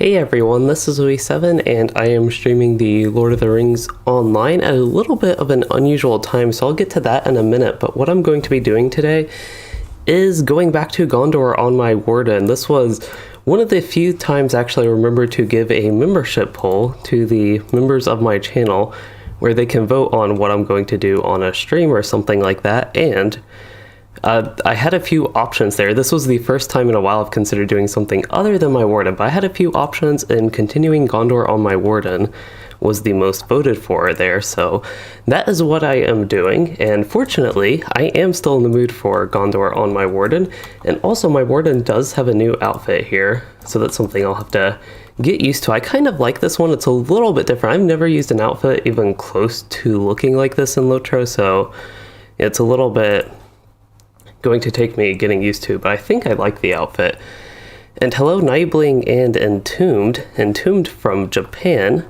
Hey everyone, this is Louis7 and I am streaming the Lord of the Rings online at a little bit of an unusual time, so I'll get to that in a minute. But what I'm going to be doing today is going back to Gondor on my Warden. This was one of the few times I actually remember to give a membership poll to the members of my channel where they can vote on what I'm going to do on a stream or something like that. And I had a few options there. This was the first time in a while I've considered doing something other than my Warden, but I had a few options, and continuing Gondor on my Warden was the most voted for there, so that is what I am doing. And fortunately, I am still in the mood for Gondor on my Warden, and also my Warden does have a new outfit here, so that's something I'll have to get used to. I kind of like this one. It's a little bit different. I've never used an outfit even close to looking like this in LOTRO, so it's a little bit going to take me getting used to, but I think I like the outfit. And hello Nibling and Entombed from Japan,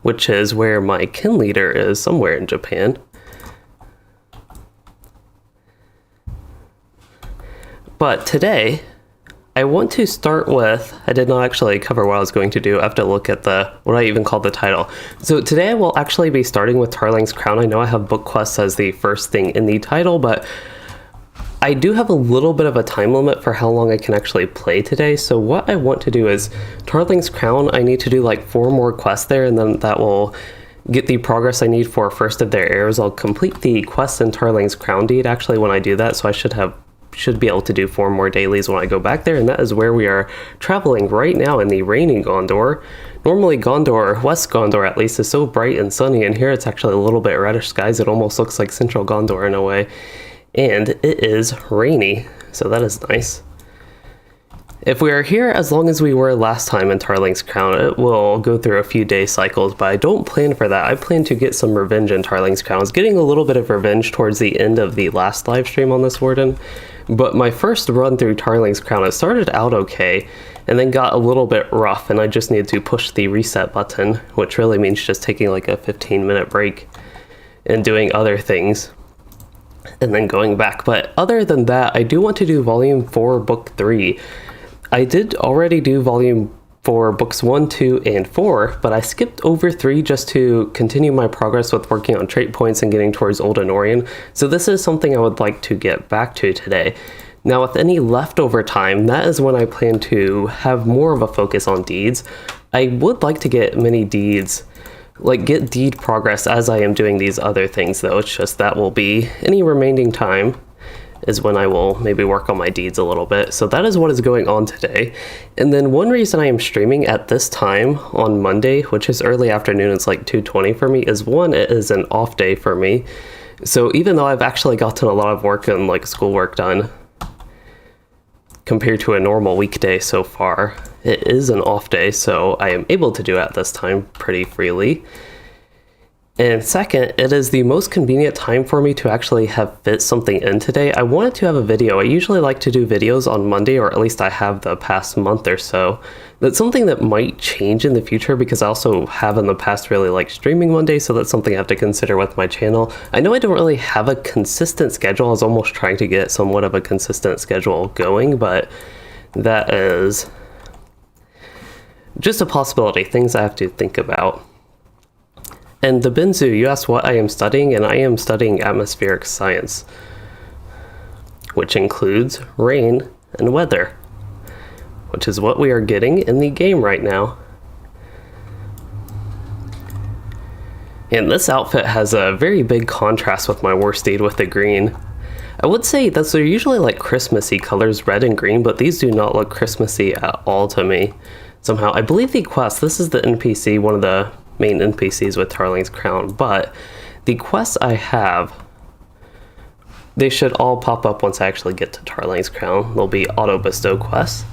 which is where my kin leader is, somewhere in Japan. But today I want to start with, I did not actually cover what I was going to do. I have to look at what I even called the title. So today I will actually be starting with Tarling's Crown. I know I have book quests as the first thing in the title, but I do have a little bit of a time limit for how long I can actually play today. So what I want to do is Tarling's Crown, I need to do like 4 more quests there, and then that will get the progress I need for First of Their Heirs. I'll complete the quest in Tarling's Crown deed actually when I do that, so I should be able to do 4 more dailies when I go back there, and that is where we are traveling right now in the rainy Gondor. Normally Gondor, West Gondor at least, is so bright and sunny, and here it's actually a little bit reddish skies. It almost looks like central Gondor in a way, and it is rainy, so that is nice. If we are here as long as we were last time in Tarling's Crown, it will go through a few day cycles, but I don't plan for that. I plan to get some revenge in Tarling's Crown. I was getting a little bit of revenge towards the end of the last live stream on this Warden, but my first run through Tarling's Crown, it started out okay, and then got a little bit rough, and I just needed to push the reset button, which really means just taking like a 15-minute break and doing other things, and then going back. But other than that, I do want to do Volume 4, Book 3. I did already do Volume 4, Books 1, 2, and 4, but I skipped over 3 just to continue my progress with working on trait points and getting towards Old Anorian. So this is something I would like to get back to today. Now with any leftover time, that is when I plan to have more of a focus on deeds. I would like to get many deeds, like get deed progress as I am doing these other things though. It's just that will be any remaining time is when I will maybe work on my deeds a little bit. So that is what is going on today. And then one reason I am streaming at this time on Monday, which is early afternoon, it's like 2:20 for me, is one, it is an off day for me. So even though I've actually gotten a lot of work and like schoolwork done compared to a normal weekday so far, it is an off day, so I am able to do it at this time pretty freely. And second, it is the most convenient time for me to actually have fit something in today. I wanted to have a video. I usually like to do videos on Monday, or at least I have the past month or so. That's something that might change in the future because I also have in the past really liked streaming Monday, so that's something I have to consider with my channel. I know I don't really have a consistent schedule. I was almost trying to get somewhat of a consistent schedule going, but that is just a possibility, things I have to think about. And the Benzu, you asked what I am studying, and I am studying atmospheric science, which includes rain and weather, which is what we are getting in the game right now. And this outfit has a very big contrast with my worsted with the green. I would say that they're usually like Christmassy colors, red and green, but these do not look Christmassy at all to me. Somehow, I believe the quest, this is the NPC, one of the main NPCs with Tarling's Crown, but the quests I have, they should all pop up once I actually get to Tarling's Crown. They'll be auto bestow quests.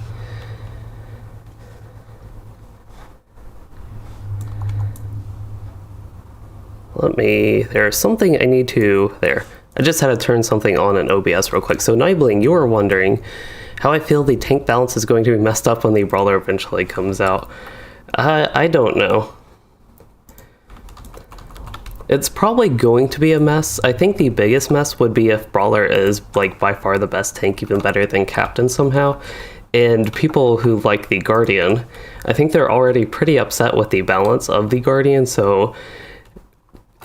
There's something I need to, I just had to turn something on in OBS real quick. So Nibling, you were wondering how I feel the tank balance is going to be messed up when the brawler eventually comes out. I don't know. It's probably going to be a mess. I think the biggest mess would be if Brawler is like by far the best tank, even better than Captain somehow. and people who like the Guardian, I think they're already pretty upset with the balance of the Guardian, so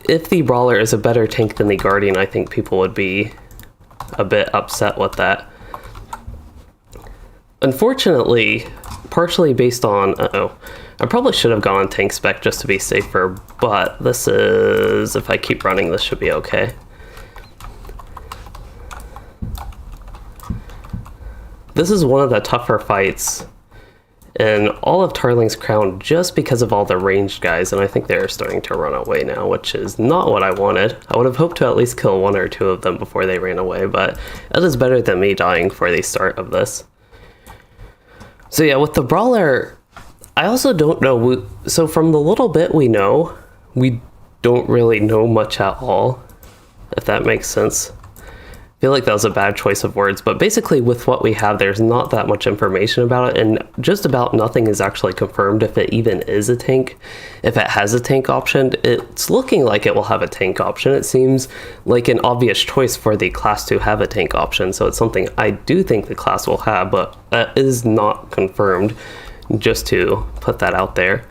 if the Brawler is a better tank than the Guardian, I think people would be a bit upset with that. Unfortunately, partially based on, I probably should have gone tank spec just to be safer, but this is, if I keep running, this should be okay. This is one of the tougher fights in all of Tarling's Crown just because of all the ranged guys, and I think they're starting to run away now, which is not what I wanted. I would have hoped to at least kill one or two of them before they ran away, but that is better than me dying for the start of this. So yeah, with the Brawler, I also don't know, so from the little bit we know, we don't really know much at all, if that makes sense. I feel like that was a bad choice of words, but basically with what we have, there's not that much information about it, and just about nothing is actually confirmed if it even is a tank. If it has a tank option, it's looking like it will have a tank option. It seems like an obvious choice for the class to have a tank option, so it's something I do think the class will have, but that is not confirmed, just to put that out there.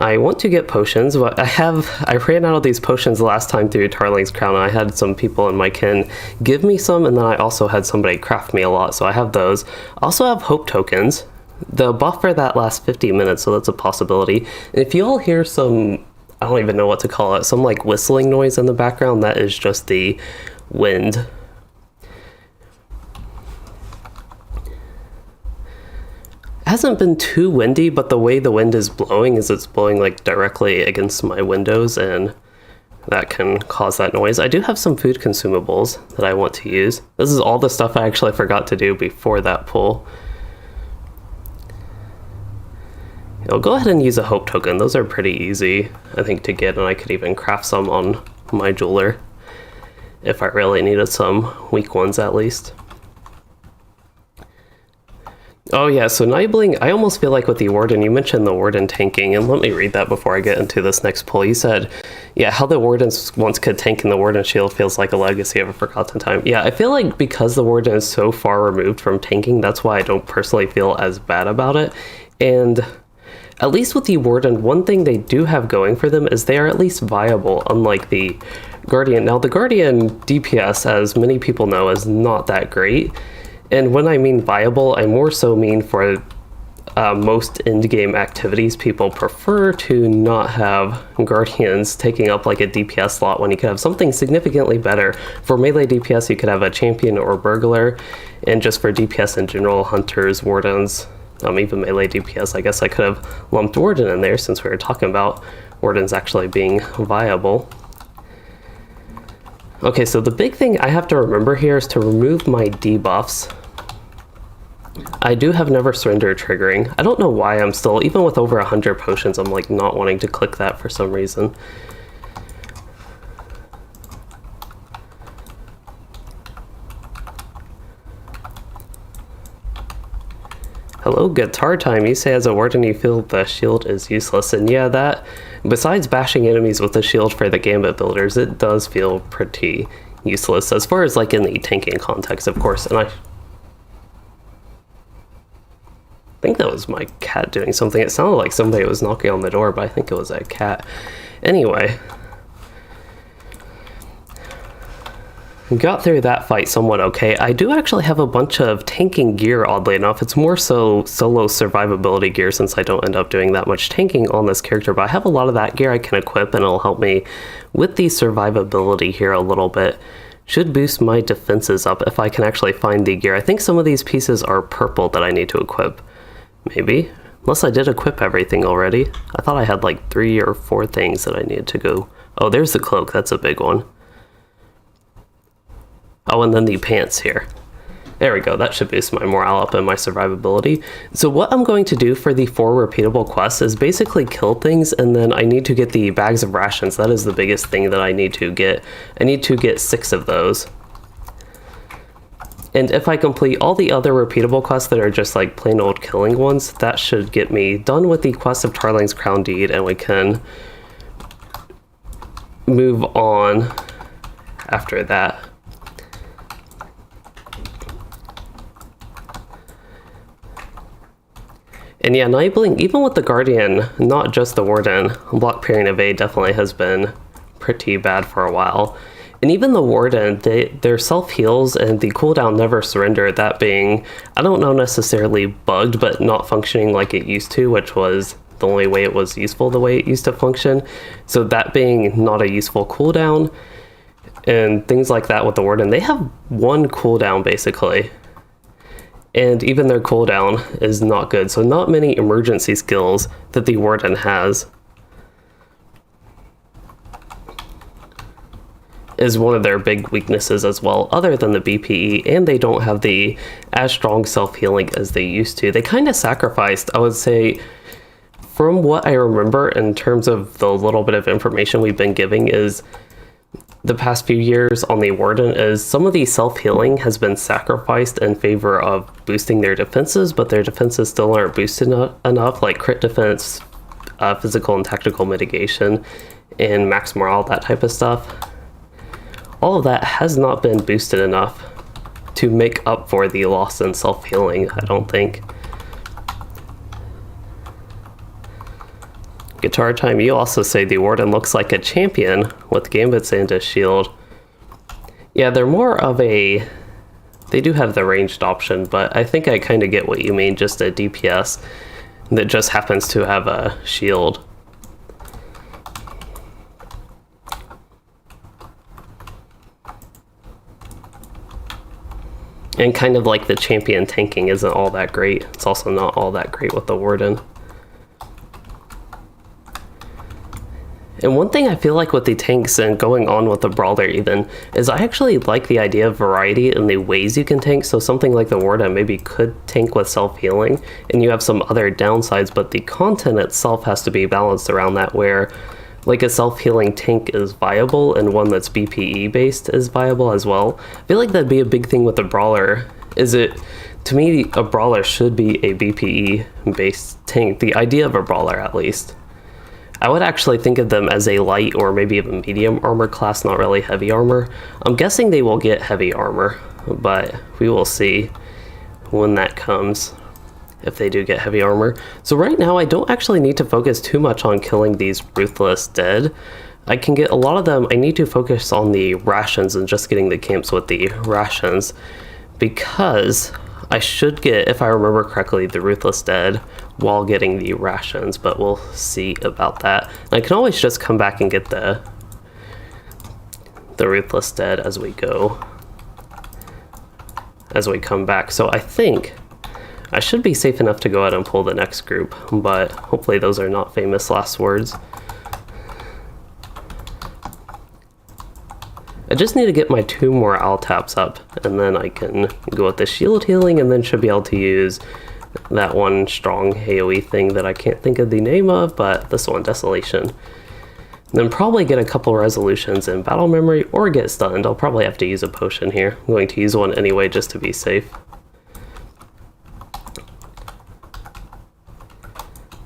I want to get potions, but I ran out of these potions the last time through Tarling's Crown, and I had some people in my kin give me some, and then I also had somebody craft me a lot, so I have those. I also have hope tokens. The buff for that lasts 50 minutes, so that's a possibility. And if you all hear some, I don't even know what to call it, some like whistling noise in the background, that is just the wind. Hasn't been too windy, but the way the wind is blowing is it's blowing like directly against my windows, and that can cause that noise. I do have some food consumables that I want to use. This is all the stuff I actually forgot to do before that pull. I'll go ahead and use a hope token. Those are pretty easy, I think, to get, and I could even craft some on my jeweler if I really needed some weak ones at least. Oh yeah, so Nibling, I almost feel like with the Warden, you mentioned the Warden tanking, and let me read that before I get into this next pull. You said, yeah, how the Wardens once could tank in the Warden shield feels like a legacy of a forgotten time. Yeah, I feel like because the Warden is so far removed from tanking, that's why I don't personally feel as bad about it. And at least with the Warden, one thing they do have going for them is they are at least viable, unlike the Guardian. Now, the Guardian DPS, as many people know, is not that great. And when I mean viable, I more so mean for most end-game activities, people prefer to not have Guardians taking up like a DPS slot when you could have something significantly better. For melee DPS, you could have a Champion or Burglar, and just for DPS in general, Hunters, Wardens, even melee DPS, I guess I could have lumped Warden in there since we were talking about Wardens actually being viable. Okay, so the big thing I have to remember here is to remove my debuffs. I do have Never Surrender triggering. I don't know why I'm still, even with over 100 potions, I'm like not wanting to click that for some reason. Hello, Guitar Time. You say as a Warden you feel the shield is useless, and yeah, that, besides bashing enemies with the shield for the Gambit builders, it does feel pretty useless as far as like in the tanking context, of course. And I think that was my cat doing something. It sounded like somebody was knocking on the door, but I think it was a cat. Anyway, got through that fight somewhat okay. I do actually have a bunch of tanking gear, oddly enough. It's more so solo survivability gear since I don't end up doing that much tanking on this character, but I have a lot of that gear I can equip, and it'll help me with the survivability here a little bit. Should boost my defenses up if I can actually find the gear. I think some of these pieces are purple that I need to equip. Maybe. Unless I did equip everything already. I thought I had like 3 or 4 things that I needed to go. Oh, there's the cloak. That's a big one. Oh, and then the pants here. There we go. That should boost my morale up and my survivability. So what I'm going to do for the 4 repeatable quests is basically kill things, and then I need to get the bags of rations. That is the biggest thing that I need to get. I need to get 6 of those. And if I complete all the other repeatable quests that are just like plain old killing ones, that should get me done with the quest of Tarling's Crown Deed, and we can move on after that. And yeah, enabling, even with the Guardian, not just the Warden, block parrying evade definitely has been pretty bad for a while. And even the Warden, their self-heals and the cooldown never surrender, that being, I don't know necessarily bugged, but not functioning like it used to, which was the only way it was useful, the way it used to function. So that being not a useful cooldown, and things like that with the Warden, they have one cooldown basically. And even their cooldown is not good, so not many emergency skills that the Warden has is one of their big weaknesses as well, other than the BPE, and they don't have the as strong self-healing as they used to. They kind of sacrificed, I would say, from what I remember in terms of the little bit of information we've been giving is the past few years on the Warden is some of the self-healing has been sacrificed in favor of boosting their defenses, but their defenses still aren't boosted enough, like crit defense, physical and tactical mitigation, and max morale, that type of stuff. All of that has not been boosted enough to make up for the loss in self-healing, I don't think. Guitar Time, you also say the Warden looks like a champion with gambits and a shield. Yeah, they're more of a... They do have the ranged option, but I think I kind of get what you mean, just a DPS that just happens to have a shield. And kind of like the champion tanking isn't all that great. It's also not all that great with the Warden. And one thing I feel like with the tanks and going on with the Brawler even, is I actually like the idea of variety in the ways you can tank. So something like the Warden maybe could tank with self-healing, and you have some other downsides, but the content itself has to be balanced around that, where like a self-healing tank is viable and one that's BPE based is viable as well. I feel like that'd be a big thing with the Brawler. To me, a Brawler should be a BPE based tank, the idea of a Brawler at least. I would actually think of them as a light or maybe even medium armor class, not really heavy armor. I'm guessing they will get heavy armor, but we will see when that comes, if they do get heavy armor. So right now I don't actually need to focus too much on killing these Ruthless Dead. I can get a lot of them. I need to focus on the rations and just getting the camps with the rations, because I should get, if I remember correctly, the Ruthless Dead while getting the rations, but we'll see about that. And I can always just come back and get the Ruthless Dead as we go, as we come back. So I think I should be safe enough to go ahead and pull the next group, but hopefully those are not famous last words. I just need to get my 2 morale taps up, and then I can go with the shield healing, and then should be able to use that one strong AoE thing that I can't think of the name of, but this one, Desolation. And then probably get a couple resolutions in battle memory or get stunned. I'll probably have to use a potion here. I'm going to use one anyway just to be safe.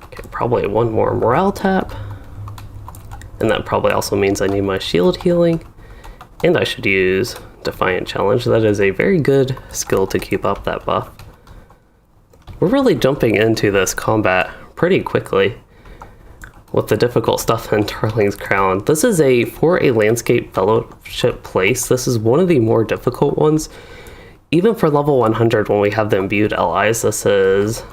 Okay, probably one more morale tap. And that probably also means I need my shield healing. And I should use Defiant Challenge. That is a very good skill to keep up that buff. We're really jumping into this combat pretty quickly with the difficult stuff in Tarling's Crown. This is for a landscape fellowship place, this is one of the more difficult ones. Even for level 100 when we have the imbued allies, this is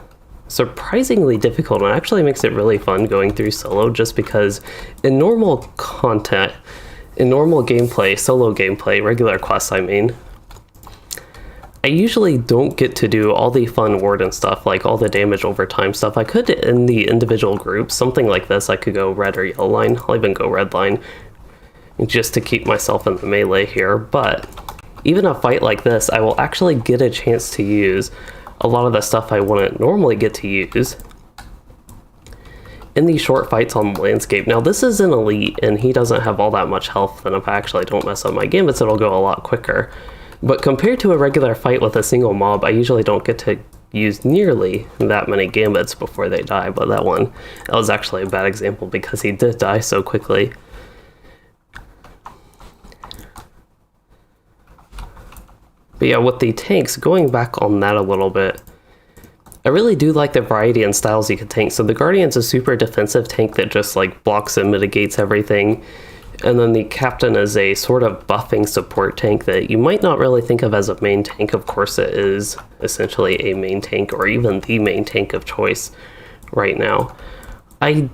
surprisingly difficult, and actually makes it really fun going through solo, just because in normal content, in normal gameplay, solo gameplay, regular quests I mean, I usually don't get to do all the fun Warden stuff, like all the damage over time stuff. I could in the individual groups, something like this, I could go red or yellow line. I'll even go red line just to keep myself in the melee here. But even a fight like this, I will actually get a chance to use a lot of the stuff I wouldn't normally get to use in these short fights on the landscape. Now this is an elite and he doesn't have all that much health, and if I actually don't mess up my gambits, it'll go a lot quicker. But compared to a regular fight with a single mob, I usually don't get to use nearly that many gambits before they die, but that was actually a bad example because he did die so quickly. But yeah, with the tanks, going back on that a little bit, I really do like the variety and styles you could tank. So the Guardian's a super defensive tank that just like blocks and mitigates everything. And then the Captain is a sort of buffing support tank that you might not really think of as a main tank. Of course, it is essentially a main tank, or even the main tank of choice right now. I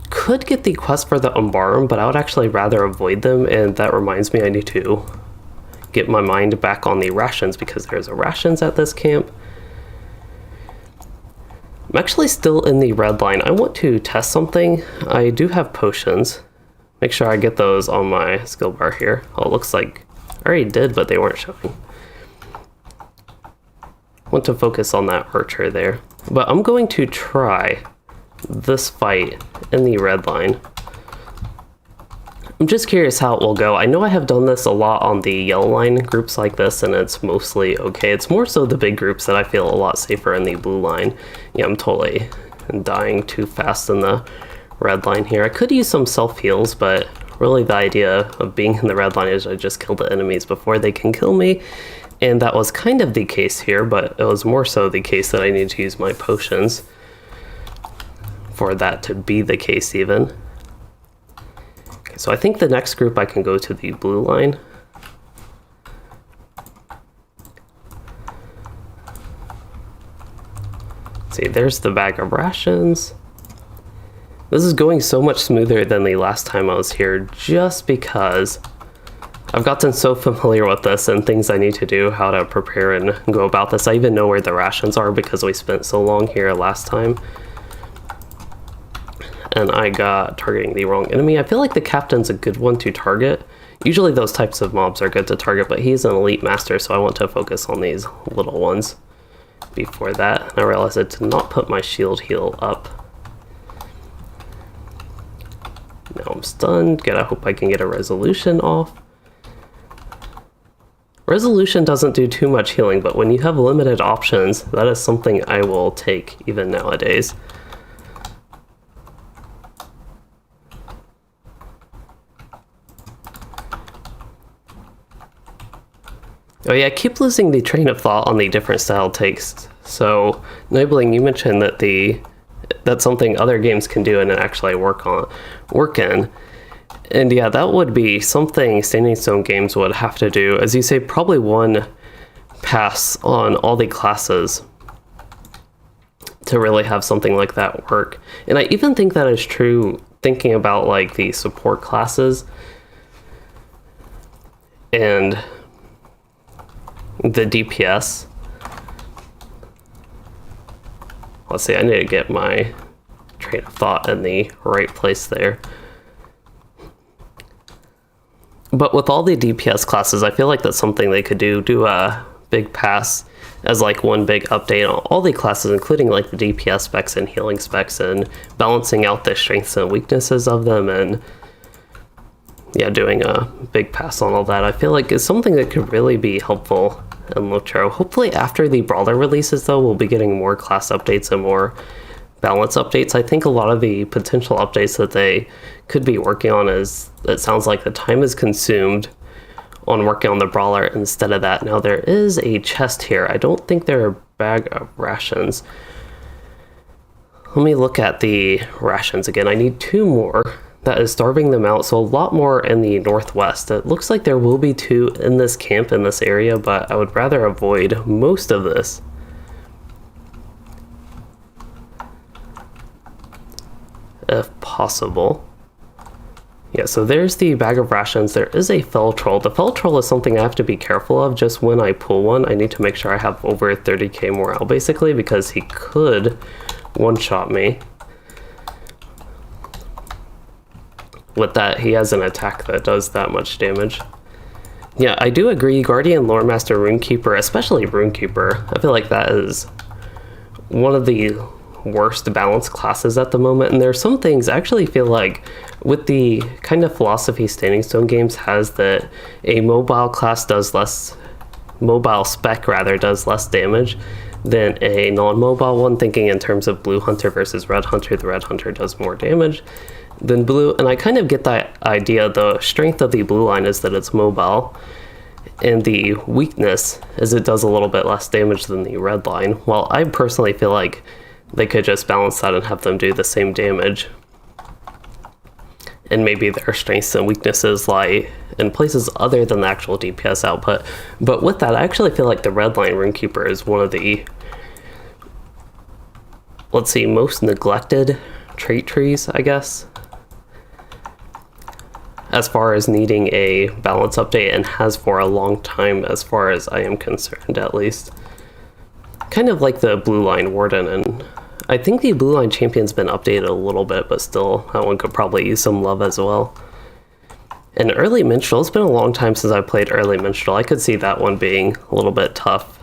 could get the quest for the Umbarum, but I would actually rather avoid them, and that reminds me I need to get my mind back on the rations, because there's a rations at this camp. I'm actually still in the red line. I want to test something. I do have potions. Make sure I get those on my skill bar here. Oh, it looks like I already did, but they weren't showing. I want to focus on that archer there. But I'm going to try this fight in the red line. I'm just curious how it will go. I know I have done this a lot on the yellow line groups like this, and it's mostly okay. It's more so the big groups that I feel a lot safer in the blue line. Yeah, I'm totally dying too fast in the red line here. I could use some self-heals, but really the idea of being in the red line is I just kill the enemies before they can kill me. And that was kind of the case here, but it was more so the case that I need to use my potions for that to be the case even. Okay, so I think the next group I can go to the blue line. See, there's the bag of rations. This is going so much smoother than the last time I was here, just because I've gotten so familiar with this and things I need to do, how to prepare and go about this. I even know where the rations are because we spent so long here last time. And I got targeting the wrong enemy. I feel like the Captain's a good one to target. Usually those types of mobs are good to target, but he's an elite master, so I want to focus on these little ones before that. And I realized I did not put my shield heal up. Now I'm stunned. Good, I hope I can get a resolution off. Resolution doesn't do too much healing, but when you have limited options, that is something I will take even nowadays. Oh yeah, I keep losing the train of thought on the different style takes. So, Nibling, you mentioned that that's something other games can do and actually work in. And yeah, that would be something Standing Stone games would have to do. As you say, probably one pass on all the classes to really have something like that work. And I even think that is true thinking about like the support classes and the DPS. Let's see, I need to get my train of thought in the right place there. But with all the DPS classes, I feel like that's something they could do a big pass as like one big update on all the classes, including like the DPS specs and healing specs, and balancing out the strengths and weaknesses of them, and yeah, doing a big pass on all that. I feel like it's something that could really be helpful in LOTRO. Hopefully after the Brawler releases though, we'll be getting more class updates and more balance updates. I think a lot of the potential updates that they could be working on is, it sounds like the time is consumed on working on the Brawler instead of that. Now there is a chest here. I don't think there are a bag of rations. Let me look at the rations again. I need 2 more. That is starving them out, so a lot more in the northwest. It looks like there will be 2 in this camp in this area, but I would rather avoid most of this. If possible. Yeah, so there's the bag of rations. There is a fell troll. The fell troll is something I have to be careful of. Just when I pull one, I need to make sure I have over 30k morale, basically, because he could one-shot me. With that, he has an attack that does that much damage. Yeah, I do agree. Guardian, Lore Master, Runekeeper, especially Runekeeper, I feel like that is one of the worst balanced classes at the moment. And there's some things I actually feel like with the kind of philosophy Standing Stone games has, that a mobile class does less, mobile spec rather, does less damage than a non-mobile one, thinking in terms of Blue Hunter versus Red Hunter. The Red Hunter does more damage than Blue, and I kind of get that idea. The strength of the blue line is that it's mobile, And the weakness is it does a little bit less damage than the red line. Well, I personally feel like they could just balance that and have them do the same damage. And maybe their strengths and weaknesses lie in places other than the actual DPS output. But with that, I actually feel like the red line Runekeeper is one of the, let's see, most neglected trait trees, I guess, as far as needing a balance update, and has for a long time as far as I am concerned, at least. Kind of like the blue line Warden, and I think the blue line champion's been updated a little bit, but still, that one could probably use some love as well. And early Minstrel, it's been a long time since I played early Minstrel. I could see that one being a little bit tough.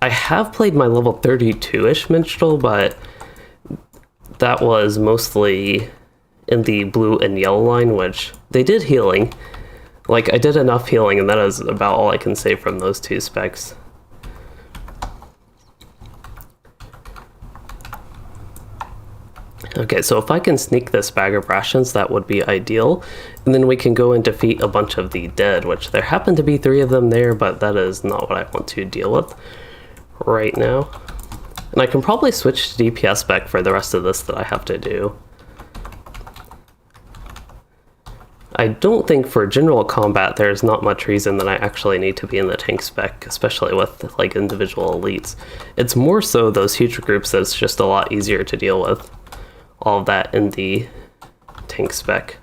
I have played my level 32-ish Minstrel, but that was mostly in the blue and yellow line, which they did healing. Like, I did enough healing, and that is about all I can say from those two specs. Okay, so if I can sneak this bag of rations, that would be ideal. And then we can go and defeat a bunch of the dead, which there happen to be 3 of them there, but that is not what I want to deal with right now. And I can probably switch to DPS spec for the rest of this that I have to do. I don't think for general combat there's not much reason that I actually need to be in the tank spec, especially with like individual elites. It's more so those huge groups that's just a lot easier to deal with. All of that in the tank spec.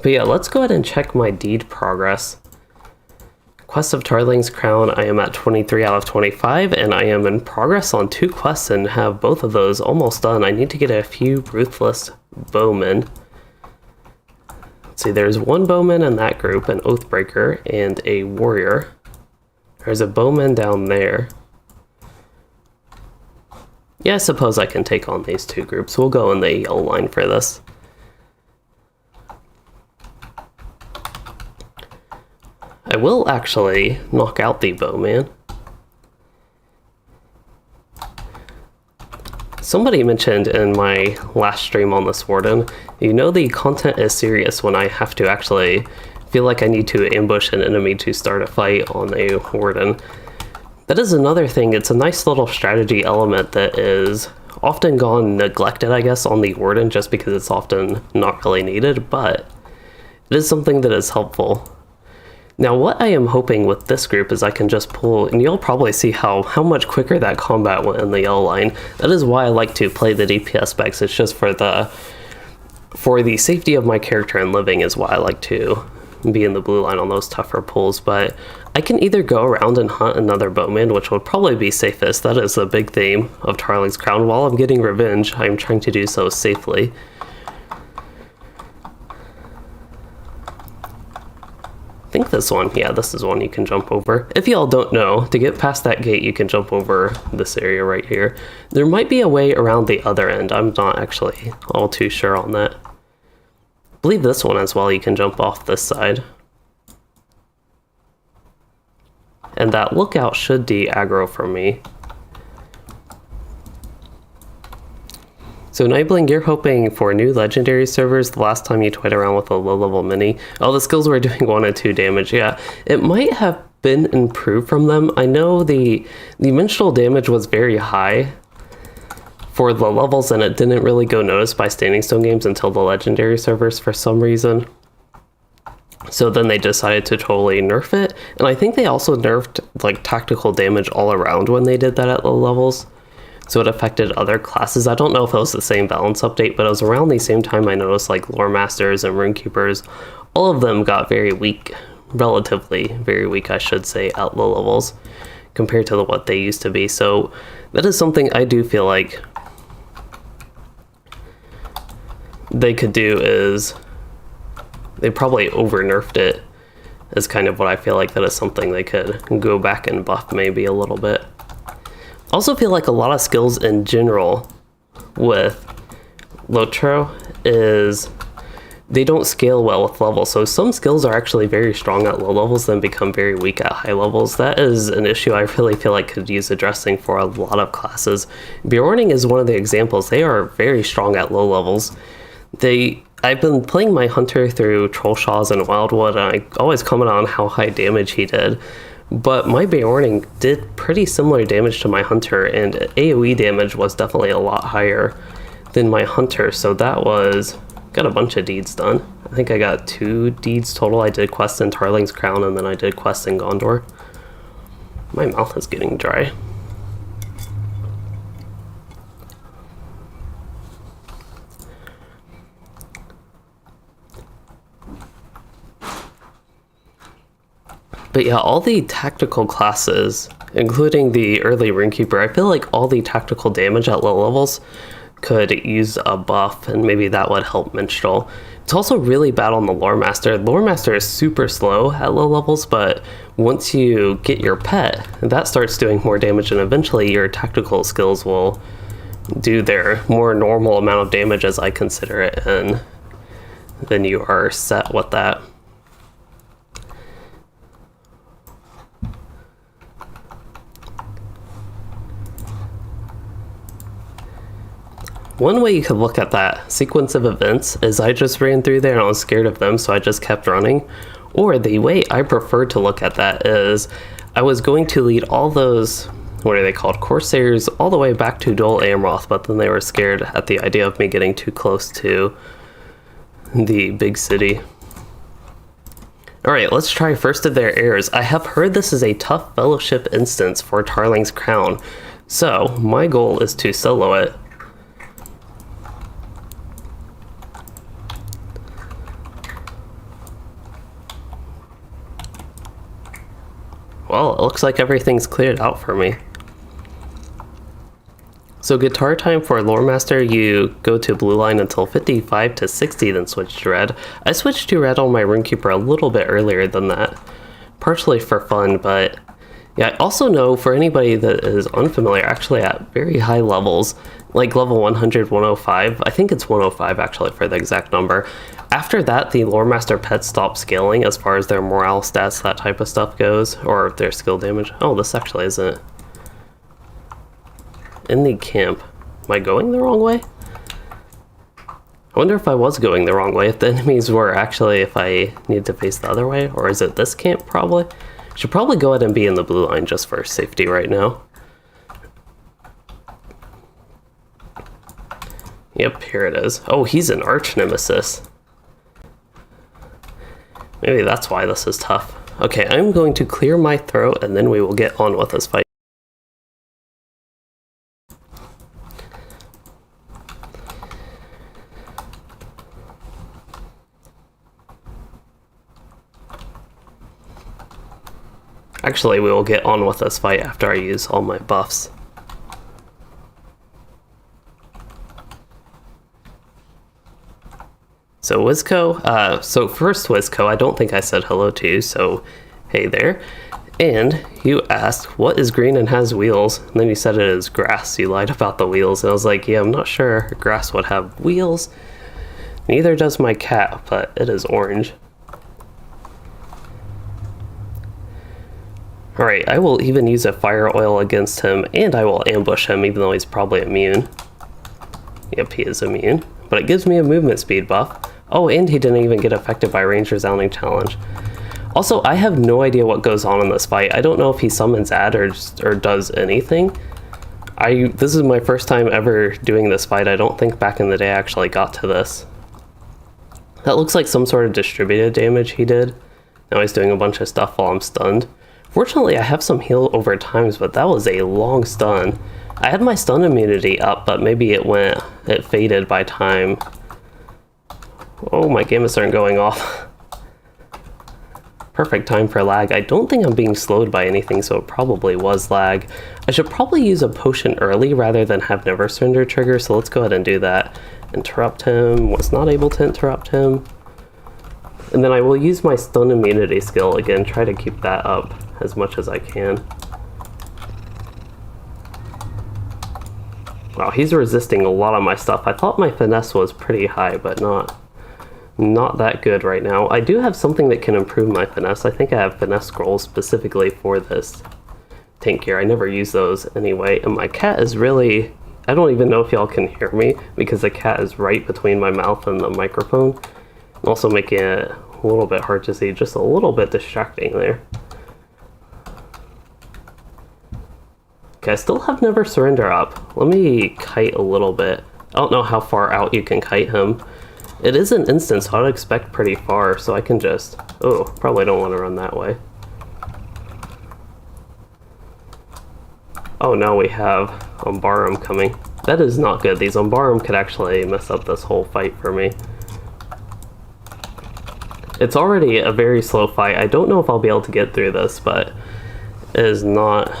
But yeah, let's go ahead and check my deed progress. Quest of Tarling's Crown, I am at 23 out of 25, and I am in progress on 2 quests and have both of those almost done. I need to get a few Ruthless Bowmen. Let's see, there's 1 Bowman in that group, an Oathbreaker, and a Warrior. There's a Bowman down there. Yeah, I suppose I can take on these 2 groups. We'll go in the yellow line for this. I will actually knock out the Bowman. Somebody mentioned in my last stream on this Warden, you know the content is serious when I have to actually feel like I need to ambush an enemy to start a fight on a Warden. That is another thing, it's a nice little strategy element that is often gone neglected, I guess, on the Warden just because it's often not really needed, but it is something that is helpful. Now what I am hoping with this group is I can just pull, and you'll probably see how much quicker that combat went in the yellow line. That is why I like to play the DPS specs, it's just for the safety of my character and living is why I like to be in the blue line on those tougher pulls, but I can either go around and hunt another Bowman, which would probably be safest. That is a big theme of Tarling's Crown. While I'm getting revenge, I'm trying to do so safely. I think this one, yeah, this is one you can jump over. If y'all don't know, to get past that gate, you can jump over this area right here. There might be a way around the other end. I'm not actually all too sure on that. I believe this one as well, you can jump off this side. And that lookout should de-aggro for me. So Nightbling, you're hoping for new legendary servers. The last time you toyed around with a low-level mini. Oh, the skills were doing 1 and 2 damage. Yeah, it might have been improved from them. I know the minstrel damage was very high for the levels, and it didn't really go noticed by Standing Stone Games until the legendary servers for some reason. So then they decided to totally nerf it, and I think they also nerfed like tactical damage all around when they did that at low levels. So it affected other classes. I don't know if it was the same balance update, but it was around the same time I noticed like Lore Masters and Runekeepers, all of them got very weak, relatively very weak I should say, at low levels compared to what they used to be. So that is something I do feel like they could do is they probably over nerfed it is kind of what I feel like. That is something they could go back and buff maybe a little bit. Also feel like a lot of skills in general with LOTRO is they don't scale well with levels. So some skills are actually very strong at low levels then become very weak at high levels. That is an issue I really feel like could use addressing for a lot of classes. Bjorning is one of the examples. They are very strong at low levels. I've been playing my hunter through Trollshaws and Wildwood, and I always comment on how high damage he did. But my Beorning did pretty similar damage to my hunter, and AoE damage was definitely a lot higher than my hunter, so that was... got a bunch of deeds done. I think I got 2 deeds total. I did quests in Tarling's Crown, and then I did quests in Gondor. My mouth is getting dry. But yeah, all the tactical classes, including the early Runekeeper, I feel like all the tactical damage at low levels could use a buff, and maybe that would help Minstrel. It's also really bad on the Lore Master. Lore Master is super slow at low levels, but once you get your pet, that starts doing more damage, and eventually your tactical skills will do their more normal amount of damage, as I consider it, and then you are set with that. One way you could look at that sequence of events is I just ran through there and I was scared of them, so I just kept running. Or the way I prefer to look at that is I was going to lead all those, what are they called, Corsairs, all the way back to Dol Amroth, but then they were scared at the idea of me getting too close to the big city. Alright, let's try First of Their Heirs. I have heard this is a tough fellowship instance for Tarling's Crown, so my goal is to solo it. Well, it looks like everything's cleared out for me. So guitar time for Lore Master, you go to blue line until 55 to 60, then switch to red. I switched to red on my Runekeeper a little bit earlier than that, partially for fun, but yeah, I also know for anybody that is unfamiliar, actually at very high levels, like level 100, 105, I think it's 105 actually for the exact number. After that, the Lore Master pets stop scaling as far as their morale stats, that type of stuff goes, or their skill damage. Oh, this actually isn't in the camp. Am I going the wrong way? I wonder if I was going the wrong way, if the enemies were actually, if I need to face the other way, or is it this camp probably? Should probably go ahead and be in the blue line just for safety right now. Yep, here it is. Oh, he's an arch nemesis. Maybe that's why this is tough. Okay, I'm going to clear my throat and then we will get on with this fight. Actually, we will get on with this fight after I use all my buffs. So Wizco, so first Wizco, I don't think I said hello to you, so hey there. And you asked, what is green and has wheels? And then you said it is grass. You lied about the wheels. And I was like, yeah, I'm not sure grass would have wheels. Neither does my cat, but it is orange. Alright, I will even use a fire oil against him, and I will ambush him even though he's probably immune. Yep, he is immune. But it gives me a movement speed buff. Oh, and he didn't even get affected by range resounding challenge. Also, I have no idea what goes on in this fight. I don't know if he summons ad or does anything. This is my first time ever doing this fight. I don't think back in the day I actually got to this. That looks like some sort of distributed damage he did. Now he's doing a bunch of stuff while I'm stunned. Fortunately, I have some heal over times, but that was a long stun. I had my stun immunity up, but maybe it faded by time. Oh, my gambits aren't going off. Perfect time for lag. I don't think I'm being slowed by anything, so it probably was lag. I should probably use a potion early rather than have Never Surrender trigger, so let's go ahead and do that. Interrupt him. Was not able to interrupt him. And then I will use my stun immunity skill again, try to keep that up as much as I can. Wow, he's resisting a lot of my stuff. I thought my finesse was pretty high, but not that good right now. I do have something that can improve my finesse. I think I have finesse scrolls specifically for this tank here. I never use those anyway. And my cat is really I don't even know if y'all can hear me because the cat is right between my mouth and the microphone. Also making it a little bit hard to see, just a little bit distracting there. Okay, I still have Never Surrender up. Let me kite a little bit. I don't know how far out you can kite him. It is an instance, so I'd expect pretty far, so I can just... Oh, probably don't want to run that way. Oh, now we have Umbarum coming. That is not good. These Umbarum could actually mess up this whole fight for me. It's already a very slow fight. I don't know if I'll be able to get through this, but it is not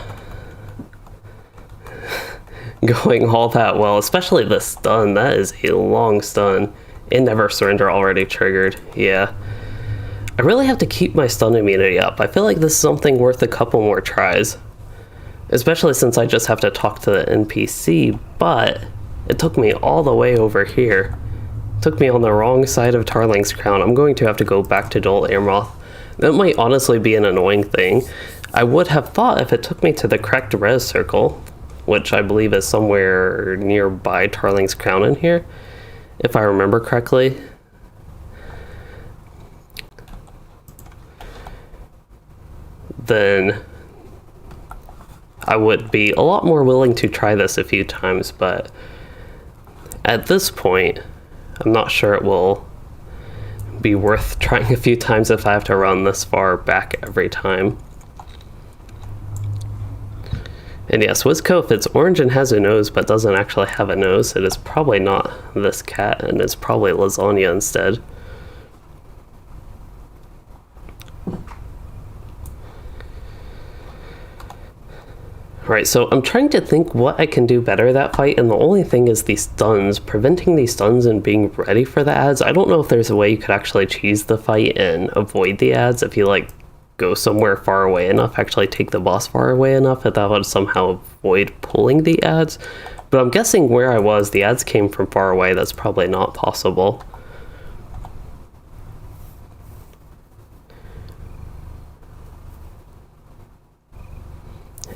going all that well, especially the stun. That is a long stun. And Never Surrender already triggered. Yeah. I really have to keep my stun immunity up. I feel like this is something worth a couple more tries. Especially since I just have to talk to the NPC, but it took me all the way over here. It took me on the wrong side of Tarling's crown. I'm going to have to go back to Dol Amroth. That might honestly be an annoying thing. I would have thought if it took me to the correct res circle, which I believe is somewhere nearby Tarling's crown in here, if I remember correctly. Then I would be a lot more willing to try this a few times, but at this point, I'm not sure it will be worth trying a few times if I have to run this far back every time. And yes, Wizco, if it's orange and has a nose but doesn't actually have a nose, it is probably not this cat, and it's probably lasagna instead. Right, so I'm trying to think what I can do better that fight, and the only thing is these stuns. Preventing these stuns and being ready for the ads. I don't know if there's a way you could actually cheese the fight and avoid the ads if you like go somewhere far away enough, actually take the boss far away enough, if that would somehow avoid pulling the ads. But I'm guessing where I was, the ads came from far away. That's probably not possible.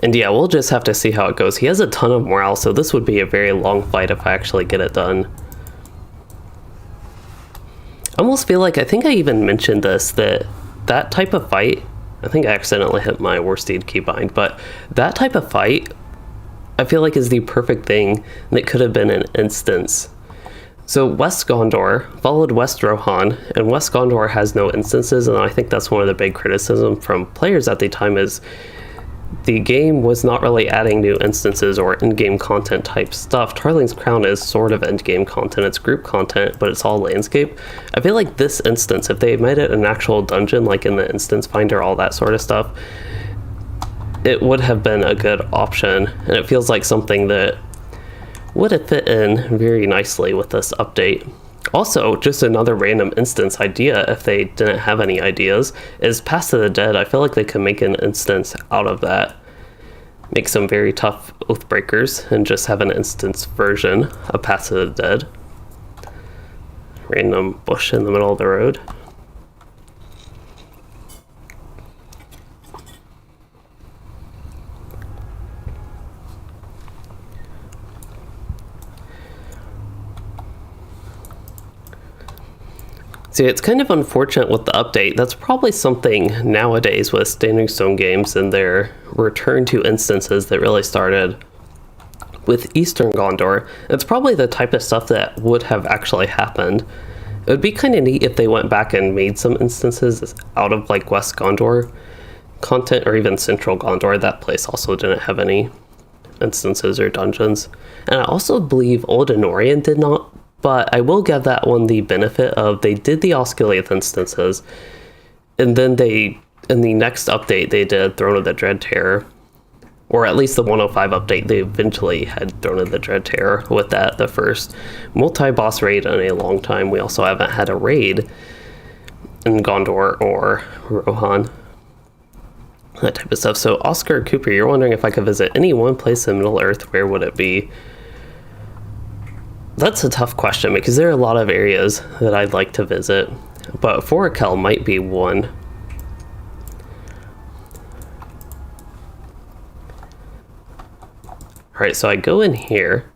And yeah, we'll just have to see how it goes. He has a ton of morale, so this would be a very long fight if I actually get it done. I almost feel like, I think I even mentioned this, that type of fight, I think I accidentally hit my worsted keybind, but that type of fight, I feel like is the perfect thing, and it could have been an instance. So West Gondor followed West Rohan, and West Gondor has no instances, and I think that's one of the big criticisms from players at the time is the game was not really adding new instances or in-game content type stuff. Tarling's Crown is sort of end-game content, it's group content, but it's all landscape. I feel like this instance, if they made it an actual dungeon, like in the instance finder, all that sort of stuff, it would have been a good option, and it feels like something that would have fit in very nicely with this update. Also, just another random instance idea, if they didn't have any ideas, is Pass to the Dead. I feel like they could make an instance out of that. Make some very tough Oathbreakers and just have an instance version of Pass to the Dead. Random bush in the middle of the road. See, it's kind of unfortunate with the update. That's probably something nowadays with Standing Stone games and their return to instances that really started with Eastern Gondor. It's probably the type of stuff that would have actually happened. It would be kind of neat if they went back and made some instances out of like West Gondor content, or even Central Gondor. That place also didn't have any instances or dungeons. And I also believe Old Anorian did not. But I will give that one the benefit of they did the Osculith instances, and then they, in the next update, they did Throne of the Dread Terror. Or at least the 105 update, they eventually had Throne of the Dread Terror with that, the first multi-boss raid in a long time. We also haven't had a raid in Gondor or Rohan. That type of stuff. So Oscar Cooper, you're wondering if I could visit any one place in Middle-earth, where would it be? That's a tough question because there are a lot of areas that I'd like to visit, but Forakel might be one. Alright, so I go in here,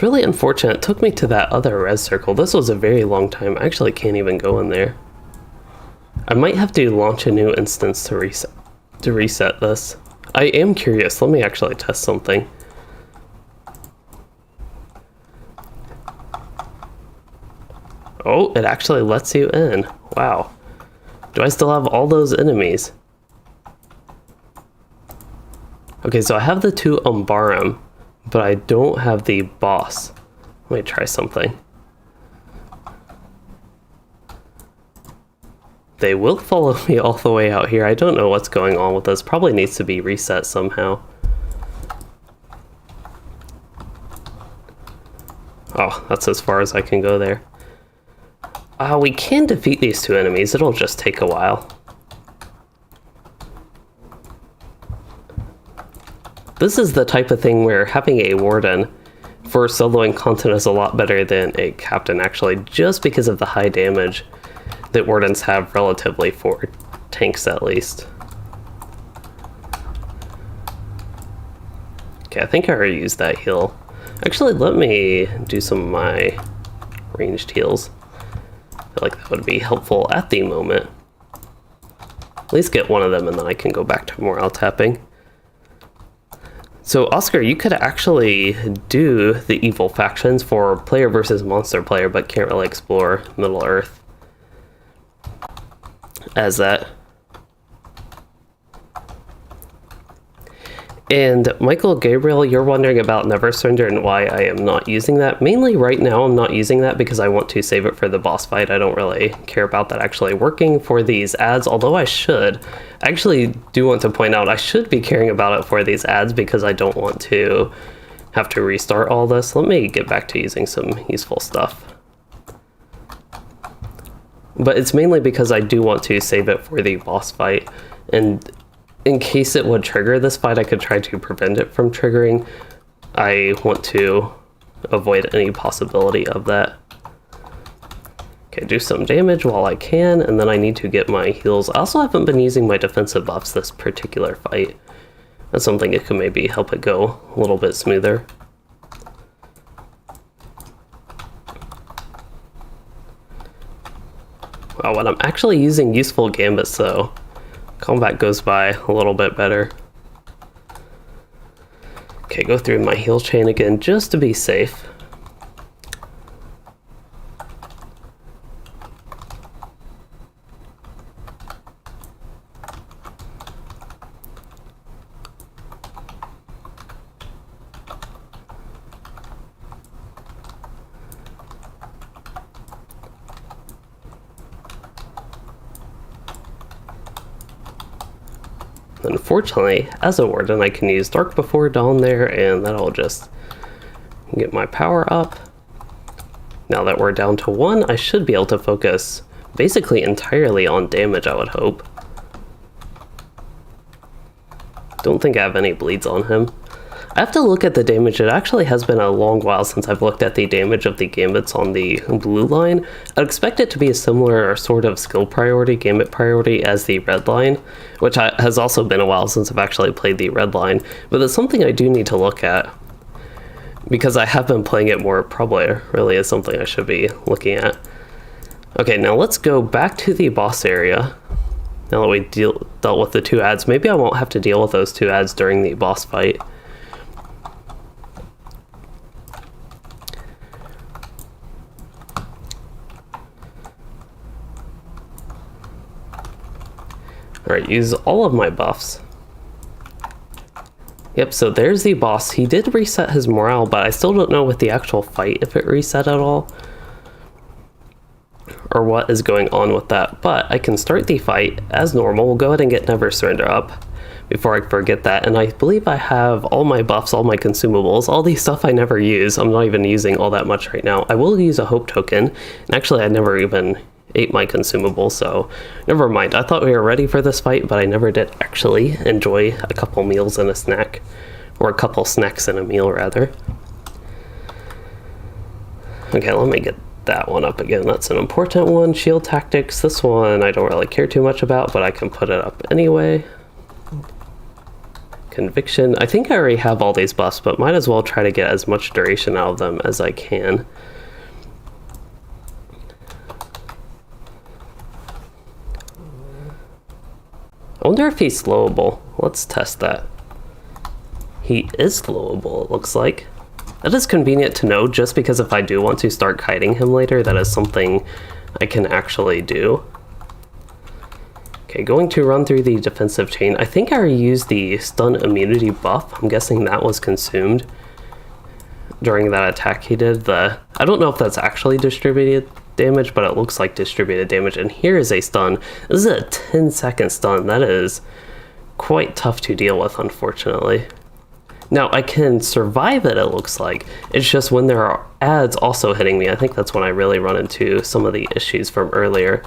really unfortunate. It took me to that other res circle. This was a very long time. I actually can't even go in there. I might have to launch a new instance to reset this. I am curious. Let me actually test something. Oh, it actually lets you in. Wow. Do I still have all those enemies? Okay, so I have the 2 Umbarim, but I don't have the boss. Let me try something. They will follow me all the way out here. I don't know what's going on with this. Probably needs to be reset somehow. Oh, that's as far as I can go there. We can defeat these 2 enemies. It'll just take a while. This is the type of thing where having a warden for soloing content is a lot better than a captain, actually, just because of the high damage that wardens have relatively for tanks, at least. Okay, I think I already used that heal. Actually, let me do some of my ranged heals. I feel like that would be helpful at the moment. At least get one of them and then I can go back to morale tapping. So Oscar, you could actually do the evil factions for player versus monster player, but can't really explore Middle Earth as that. And Michael Gabriel, you're wondering about Never Surrender and why I am not using that. Mainly right now I'm not using that because I want to save it for the boss fight. I don't really care about that actually working for these ads, although I should. I actually do want to point out I should be caring about it for these ads because I don't want to have to restart all this. Let me get back to using some useful stuff. But it's mainly because I do want to save it for the boss fight, and in case it would trigger this fight, I could try to prevent it from triggering. I want to avoid any possibility of that. Okay, do some damage while I can, and then I need to get my heals. I also haven't been using my defensive buffs this particular fight. That's something that could maybe help it go a little bit smoother. Wow, when I'm actually using useful gambits though, combat goes by a little bit better. Okay, go through my heal chain again just to be safe. Unfortunately, as a warden, I can use Dark Before Dawn there, and that'll just get my power up. Now that we're down to 1, I should be able to focus basically entirely on damage, I would hope. Don't think I have any bleeds on him. I have to look at the damage. It actually has been a long while since I've looked at the damage of the gambits on the blue line. I'd expect it to be a similar sort of skill priority, gambit priority, as the red line, which has also been a while since I've actually played the red line, but it's something I do need to look at because I have been playing it more. Probably really is something I should be looking at. Okay, now let's go back to the boss area. Now that we dealt with the 2 ads, maybe I won't have to deal with those 2 ads during the boss fight. Alright, use all of my buffs. Yep, so there's the boss. He did reset his morale, but I still don't know with the actual fight if it reset at all, or what is going on with that. But I can start the fight as normal. We'll go ahead and get Never Surrender up before I forget that. And I believe I have all my buffs, all my consumables, all the stuff I never use. I'm not even using all that much right now. I will use a hope token, and actually I never even ate my consumable, so never mind. I thought we were ready for this fight, but I never did actually enjoy a couple meals and a snack, or a couple snacks and a meal rather. Okay, let me get that one up again. That's an important one. Shield tactics. This one I don't really care too much about, but I can put it up anyway. Conviction. I think I already have all these buffs, but might as well try to get as much duration out of them as I can. I wonder if he's slowable. Let's test that. He is slowable, it looks like. That is convenient to know, just because if I do want to start kiting him later, that is something I can actually do. Okay, going to run through the defensive chain. I think I already used the stun immunity buff. I'm guessing that was consumed during that attack he did. I don't know if that's actually distributed damage, but it looks like distributed damage. And here is a stun. This is a 10-second stun. That is quite tough to deal with, unfortunately. Now, I can survive it, it looks like. It's just when there are ads also hitting me, I think that's when I really run into some of the issues from earlier.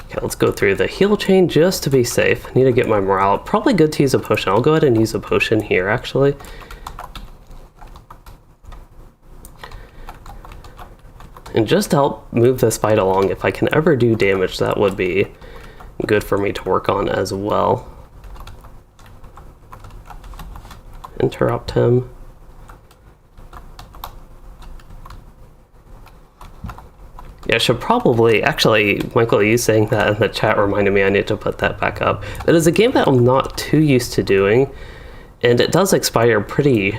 Okay, let's go through the heal chain just to be safe. I need to get my morale up. Probably good to use a potion. I'll go ahead and use a potion here, actually. And just to help move this fight along, if I can ever do damage, that would be good for me to work on as well. Interrupt him. Yeah, I should probably, actually, Michael, you saying that in the chat reminded me I need to put that back up. It is a game that I'm not too used to doing, and it does expire pretty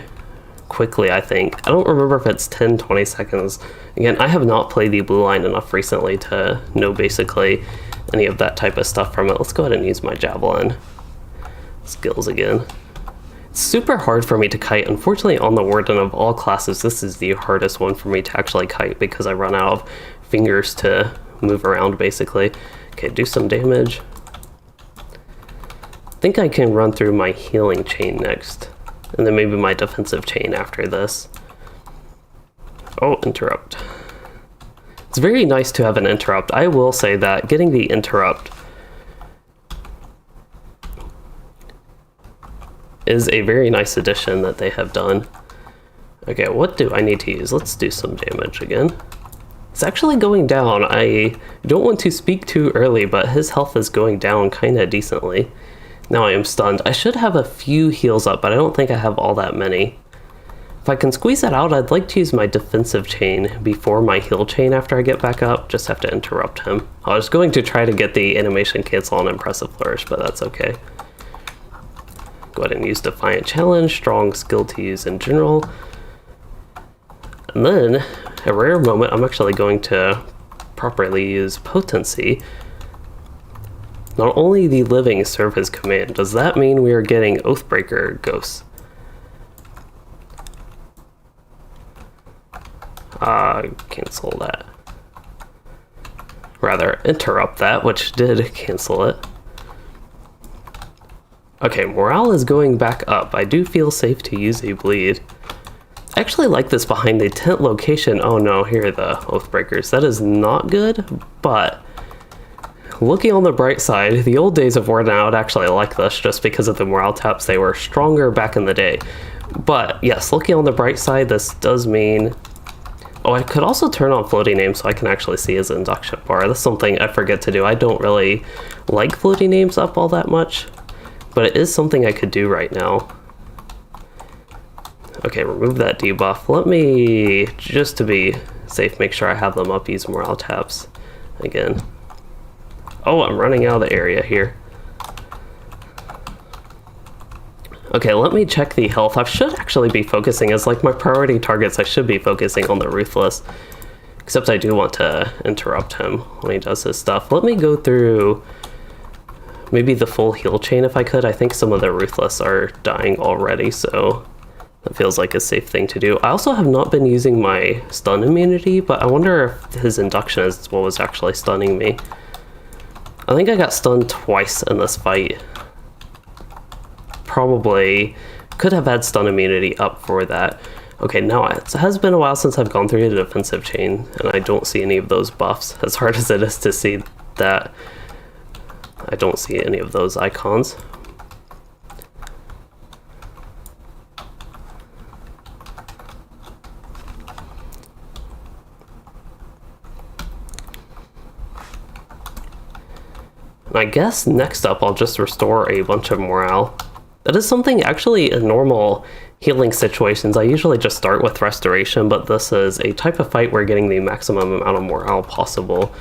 quickly, I think. I don't remember if it's 10, 20 seconds. Again, I have not played the Blue Line enough recently to know basically any of that type of stuff from it. Let's go ahead and use my Javelin skills again. It's super hard for me to kite. Unfortunately, on the Warden of all classes, this is the hardest one for me to actually kite because I run out of fingers to move around, basically. Okay, do some damage. I think I can run through my healing chain next, and then maybe my defensive chain after this. Oh, interrupt. It's very nice to have an interrupt. I will say that getting the interrupt is a very nice addition that they have done. Okay, what do I need to use? Let's do some damage again. It's actually going down. I don't want to speak too early, but his health is going down kind of decently. Now I am stunned. I should have a few heals up, but I don't think I have all that many. If I can squeeze that out, I'd like to use my defensive chain before my heal chain after I get back up. Just have to interrupt him. I was going to try to get the animation cancel on Impressive Flourish, but that's okay. Go ahead and use Defiant Challenge, strong skill to use in general. And then, a rare moment, I'm actually going to properly use Potency. Not only the living serve his command, does that mean we are getting Oathbreaker ghosts? Cancel that. Rather, interrupt that, which did cancel it. Okay, morale is going back up. I do feel safe to use a bleed. I actually like this behind the tent location. Oh no, here are the Oathbreakers. That is not good, but looking on the bright side, the old days of Warden, I would actually like this just because of the morale taps. They were stronger back in the day. But yes, looking on the bright side, this does mean... Oh, I could also turn on floating names so I can actually see his induction bar. That's something I forget to do. I don't really like floating names up all that much, but it is something I could do right now. Okay, remove that debuff. Let me, just to be safe, make sure I have them up, use morale taps again. Oh, I'm running out of the area here. Okay, let me check the health. I should actually be focusing as like my priority targets. I should be focusing on the Ruthless, except I do want to interrupt him when he does his stuff. Let me go through maybe the full heal chain if I could. I think some of the Ruthless are dying already, so that feels like a safe thing to do. I also have not been using my stun immunity, but I wonder if his induction is what was actually stunning me. I think I got stunned twice in this fight. Probably could have had stun immunity up for that. Okay, now it has been a while since I've gone through the defensive chain, and I don't see any of those buffs. As hard as it is to see that, I don't see any of those icons. And I guess next up I'll just restore a bunch of morale That is something actually in normal healing situations. I usually just start with restoration, but this is a type of fight where getting the maximum amount of morale possible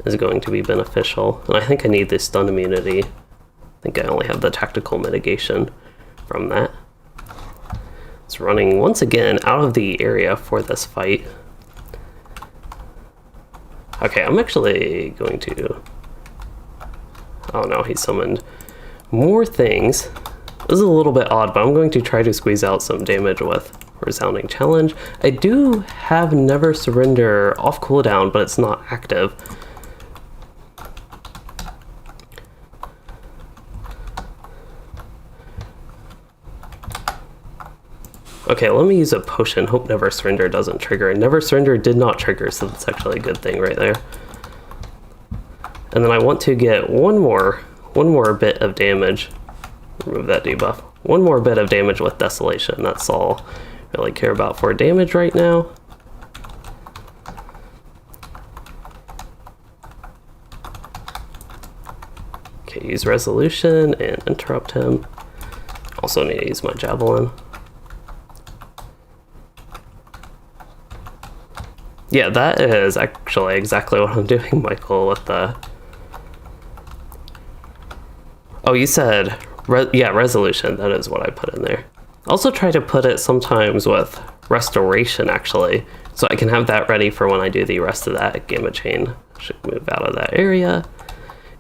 is going to be beneficial. And I think I need this stun immunity. I think I only have the tactical mitigation from that. It's running once again out of the area for this fight. Okay, I'm actually going to... Oh no, he summoned more things. This is a little bit odd, but I'm going to try to squeeze out some damage with Resounding Challenge. I do have Never Surrender off cooldown, but it's not active. Okay, let me use a potion. Hope Never Surrender doesn't trigger. And Never Surrender did not trigger, so that's actually a good thing right there. And then I want to get one more bit of damage. Remove that debuff. One more bit of damage with Desolation. That's all I really care about for damage right now. Okay, use Resolution and interrupt him. Also need to use my Javelin. Yeah, that is actually exactly what I'm doing, Michael, with the... Oh, you said... yeah, Resolution. That is what I put in there. Also try to put it sometimes with Restoration, actually, so I can have that ready for when I do the rest of that Gamma Chain. Should move out of that area.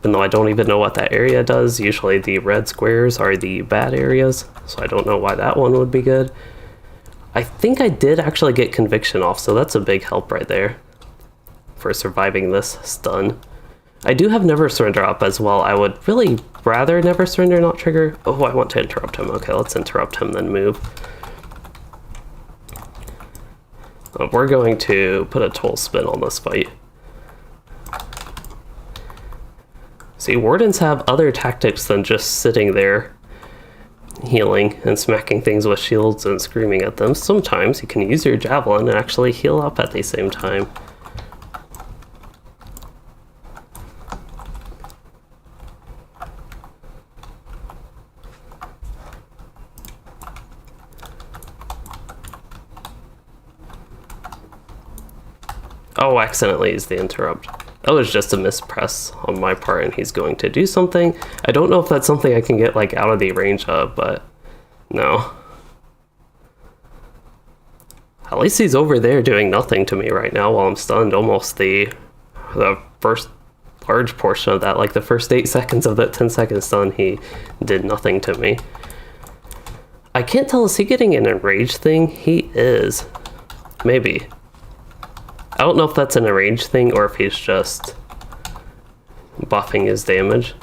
Even though I don't even know what that area does. Usually the red squares are the bad areas, so I don't know why that one would be good. I think I did actually get Conviction off, so that's a big help right there for surviving this stun. I do have Never Surrender up as well. I would really rather Never Surrender not trigger. Oh, I want to interrupt him. Okay, let's interrupt him, then move. We're going to put a total spin on this fight. See, Wardens have other tactics than just sitting there healing and smacking things with shields and screaming at them. Sometimes you can use your Javelin and actually heal up at the same time. Oh, accidentally used the interrupt. That was just a mispress on my part, and he's going to do something. I don't know if that's something I can get like out of the range of, but no. At least he's over there doing nothing to me right now while I'm stunned. Almost the first large portion of that, like the first 8 seconds of that 10-second stun, he did nothing to me. I can't tell, is he getting an enraged thing? He is. Maybe. I don't know if that's an enraged thing or if he's just buffing his damage.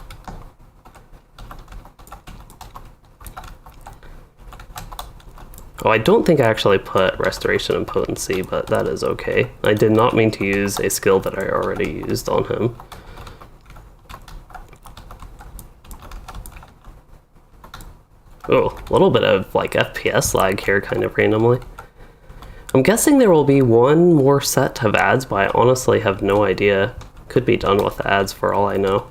Oh, I don't think I actually put Restoration and Potency, but that is okay. I did not mean to use a skill that I already used on him. Oh, a little bit of like FPS lag here kind of randomly. I'm guessing there will be one more set of ads, but I honestly have no idea. Could be done with ads for all I know.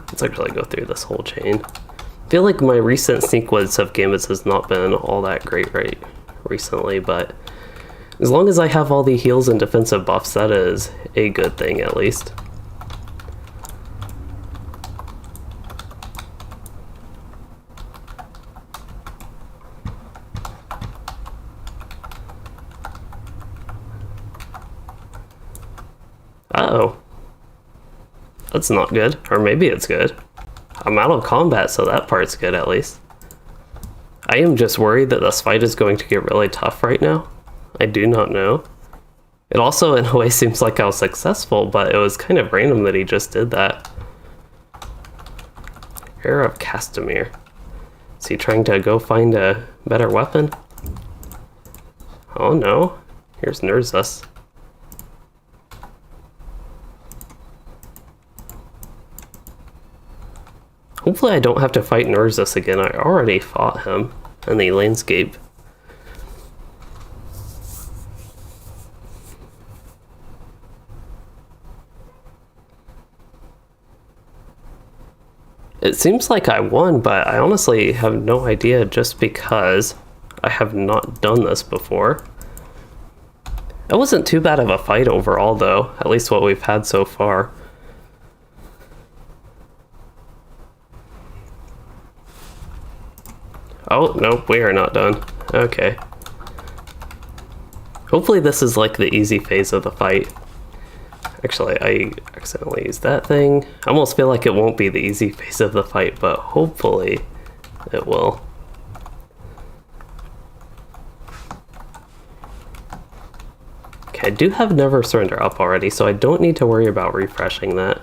Let's actually go through this whole chain. I feel like my recent sequence of gambits has not been all that great right recently, but as long as I have all the heals and defensive buffs, that is a good thing at least. Uh-oh. That's not good. Or maybe it's good. I'm out of combat, so that part's good at least. I am just worried that this fight is going to get really tough right now. I do not know. It also, in a way, seems like I was successful, but it was kind of random that he just did that. Heir of Castamere. Is he trying to go find a better weapon? Oh no. Here's Nerzus. Hopefully I don't have to fight Nerzus again. I already fought him in the landscape. It seems like I won, but I honestly have no idea just because I have not done this before. It wasn't too bad of a fight overall, though, at least what we've had so far. Oh, nope, we are not done. Okay. Hopefully this is like the easy phase of the fight. Actually, I accidentally used that thing. I almost feel like it won't be the easy phase of the fight, but hopefully it will. Okay, I do have Never Surrender up already, so I don't need to worry about refreshing that.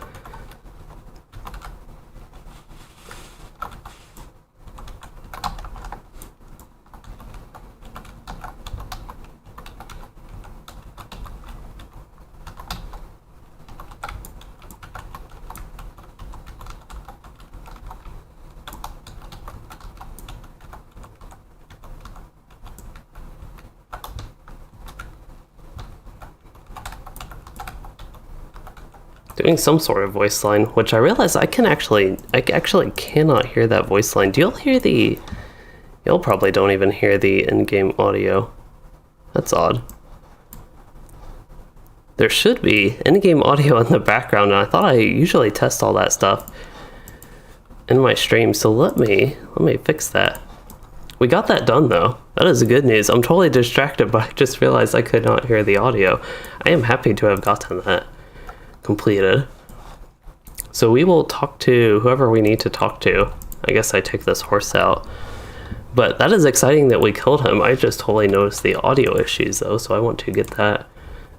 Doing some sort of voice line, which I realize I actually cannot hear that voice line. Do y'all hear the... Y'all probably don't even hear the in-game audio. That's odd. There should be in-game audio in the background, and I thought I usually test all that stuff in my stream, so let me fix that. We got that done though. That is good news. I'm totally distracted, but I just realized I could not hear the audio. I am happy to have gotten that completed. So we will talk to whoever we need to talk to. I guess I take this horse out. But that is exciting that we killed him. I just totally noticed the audio issues though, so I want to get that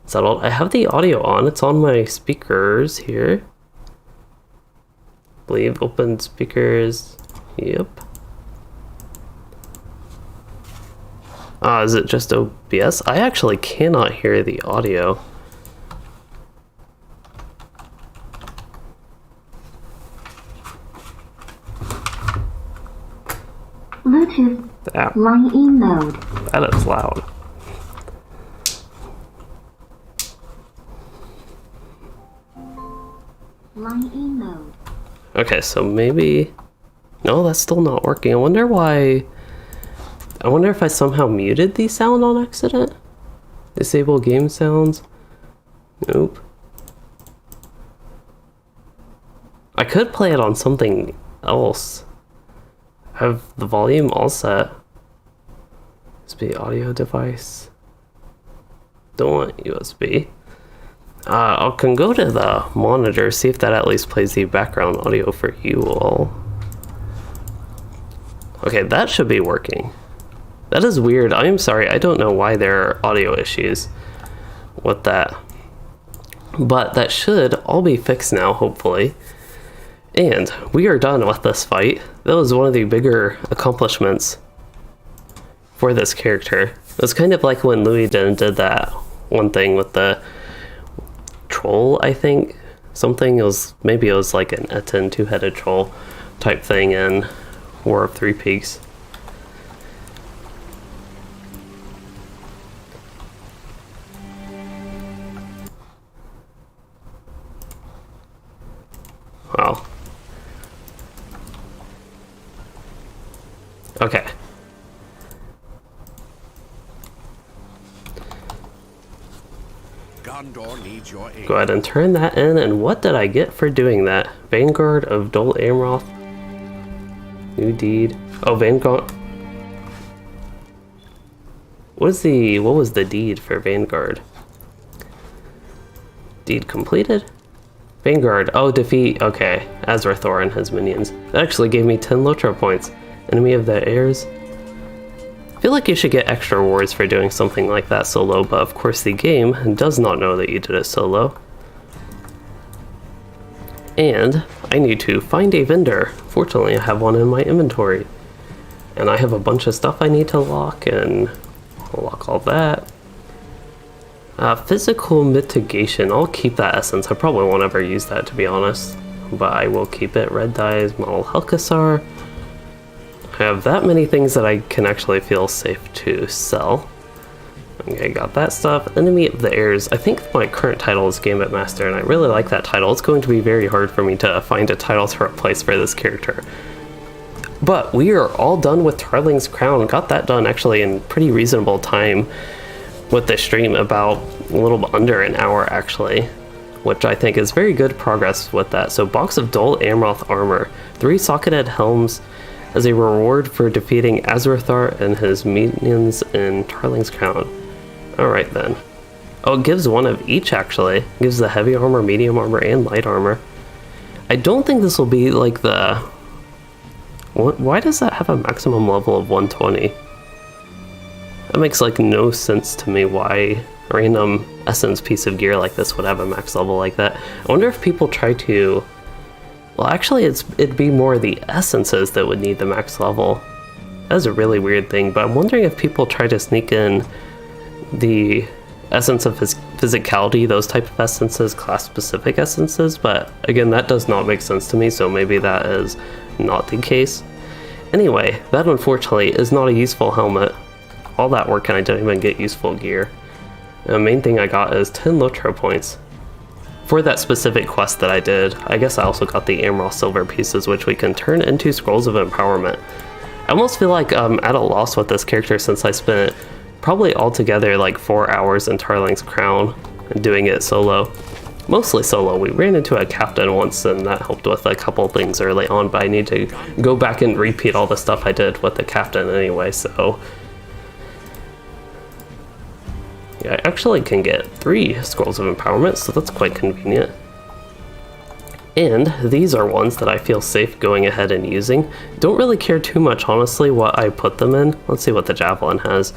settled. I have the audio on. It's on my speakers here. I believe open speakers. Yep. Is it just OBS? I actually cannot hear the audio. Bluetooth line in mode. That is loud. Line in mode. Okay, so maybe... No, that's still not working. I wonder why... I wonder if I somehow muted the sound on accident? Disable game sounds? Nope. I could play it on something else. Have the volume all set. USB audio device. Don't want USB. I can go to the monitor, see if that at least plays the background audio for you all. Okay, that should be working. That is weird. I am sorry. I don't know why there are audio issues with that. But that should all be fixed now, hopefully. And we are done with this fight. That was one of the bigger accomplishments for this character. It was kind of like when Louis did that one thing with the troll, I think. Maybe it was like an Etten two-headed troll type thing in War of Three Peaks. Wow. Okay. Gondor needs your aid. Go ahead and turn that in, and what did I get for doing that? Vanguard of Dol Amroth. New deed. Oh, Vanguard. What was the deed for Vanguard? Deed completed? Vanguard. Oh, defeat. Okay. Azrathor and his minions. That actually gave me 10 LOTRO points. Enemy of the heirs. I feel like you should get extra rewards for doing something like that solo, but of course the game does not know that you did it solo. And I need to find a vendor. Fortunately, I have one in my inventory. And I have a bunch of stuff I need to lock, and I'll lock all that. Physical mitigation. I'll keep that essence. I probably won't ever use that, to be honest. But I will keep it. Red dyes, model Helkassar. I have that many things that I can actually feel safe to sell. Okay, got that stuff. Enemy of the Heirs. I think my current title is Gambit Master, and I really like that title. It's going to be very hard for me to find a title to replace for this character. But we are all done with Tarling's Crown. Got that done actually in pretty reasonable time with the stream, about a little under an hour actually, which I think is very good progress with that. So box of dull Amroth armor, 3 socketed helms as a reward for defeating Azrathar and his minions in Tarling's Crown. Alright then. Oh, it gives one of each actually. It gives the heavy armor, medium armor, and light armor. I don't think this will be like the... Why does that have a maximum level of 120? That makes like no sense to me why a random essence piece of gear like this would have a max level like that. I wonder if people try to... Well, actually it'd be more the essences that would need the max level. That's a really weird thing, but I'm wondering if people try to sneak in the essence of physicality, those type of essences, class-specific essences, but again, that does not make sense to me, so maybe that is not the case. Anyway, that unfortunately is not a useful helmet. All that work and I didn't even get useful gear. And the main thing I got is 10 LOTRO points. For that specific quest that I did, I guess I also got the Emerald Silver pieces, which we can turn into Scrolls of Empowerment. I almost feel like I'm at a loss with this character since I spent probably altogether like 4 hours in Tarling's Crown and doing it solo. Mostly solo. We ran into a captain once and that helped with a couple things early on, but I need to go back and repeat all the stuff I did with the captain anyway, so... Yeah, I actually can get 3 Scrolls of Empowerment, so that's quite convenient. And these are ones that I feel safe going ahead and using. Don't really care too much, honestly, what I put them in. Let's see what the Javelin has.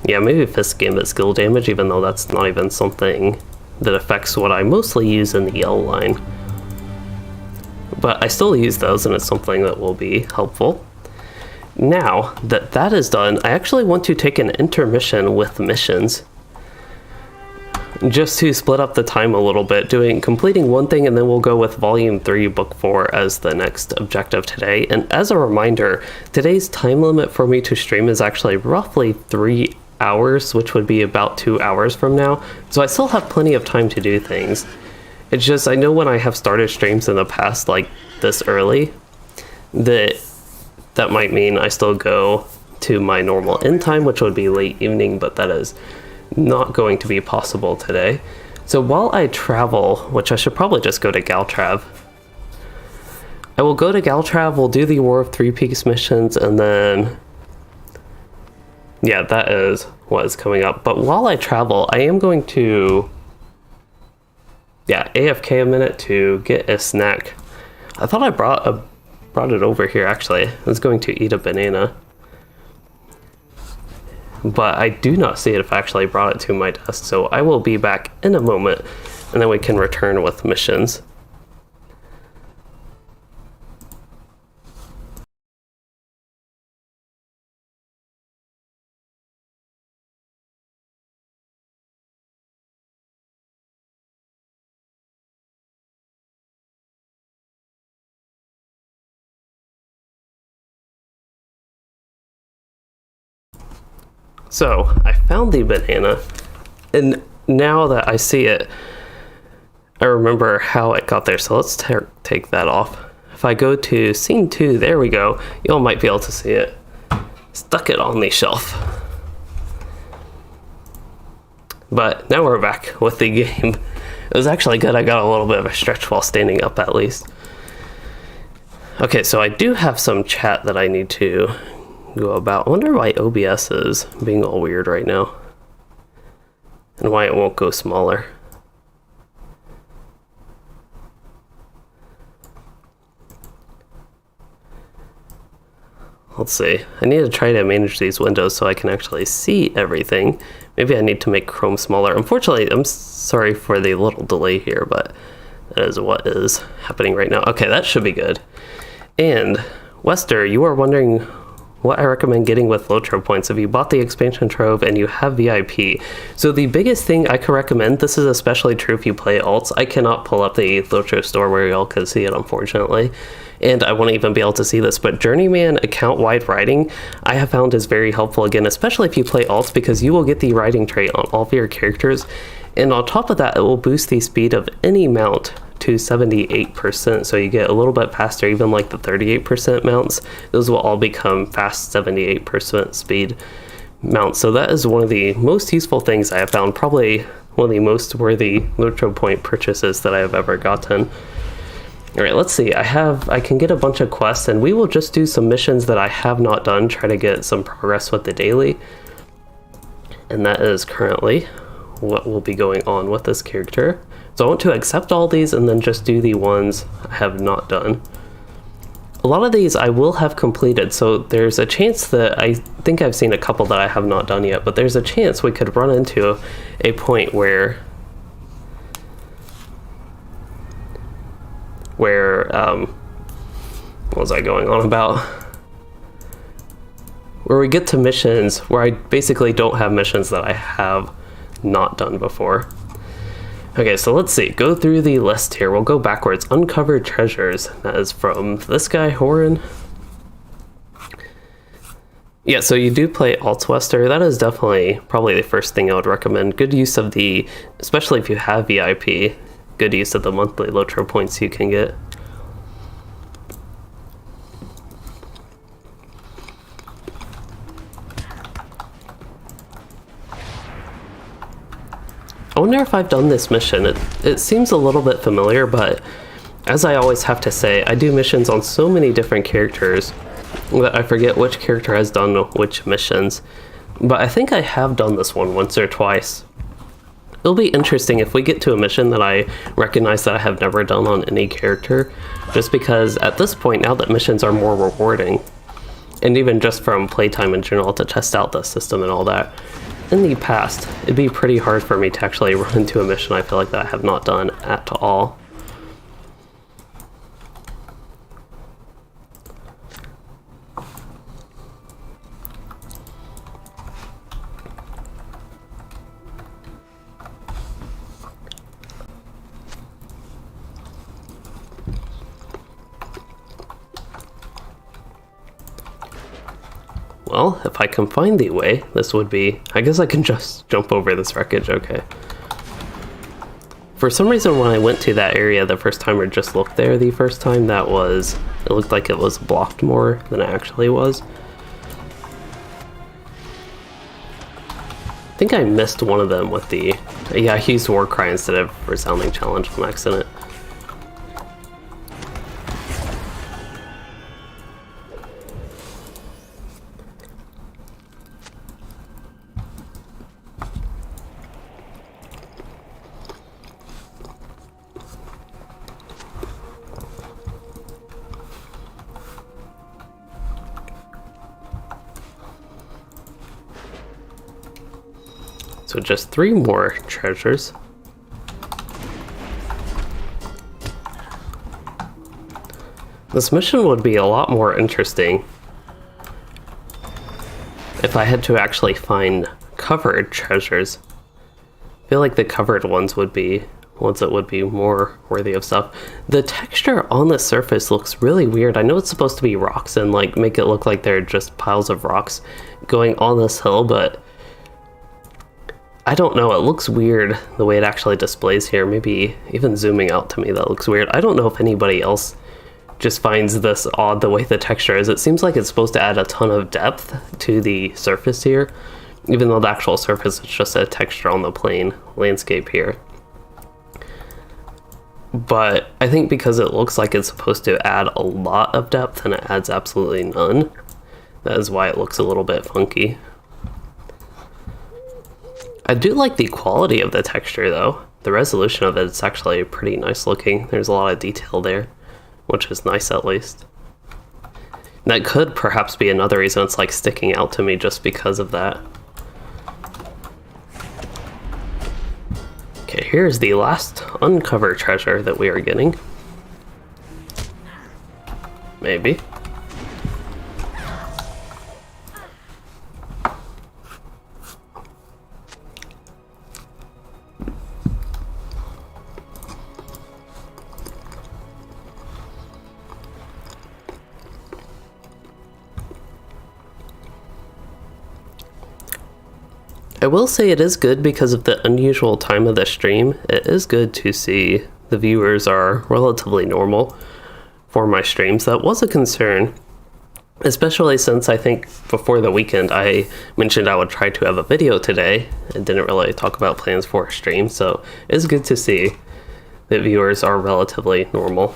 Yeah, maybe Fist Gambit skill damage, even though that's not even something that affects what I mostly use in the yellow line. But I still use those, and it's something that will be helpful. Now that that is done, I actually want to take an intermission with missions. Just to split up the time a little bit, completing one thing, and then we'll go with Volume 3, Book 4 as the next objective today. And as a reminder, today's time limit for me to stream is actually roughly 3 hours, which would be about 2 hours from now. So I still have plenty of time to do things. It's just, I know when I have started streams in the past, like this early, that might mean I still go to my normal end time, which would be late evening, but that is not going to be possible today. So while I travel, which I should probably just go to Galtrav, I will go to Galtrav, we'll do the War of Three Peaks missions, and then yeah, that is what is coming up. But while I travel, I am going to AFK a minute to get a snack. I thought I brought it over here actually. I was going to eat a banana, but I do not see it if I actually brought it to my desk, so I will be back in a moment and then we can return with missions. So I found the banana, and now that I see it, I remember how it got there. So let's take that off. If I go to scene 2, there we go. Y'all might be able to see it. Stuck it on the shelf. But now we're back with the game. It was actually good. I got a little bit of a stretch while standing up at least. Okay, so I do have some chat that I need to go about. I wonder why OBS is being all weird right now and why it won't go smaller. Let's see. I need to try to manage these windows so I can actually see everything. Maybe I need to make Chrome smaller. Unfortunately, I'm sorry for the little delay here, but that is what is happening right now. Okay, that should be good. And Wester, you are wondering what I recommend getting with LOTRO points if you bought the expansion trove and you have VIP. So the biggest thing I could recommend, this is especially true if you play alts. I cannot pull up the LOTRO store where y'all can see it, unfortunately. And I won't even be able to see this, but Journeyman account-wide riding I have found is very helpful, again, especially if you play alts, because you will get the riding trait on all of your characters. And on top of that, it will boost the speed of any mount to 78%, so you get a little bit faster. Even like the 38% mounts, those will all become fast 78% speed mounts. So that is one of the most useful things I have found, probably one of the most worthy LOTRO point purchases that I have ever gotten. All right, let's see. I can get a bunch of quests, and we will just do some missions that I have not done, try to get some progress with the daily. And that is currently what will be going on with this character. So I want to accept all these and then just do the ones I have not done. A lot of these I will have completed, so there's a chance that I think I've seen a couple that I have not done yet, but there's a chance we could run into a point where what was I going on about? Where we get to missions where I basically don't have missions that I have not done before. Okay, so let's see. Go through the list here. We'll go backwards. Uncovered treasures. That is from this guy, Horan. Yeah, so you do play Altwester. That is definitely probably the first thing I would recommend. Good use of the, especially if you have VIP, good use of the monthly LOTRO points you can get. I wonder if I've done this mission. It seems a little bit familiar, but as I always have to say, I do missions on so many different characters that I forget which character has done which missions. But I think I have done this one once or twice. It'll be interesting if we get to a mission that I recognize that I have never done on any character, just because at this point, now that missions are more rewarding, and even just from playtime in general to test out the system and all that, in the past, it'd be pretty hard for me to actually run into a mission I feel like that I have not done at all. Well, if I can find the way, this would be... I guess I can just jump over this wreckage, okay. For some reason, when I went to that area the first time, or just looked there the first time, it looked like it was blocked more than it actually was. I think I missed one of them with the... Yeah, I used Warcry instead of Resounding Challenge on accident. So just 3 more treasures. This mission would be a lot more interesting if I had to actually find covered treasures. I feel like the covered ones would be ones that would be more worthy of stuff. The texture on the surface looks really weird. I know it's supposed to be rocks and like make it look like they're just piles of rocks going on this hill, but I don't know, it looks weird the way it actually displays here. Maybe even zooming out to me, that looks weird. I don't know if anybody else just finds this odd the way the texture is. It seems like it's supposed to add a ton of depth to the surface here, even though the actual surface is just a texture on the plain landscape here. But I think because it looks like it's supposed to add a lot of depth and it adds absolutely none, that is why it looks a little bit funky. I do like the quality of the texture though. The resolution of it's actually pretty nice looking. There's a lot of detail there, which is nice at least. That could perhaps be another reason it's like sticking out to me, just because of that. Okay, here's the last uncovered treasure that we are getting. Maybe. I will say it is good because of the unusual time of the stream. It is good to see the viewers are relatively normal for my streams. That was a concern, especially since I think before the weekend I mentioned I would try to have a video today and didn't really talk about plans for a stream, so it's good to see that viewers are relatively normal.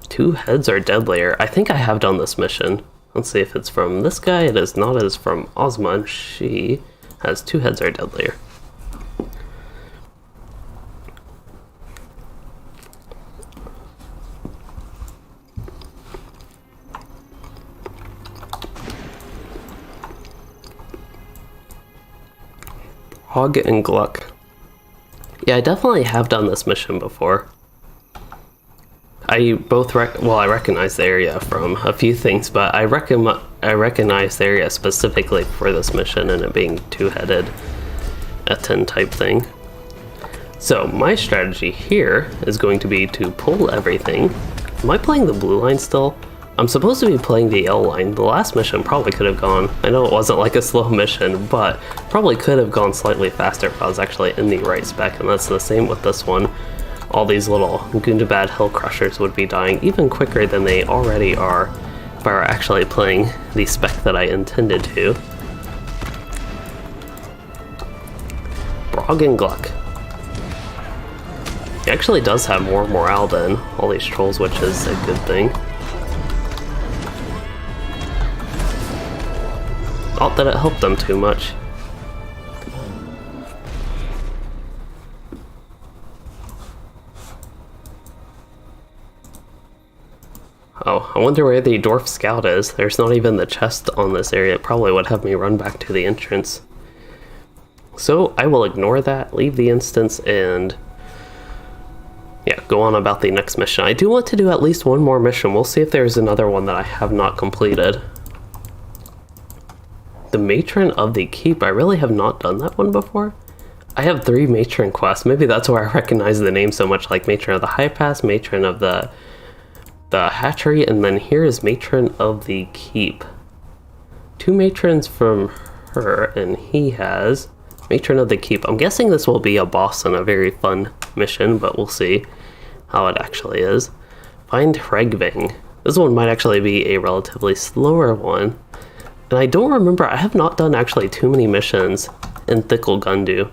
2 heads are deadlier. I think I have done this mission. Let's see if it's from this guy. It is not. It is from Ozma, and she has 2 heads are deadlier. Hog and Gluck. Yeah, I definitely have done this mission before. I recognize the area from a few things, but I recognize the area specifically for this mission and it being 2-headed Etten type thing. So my strategy here is going to be to pull everything. Am I playing the blue line still? I'm supposed to be playing the L line. The last mission probably could have gone, I know it wasn't like a slow mission, but probably could have gone slightly faster if I was actually in the right spec, and that's the same with this one. All these little Gundabad Hill Crushers would be dying even quicker than they already are if I were actually playing the spec that I intended to. Brog and Gluck. He actually does have more morale than all these trolls, which is a good thing. Not that it helped them too much. Oh, I wonder where the dwarf scout is. There's not even the chest on this area. It probably would have me run back to the entrance. So I will ignore that, leave the instance, and yeah, go on about the next mission. I do want to do at least one more mission. We'll see if there's another one that I have not completed. The Matron of the Keep. I really have not done that one before. I have 3 Matron quests. Maybe that's why I recognize the name so much, like Matron of the High Pass, Matron of the Hatchery, and then here is Matron of the Keep. 2 matrons from her, and he has Matron of the Keep. I'm guessing this will be a boss and a very fun mission, but we'll see how it actually is. Find Regving. This one might actually be a relatively slower one. And I don't remember, I have not done actually too many missions in Thickle Gundu.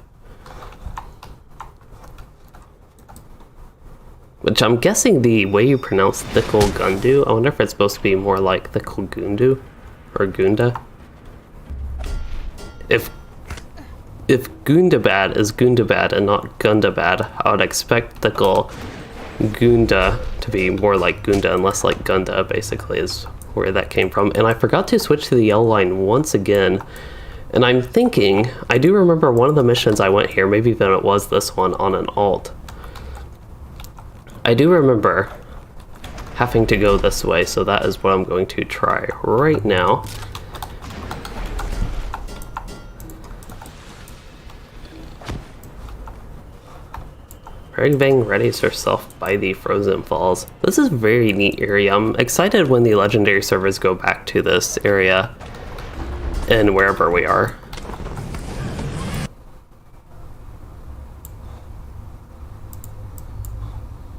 Which I'm guessing the way you pronounce Thickle Gundu, I wonder if it's supposed to be more like Thickle Gundu or Gunda. If Gundabad is Gundabad and not Gundabad, I would expect Thickle Gunda to be more like Gunda and less like Gunda, basically, is where that came from. And I forgot to switch to the L line once again. And I'm thinking, I do remember one of the missions I went here, maybe even it was this one on an alt. I do remember having to go this way, so that is what I'm going to try right now. Regving readies herself by the Frozen Falls. This is a very neat area. I'm excited when the legendary servers go back to this area and wherever we are.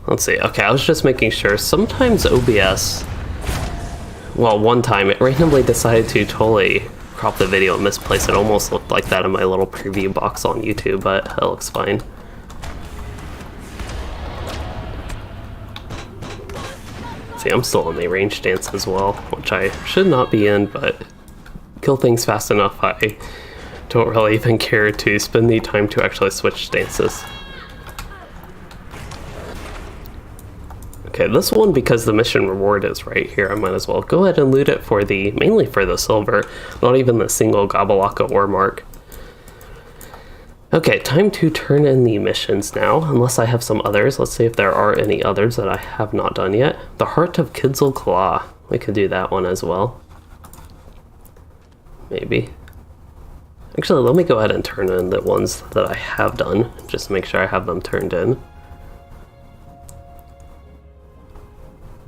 Let's see. Okay, I was just making sure. Sometimes OBS, well, one time it randomly decided to totally crop the video and misplace it. Almost looked like that in my little preview box on YouTube, but it looks fine. See, I'm still in the range dance as well, which I should not be in, but kill things fast enough, I don't really even care to spend the time to actually switch stances. Okay, this one, because the mission reward is right here, I might as well go ahead and loot it for the, mainly for the silver, not even the single Gabalaka ore mark. Okay, time to turn in the missions now, unless I have some others. Let's see if there are any others that I have not done yet. The Heart of Kidzil Claw. We could do that one as well. Maybe. Actually, let me go ahead and turn in the ones that I have done, just to make sure I have them turned in.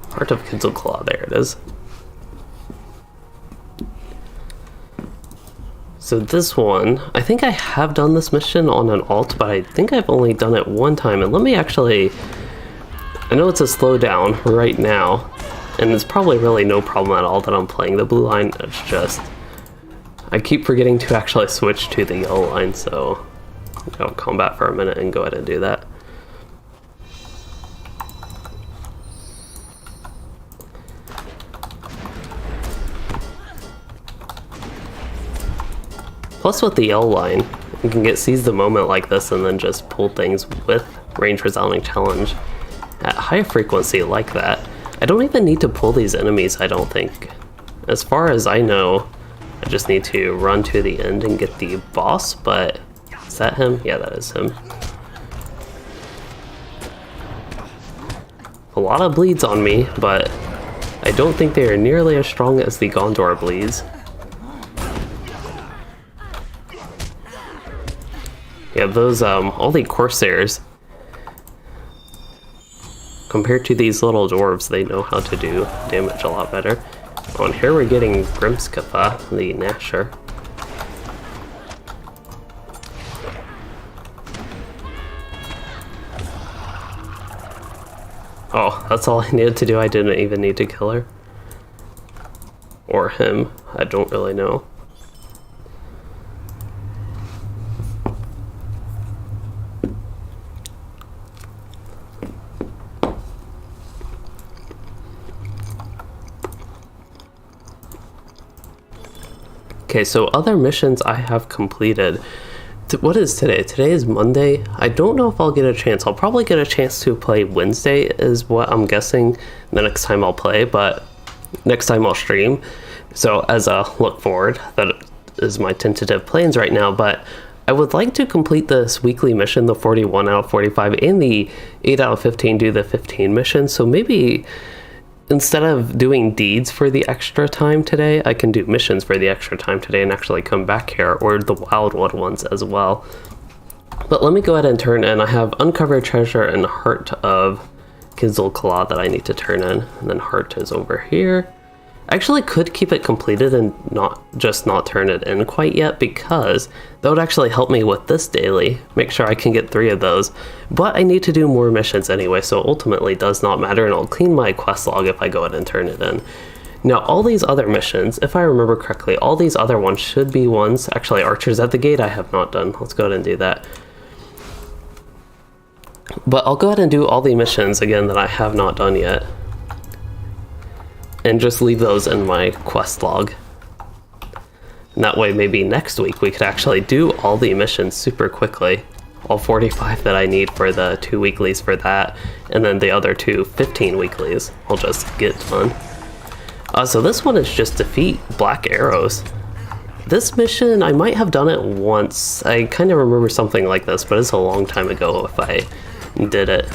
Heart of Kidzil Claw, there it is. So this one, I think I have done this mission on an alt, but I think I've only done it one time. And let me actually, I know it's a slowdown right now, and it's probably really no problem at all that I'm playing the blue line. It's just, I keep forgetting to actually switch to the yellow line, so I'll combat for a minute and go ahead and do that. Plus with the yellow line, you can seize the moment like this and then just pull things with range resounding challenge at high frequency like that. I don't even need to pull these enemies, I don't think. As far as I know, I just need to run to the end and get the boss, but is that him? Yeah, that is him. A lot of bleeds on me, but I don't think they are nearly as strong as the Gondor bleeds. Yeah, those, all the Corsairs, compared to these little dwarves, they know how to do damage a lot better. Oh, and here we're getting Grimskippa, the Gnasher. Oh, that's all I needed to do. I didn't even need to kill her. Or him. I don't really know. Okay, so other missions I have completed. What is today? Today is Monday. I don't know if I'll get a chance. I'll probably get a chance to play Wednesday is what I'm guessing the next time I'll play, but next time I'll stream. So as a look forward, that is my tentative plans right now, but I would like to complete this weekly mission, the 41 out of 45, and the 8 out of 15 do the 15 mission. So maybe instead of doing deeds for the extra time today, I can do missions for the extra time today and actually come back here, or the Wildwood ones as well. But let me go ahead and turn in. I have Uncovered Treasure and Heart of Kizilkala that I need to turn in, and then Heart is over here. I actually could keep it completed and not turn it in quite yet, because that would actually help me with this daily, make sure I can get 3 of those. But I need to do more missions anyway, so ultimately it does not matter, and I'll clean my quest log if I go ahead and turn it in. Now all these other missions, if I remember correctly, all these other ones should be ones, actually Archers at the Gate I have not done. Let's go ahead and do that. But I'll go ahead and do all the missions again that I have not done yet, and just leave those in my quest log. And that way maybe next week we could actually do all the missions super quickly. All 45 that I need for the 2 weeklies for that, and then the other 2 15 weeklies I'll just get done. So this one is just defeat black arrows. This mission, I might have done it once. I kind of remember something like this, but it's a long time ago if I did it.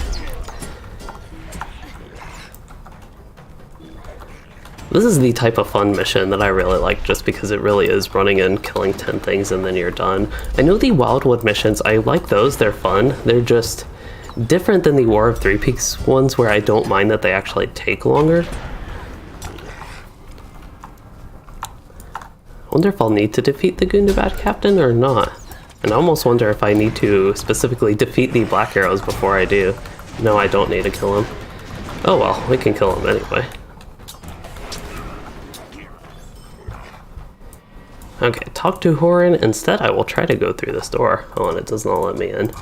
This is the type of fun mission that I really like, just because it really is running in, killing 10 things, and then you're done. I know the Wildwood missions, I like those, they're fun. They're just different than the War of Three Peaks ones, where I don't mind that they actually take longer. I wonder if I'll need to defeat the Gundabad captain or not. And I almost wonder if I need to specifically defeat the Black Arrows before I do. No, I don't need to kill him. Oh well, we can kill him anyway. Okay, talk to Horan. Instead, I will try to go through this door. Oh, and it does not let me in.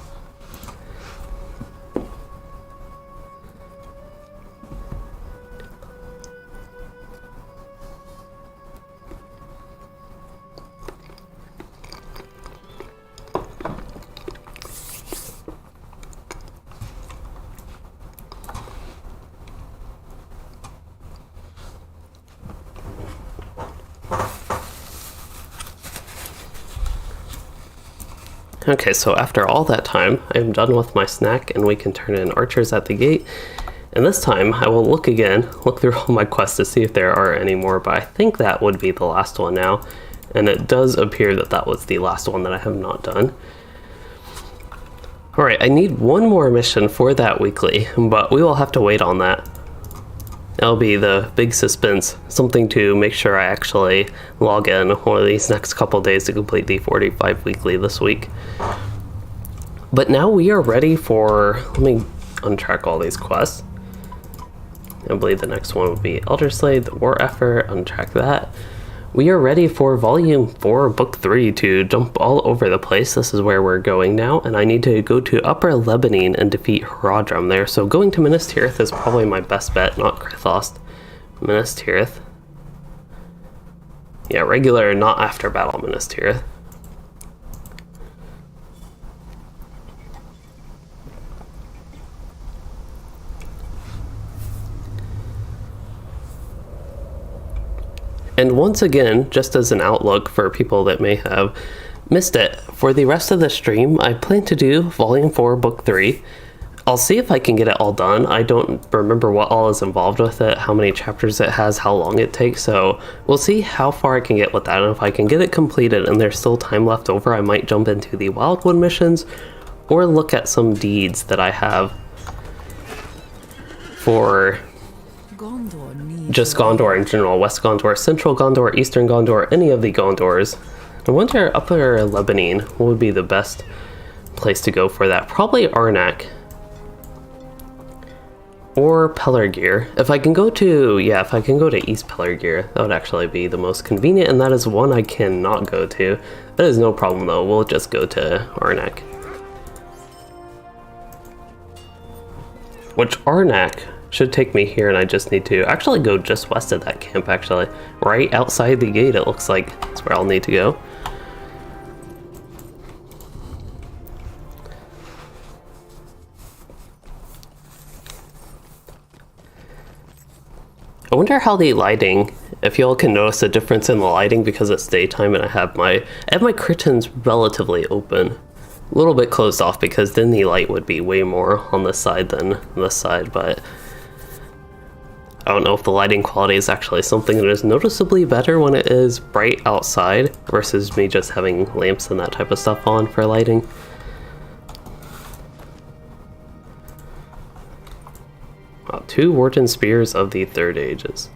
Okay, so after all that time, I am done with my snack and we can turn in Archers at the Gate. And this time, I will look through all my quests to see if there are any more, but I think that would be the last one now. And it does appear that that was the last one that I have not done. Alright, I need one more mission for that weekly, but we will have to wait on that That'll be the big suspense, something to make sure I actually log in one of these next couple days to complete the 45 weekly this week. But now we are ready for, let me untrack all these quests. I believe the next one would be Elder Slave, the War Effort, untrack that. We are ready for Volume 4, Book 3 to jump all over the place. This is where we're going now, and I need to go to Upper Lebanon and defeat Haradrim there. So going to Minas Tirith is probably my best bet, not Krithos. Minas Tirith. Yeah, regular, not after battle Minas Tirith. And once again, just as an outlook for people that may have missed it, for the rest of the stream, I plan to do Volume 4, Book 3. I'll see if I can get it all done. I don't remember what all is involved with it, how many chapters it has, how long it takes, so we'll see how far I can get with that, and if I can get it completed and there's still time left over, I might jump into the Wildwood missions, or look at some deeds that I have for just Gondor in general, West Gondor, Central Gondor, Eastern Gondor, any of the Gondors. I wonder Upper Lebanon, what would be the best place to go for that? Probably Arnak or Pelargir. If I can go to, if I can go to East Pelargir, that would actually be the most convenient, and that is one I cannot go to. That is no problem though, we'll just go to Arnak. Which Arnak should take me here, and I just need to actually go just west of that camp, actually. Right outside the gate, it looks like that's where I'll need to go. I wonder how the lighting, if y'all can notice a difference in the lighting because it's daytime and I have my curtains relatively open. A little bit closed off because then the light would be way more on this side than this side, but I don't know if the lighting quality is actually something that is noticeably better when it is bright outside versus me just having lamps and that type of stuff on for lighting. Wow, 2 Warden Spears of the Third Ages.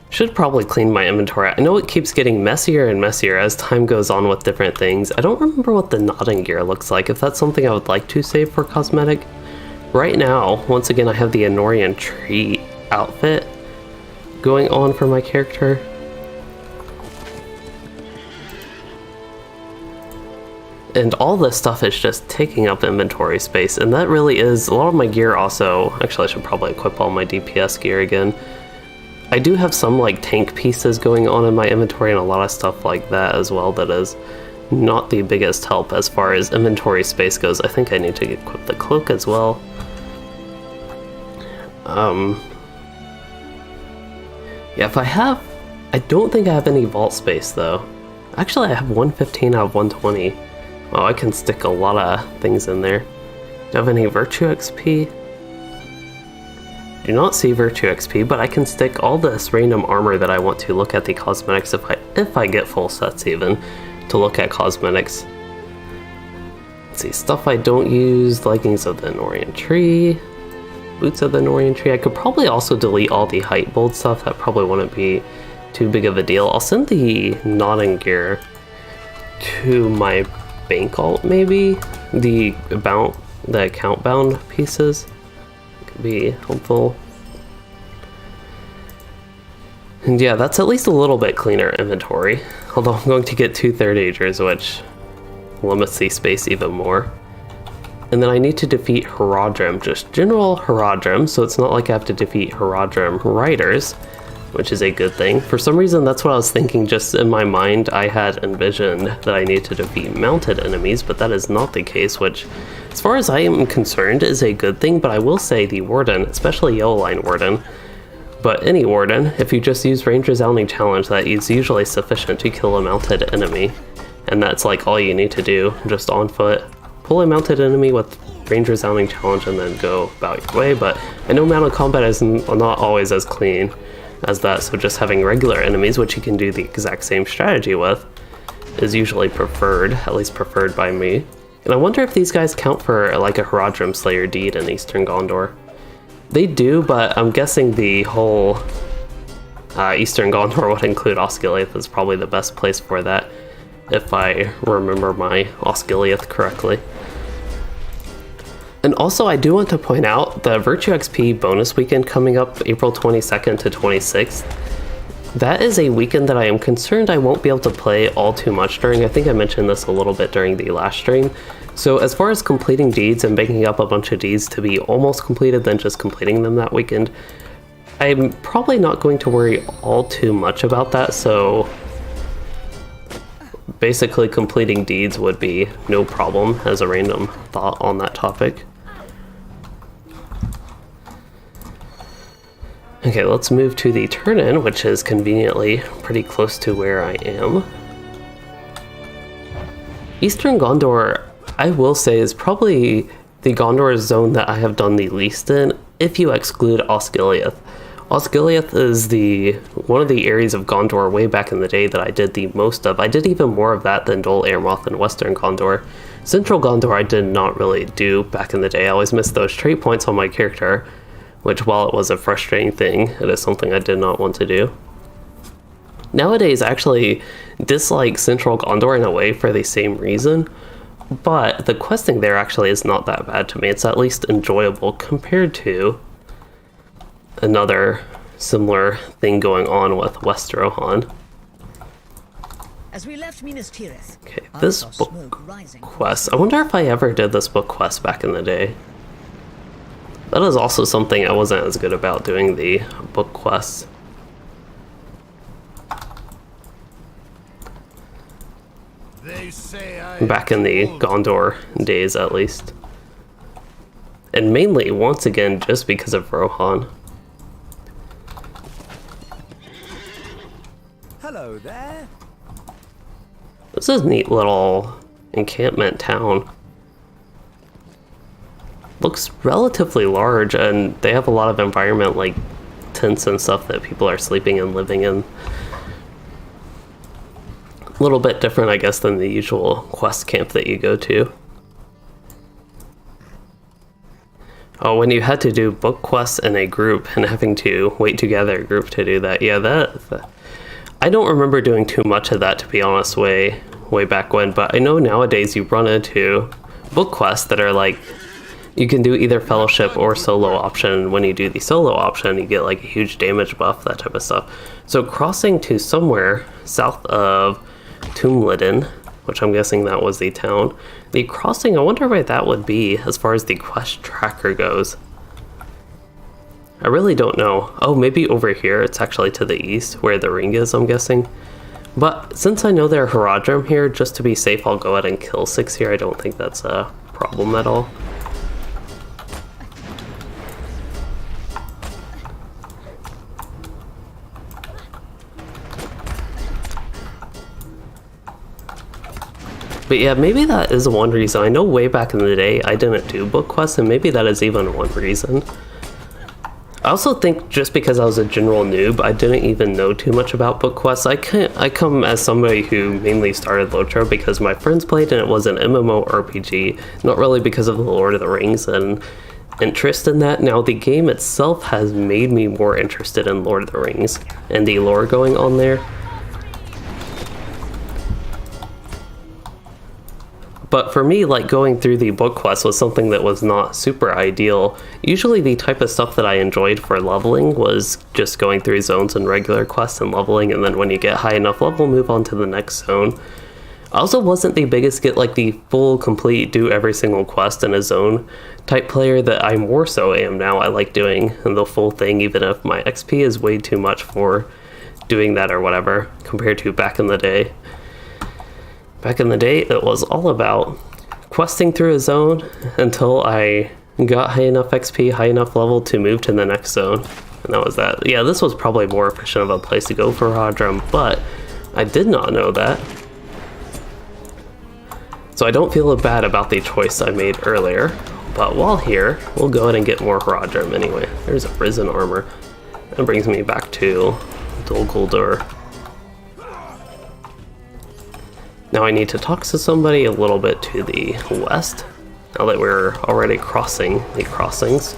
Should probably clean my inventory. I know it keeps getting messier and messier as time goes on with different things. I don't remember what the nodding gear looks like, if that's something I would like to save for cosmetic. Right now, once again, I have the Anorian tree outfit going on for my character. And all this stuff is just taking up inventory space, and that really is, a lot of my gear also, actually I should probably equip all my DPS gear again. I do have some like tank pieces going on in my inventory and a lot of stuff like that as well that is not the biggest help as far as inventory space goes. I think I need to equip the cloak as well. Yeah, I don't think I have any vault space though. Actually, I have 115 out of 120. Oh, I can stick a lot of things in there. Do I have any Virtue XP? Do not see Virtue XP, but I can stick all this random armor that I want to look at the cosmetics if I get full sets even, to look at cosmetics. Let's see, stuff I don't use, leggings of the Anorian tree, boots of the Anorian tree. I could probably also delete all the height bold stuff, that probably wouldn't be too big of a deal. I'll send the nodding gear to my bank alt maybe, the account bound pieces could be helpful. And yeah, that's at least a little bit cleaner inventory, although I'm going to get 2 Third Agers, which limits the space even more. And then I need to defeat Haradrim, just general Haradrim, so it's not like I have to defeat Haradrim riders, which is a good thing. For some reason, that's what I was thinking, just in my mind. I had envisioned that I need to defeat mounted enemies, but that is not the case, which, as far as I am concerned, is a good thing. But I will say the Warden, especially Yellow Line Warden, but any Warden, if you just use Range Resounding Challenge, that is usually sufficient to kill a mounted enemy. And that's like all you need to do, just on foot. Pull a mounted enemy with Range Resounding Challenge and then go about your way. But I know mounted combat is not always as clean as that, so just having regular enemies, which you can do the exact same strategy with, is usually preferred, at least preferred by me. And I wonder if these guys count for like a Haradrim Slayer deed in Eastern Gondor. They do, but I'm guessing the whole Eastern Gondor would include Osgiliath is probably the best place for that, if I remember my Osgiliath correctly. And also, I do want to point out the Virtue XP bonus weekend coming up April 22nd to 26th. That is a weekend that I am concerned I won't be able to play all too much during. I think I mentioned this a little bit during the last stream. So as far as completing deeds and making up a bunch of deeds to be almost completed than just completing them that weekend, I'm probably not going to worry all too much about that, so basically completing deeds would be no problem as a random thought on that topic. Okay, let's move to the turn-in, which is conveniently pretty close to where I am. Eastern Gondor, I will say, is probably the Gondor zone that I have done the least in, if you exclude Osgiliath. Osgiliath is one of the areas of Gondor way back in the day that I did the most of. I did even more of that than Dol Amroth and Western Gondor. Central Gondor I did not really do back in the day. I always missed those trait points on my character, which, while it was a frustrating thing, it is something I did not want to do. Nowadays, I actually dislike Central Gondor in a way for the same reason, but the questing there actually is not that bad to me. It's at least enjoyable compared to another similar thing going on with West Rohan. As we left Minas Tirith, Okay, this book quest. I wonder if I ever did this book quest back in the day. That is also something I wasn't as good about, doing the book quests. They say Back in the Gondor days, at least. And mainly, once again, just because of Rohan. Hello there. This is a neat little encampment town. Looks relatively large, and they have a lot of environment, like tents and stuff that people are sleeping and living in. A little bit different, I guess, than the usual quest camp that you go to. Oh, when you had to do book quests in a group and having to wait to gather a group to do that, yeah, that I don't remember doing too much of that, to be honest, way back when, but I know nowadays you run into book quests that are like, you can do either fellowship or solo option. When you do the solo option, you get like a huge damage buff, that type of stuff. So crossing to somewhere south of Tumliden, which I'm guessing that was the town. The crossing, I wonder where that would be as far as the quest tracker goes. I really don't know. Oh, maybe over here. It's actually to the east where the ring is, I'm guessing. But since I know there are Haradrim here, just to be safe, I'll go ahead and kill 6 here. I don't think that's a problem at all. But yeah, maybe that is one reason. I know way back in the day I didn't do book quests, and maybe that is even one reason. I also think just because I was a general noob, I didn't even know too much about book quests. I come as somebody who mainly started LOTRO because my friends played and it was an MMORPG, not really because of the Lord of the Rings and interest in that. Now, the game itself has made me more interested in Lord of the Rings and the lore going on there. But for me, like, going through the book quest was something that was not super ideal. Usually the type of stuff that I enjoyed for leveling was just going through zones and regular quests and leveling, and then when you get high enough level, move on to the next zone. I also wasn't the biggest get like the full, complete, do every single quest in a zone type player that I more so am now. I like doing the full thing, even if my XP is way too much for doing that or whatever, compared to back in the day. Back in the day, it was all about questing through a zone until I got high enough XP, high enough level to move to the next zone. And that was that. Yeah, this was probably more efficient of a place to go for Haradrim, but I did not know that. So I don't feel bad about the choice I made earlier. But while here, we'll go ahead and get more Haradrim anyway. There's a risen armor. That brings me back to Dol Guldur. Now I need to talk to somebody a little bit to the west, now that we're already crossing the crossings.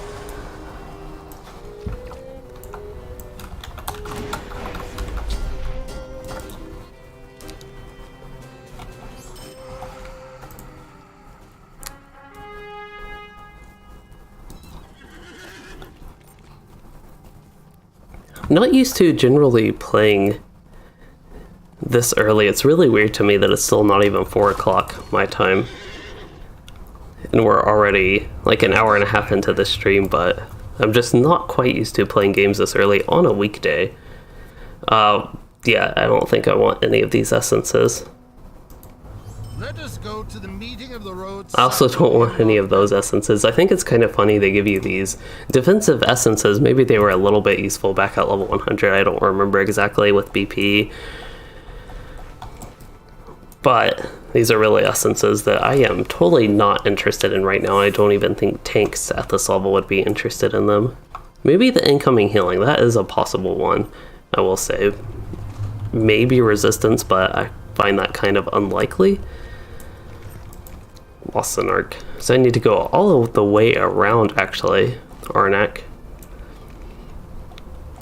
not used to generally playing this early. It's really weird to me that it's still not even 4 o'clock my time. And we're already like an hour and a half into the stream, but I'm just not quite used to playing games this early on a weekday. Yeah, I don't think I want any of these essences. Let us go to the meeting of the roads. I also don't want any of those essences. I think it's kind of funny they give you these defensive essences. Maybe they were a little bit useful back at level 100. I don't remember exactly with BP. But these are really essences that I am totally not interested in right now. I don't even think tanks at this level would be interested in them. Maybe the incoming healing, that is a possible one, I will say. Maybe resistance, but I find that kind of unlikely. Lost an arc. So I need to go all the way around, actually. Arnak.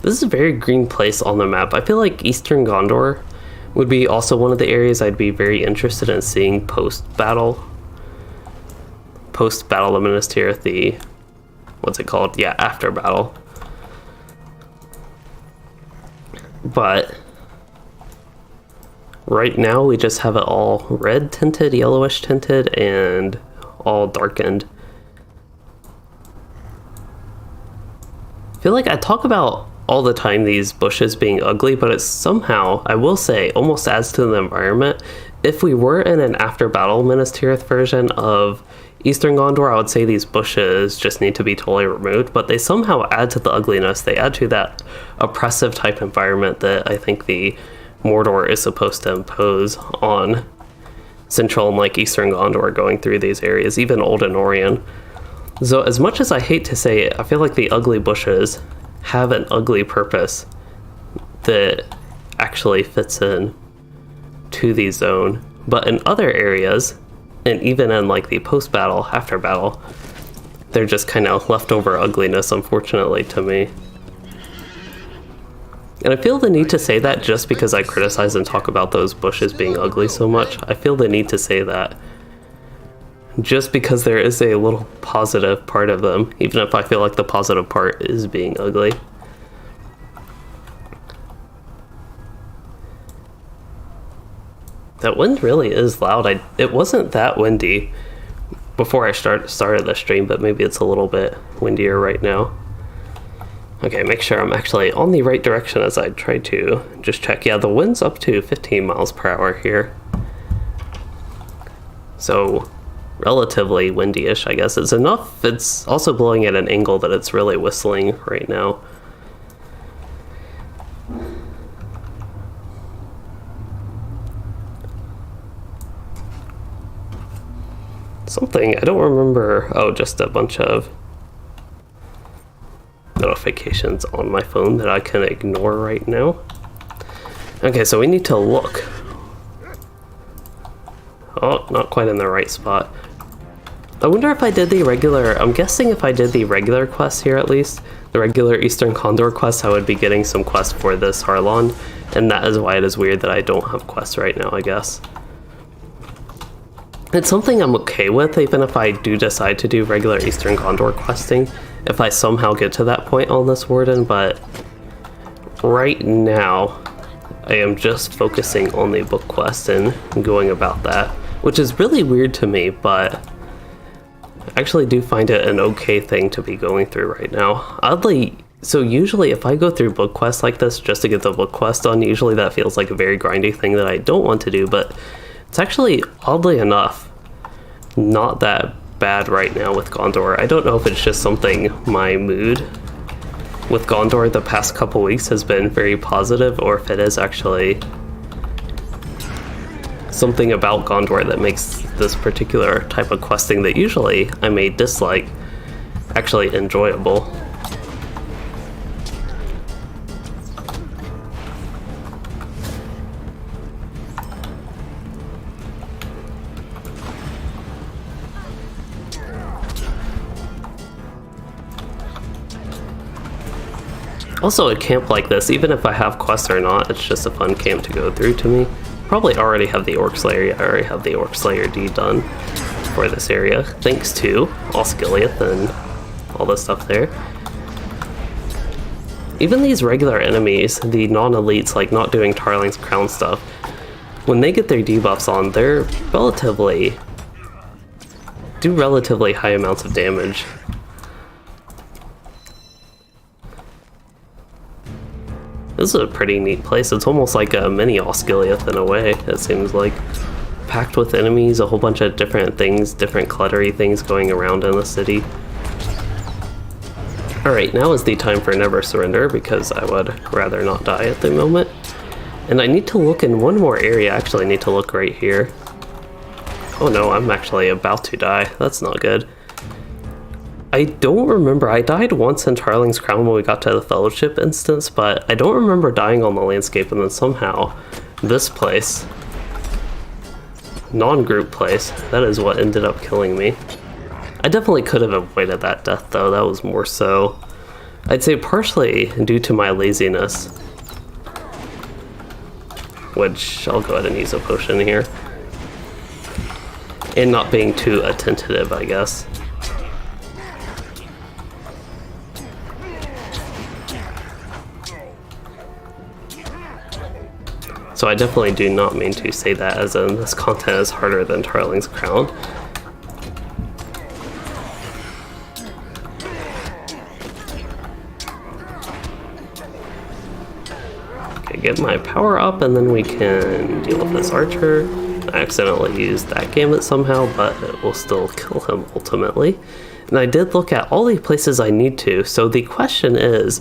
This is a very green place on the map. I feel like Eastern Gondor would be also one of the areas I'd be very interested in seeing post-battle. Post-battle of Minas Tirith, the... what's it called? Yeah, after battle. But... right now we just have it all red tinted, yellowish tinted, and all darkened. I feel like I talk about all the time these bushes being ugly, but it's somehow, I will say, almost adds to the environment. If we were in an after battle Minas Tirith version of Eastern Gondor, I would say these bushes just need to be totally removed, but they somehow add to the ugliness. They add to that oppressive type environment that I think the Mordor is supposed to impose on Central and like Eastern Gondor going through these areas, even Old Anorian. So as much as I hate to say it, I feel like the ugly bushes have an ugly purpose that actually fits in to the zone. But in other areas, and even in like the post-battle, after battle, they're just kind of leftover ugliness, unfortunately, to me. And I feel the need to say that just because I criticize and talk about those bushes being ugly so much. I feel the need to say that just because there is a little positive part of them, even if I feel like the positive part is being ugly. That wind really is loud. It wasn't that windy before I started the stream, but maybe it's a little bit windier right now. Okay, make sure I'm actually on the right direction as I try to just check. Yeah, the wind's up to 15 miles per hour here. So, relatively windy-ish, I guess. It's enough. It's also blowing at an angle that it's really whistling right now. Something, I don't remember. Oh, just a bunch of notifications on my phone that I can ignore right now. Okay, so we need to look. Oh, not quite in the right spot. I wonder if I did the regular, I'm guessing if I did the regular quest here at least, the regular Eastern Condor quest, I would be getting some quests for this Harlan, and that is why it is weird that I don't have quests right now, I guess. It's something I'm okay with, even if I do decide to do regular Eastern Gondor questing, if I somehow get to that point on this Warden, but right now I am just focusing on the book quest and going about that, which is really weird to me, but I actually do find it an okay thing to be going through right now. Oddly, so usually if I go through book quests like this just to get the book quest done, usually that feels like a very grindy thing that I don't want to do, but it's actually, oddly enough, not that bad right now with Gondor. I don't know if it's just something, my mood with Gondor the past couple weeks has been very positive, or if it is actually something about Gondor that makes this particular type of questing that usually I may dislike actually enjoyable. Also, a camp like this, even if I have quests or not, it's just a fun camp to go through to me. Probably already have the Orc Slayer. Yeah, I already have the Orc Slayer D done for this area, thanks to Osgiliath and all this stuff there. even these regular enemies, the non-elites, like not doing Tarling's crown stuff, when they get their debuffs on, they're do relatively high amounts of damage. This is a pretty neat place. It's almost like a mini Osgiliath in a way, it seems like. Packed with enemies, a whole bunch of different things, different cluttery things going around in the city. Alright, now is the time for Never Surrender, because I would rather not die at the moment. And I need to look in one more area. I actually need to look right here. Oh no, I'm actually about to die. That's not good. I don't remember. I died once in Tarling's Crown when we got to the Fellowship instance, but I don't remember dying on the landscape, and then somehow this place, non-group place, that is what ended up killing me. I definitely could have avoided that death though. That was more so, I'd say partially due to my laziness, which I'll go ahead and use a potion here, and not being too attentive, I guess. So I definitely do not mean to say that as in this content is harder than Tarling's Crown. Okay, get my power up and then we can deal with this archer. I accidentally used that gambit somehow, but it will still kill him ultimately. And I did look at all the places I need to, so the question is,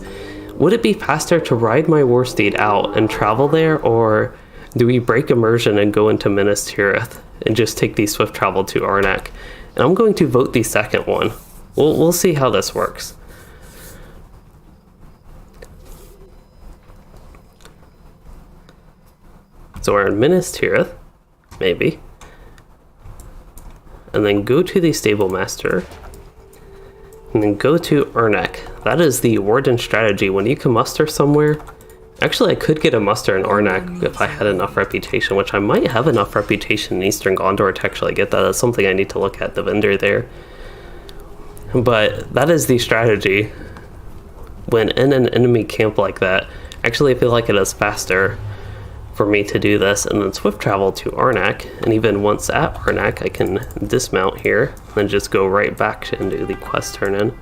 would it be faster to ride my warsteed out and travel there, or do we break immersion and go into Minas Tirith and just take the swift travel to Arnak? And I'm going to vote the second one. We'll see how this works. So we're in Minas Tirith, maybe. And then go to the Stable Master. And then go to Arnak. That is the Warden strategy. When you can muster somewhere... Actually, I could get a muster in Arnak if I had enough reputation, which I might have enough reputation in Eastern Gondor to actually get that. That's something I need to look at the vendor there. But that is the strategy. When in an enemy camp like that, actually I feel like it is faster for me to do this and then swift travel to Arnak. And even once at Arnak, I can dismount here and just go right back and do the quest turn in.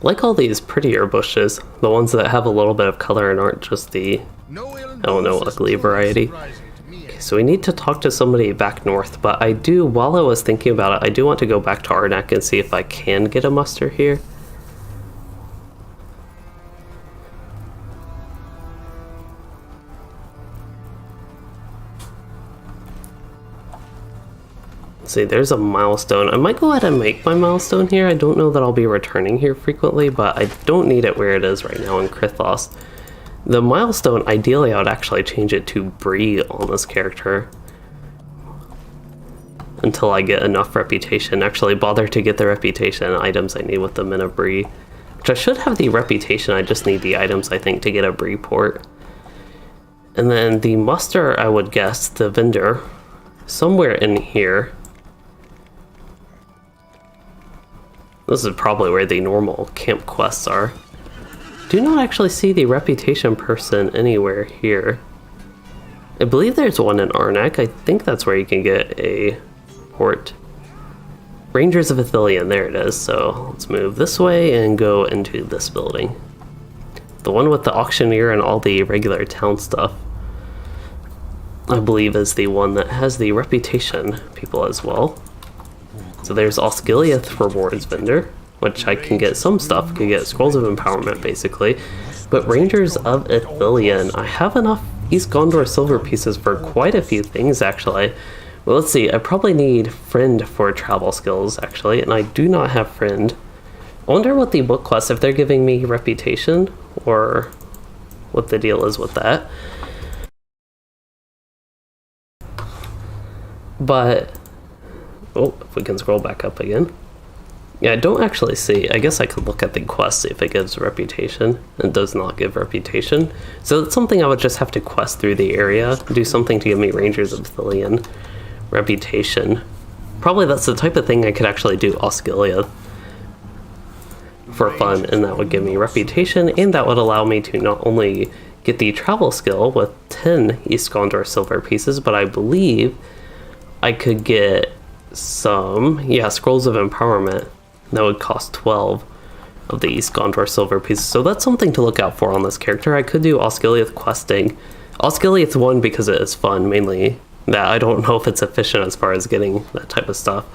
Like all these prettier bushes, the ones that have a little bit of color and aren't just the, I don't know, ugly variety. Okay, so we need to talk to somebody back north, but I do, while I was thinking about it, I do want to go back to Arnak and see if I can get a muster here. See, there's a milestone. I might go ahead and make my milestone here. I don't know that I'll be returning here frequently, but I don't need it where it is right now in Krithos. The milestone, ideally I would actually change it to Bree on this character until I get enough reputation. Actually bother to get the reputation and items I need with the Mina Bree, which I should have the reputation. I just need the items, I think, to get a Bree port. And then the muster, I would guess, the vendor, somewhere in here. This is probably where the normal camp quests are. Do not actually see the reputation person anywhere here. I believe there's one in Arnak. I think that's where you can get a port. Rangers of Ithilien, there it is. So let's move this way and go into this building. The one with the auctioneer and all the regular town stuff, I believe, is the one that has the reputation people as well. So there's Osgiliath rewards vendor, which I can get some stuff, can get scrolls of empowerment basically. But Rangers of Ithilien, I have enough East Gondor silver pieces for quite a few things actually. Well, let's see, I probably need friend for travel skills actually, and I do not have friend. I wonder what the book quests, if they're giving me reputation or what the deal is with that. But oh, if we can scroll back up again. Yeah, I don't actually see. I guess I could look at the quest, see if it gives reputation. It does not give reputation. So it's something I would just have to quest through the area, do something to give me Rangers of Ithilien reputation. Probably that's the type of thing I could actually do Osgiliath for fun, and that would give me reputation, and that would allow me to not only get the travel skill with 10 East Gondor silver pieces, but I believe I could get some, scrolls of empowerment. That would cost 12 of the East Gondor silver pieces. So that's something to look out for on this character. I could do Osgiliath questing. Osgiliath 1 because it is fun, mainly that I don't know if it's efficient as far as getting that type of stuff.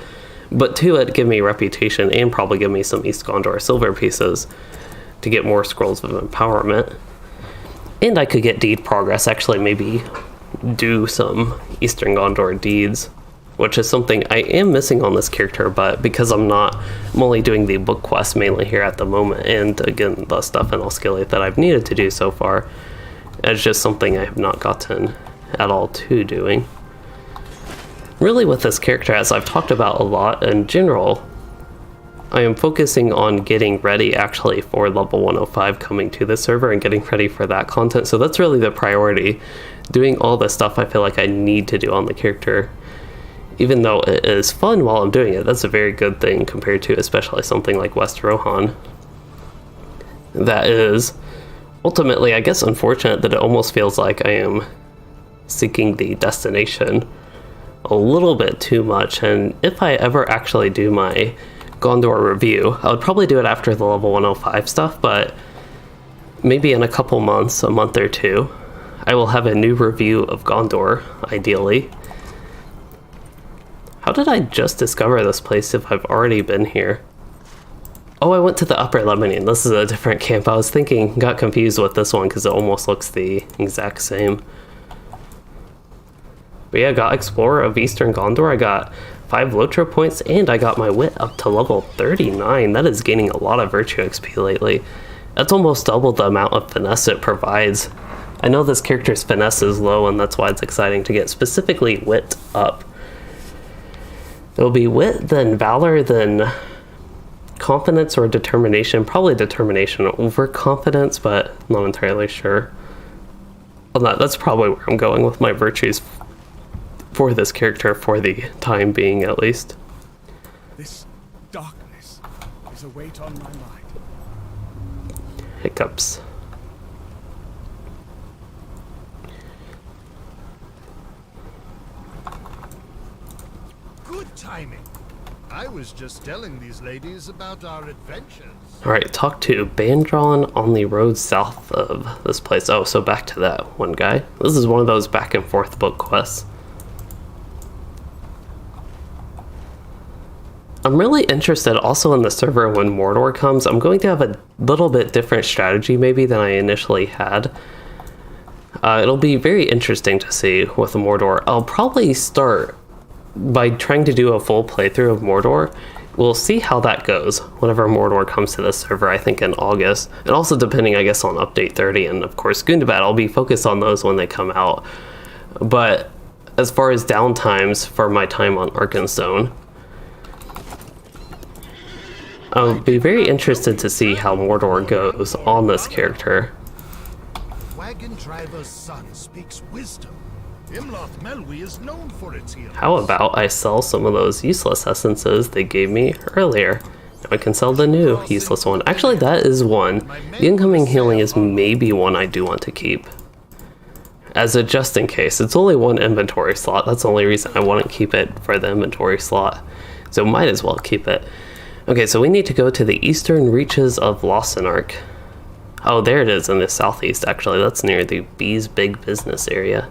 But 2, it'd give me reputation and probably give me some East Gondor silver pieces to get more scrolls of empowerment. And I could get deed progress, actually maybe do some Eastern Gondor deeds, which is something I am missing on this character, but because I'm only doing the book quest mainly here at the moment, and again, the stuff in Osgiliath that I've needed to do so far, it's just something I have not gotten at all to doing. Really with this character, as I've talked about a lot in general, I am focusing on getting ready actually for level 105 coming to the server and getting ready for that content. So that's really the priority. Doing all the stuff I feel like I need to do on the character. Even though it is fun while I'm doing it, that's a very good thing compared to especially something like West Rohan. That is ultimately, I guess, unfortunate that it almost feels like I am seeking the destination a little bit too much. And if I ever actually do my Gondor review, I would probably do it after the level 105 stuff, but maybe in a couple months, a month or two, I will have a new review of Gondor, ideally. How did I just discover this place if I've already been here? Oh, I went to the Upper Lebanon. This is a different camp. I was thinking, got confused with this one because it almost looks the exact same. But yeah, I got Explorer of Eastern Gondor. I got 5 LOTRO points, and I got my wit up to level 39. That is gaining a lot of virtue XP lately. That's almost double the amount of finesse it provides. I know this character's finesse is low, and that's why it's exciting to get specifically wit up. It'll be wit, then valor, then confidence or determination. Probably determination over confidence, but not entirely sure. Well, that's probably where I'm going with my virtues for this character, for the time being at least. This darkness is a weight on my mind. Hiccups. Good timing. I was just telling these ladies about our adventures. Alright, talk to Bandron on the road south of this place. Oh, so back to that one guy. This is one of those back and forth book quests. I'm really interested also in the server when Mordor comes. I'm going to have a little bit different strategy maybe than I initially had. It'll be very interesting to see with Mordor. I'll probably start by trying to do a full playthrough of Mordor. We'll see how that goes whenever Mordor comes to the server, I think in August. And also depending, I guess, on Update 30 and of course Gundabad. I'll be focused on those when they come out. But as far as downtimes for my time on Arkenstone, I'll be very interested to see how Mordor goes on this character. Wagon driver's son speaks wisdom. Imloth Melwi is known for its healing. How about I sell some of those useless essences they gave me earlier? Now I can sell the new useless one. Actually, that is one. The incoming healing is maybe one I do want to keep. As a just in case. It's only one inventory slot. That's the only reason I want to keep it, for the inventory slot. So might as well keep it. Okay, so we need to go to the eastern reaches of Lossenark. Oh, there it is in the southeast, actually. That's near the Bee's big business area.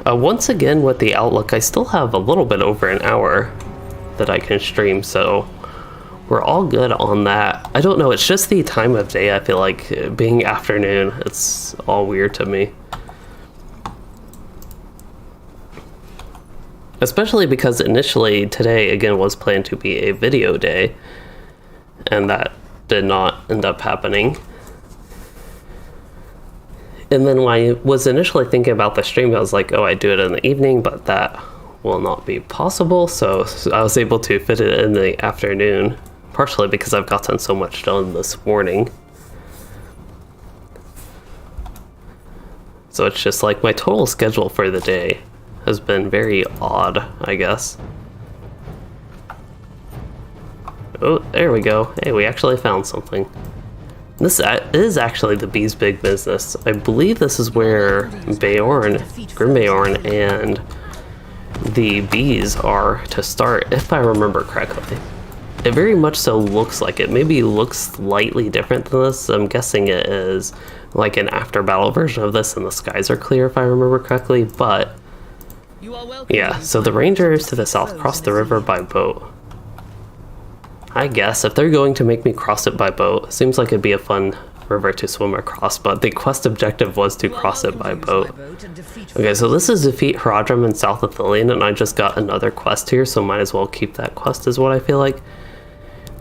Once again, with the Outlook, I still have a little bit over an hour that I can stream, so we're all good on that. I don't know, it's just the time of day. I feel like being afternoon, it's all weird to me. Especially because initially today, again, was planned to be a video day, and that did not end up happening. And then when I was initially thinking about the stream, I was like, oh, I do it in the evening, but that will not be possible. So I was able to fit it in the afternoon, partially because I've gotten so much done this morning. So it's just like my total schedule for the day has been very odd, I guess. Oh, there we go. Hey, we actually found something. This is actually the bee's big business. I believe this is where Grim Beorn, and the bees are to start, if I remember correctly. It very much so looks like it. Maybe looks slightly different than this. I'm guessing it is like an after battle version of this and the skies are clear, if I remember correctly, but yeah, so the rangers to the south cross the river by boat. I guess if they're going to make me cross it by boat, seems like it'd be a fun river to swim across, but the quest objective was to cross it by boat. Okay, so this is defeat Haradrim in South Ithilien, and I just got another quest here, so might as well keep that quest is what I feel like.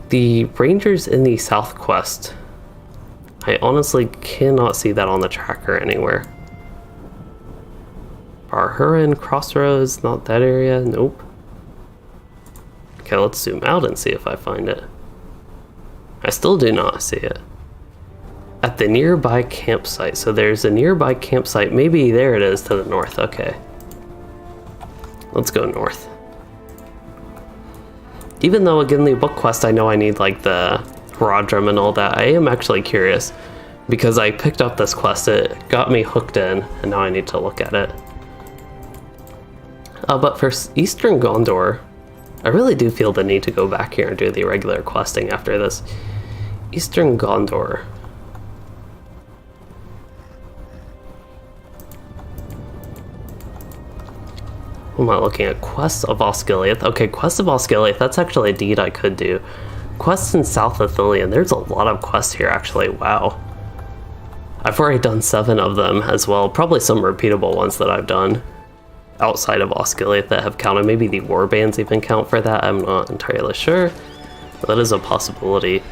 The rangers in the south quest, I honestly cannot see that on the tracker anywhere. Barhurin, Crossroads, not that area, nope. Okay, let's zoom out and see if I find it. I still do not see it. At the nearby campsite. So there's a nearby campsite. Maybe there it is to the north. Okay. Let's go north. Even though, again, the book quest, I know I need, like, the Haradrim and all that, I am actually curious. Because I picked up this quest, it got me hooked in, and now I need to look at it. But for Eastern Gondor, I really do feel the need to go back here and do the regular questing after this. Eastern Gondor. What am I looking at? Quests of Osgiliath. Okay, Quests of Osgiliath, that's actually a deed I could do. Quests in South Ithilien. There's a lot of quests here, actually. Wow. I've already done 7 of them as well. Probably some repeatable ones that I've done outside of Osgiliath that have counted. Maybe the warbands even count for that. I'm not entirely sure. That is a possibility.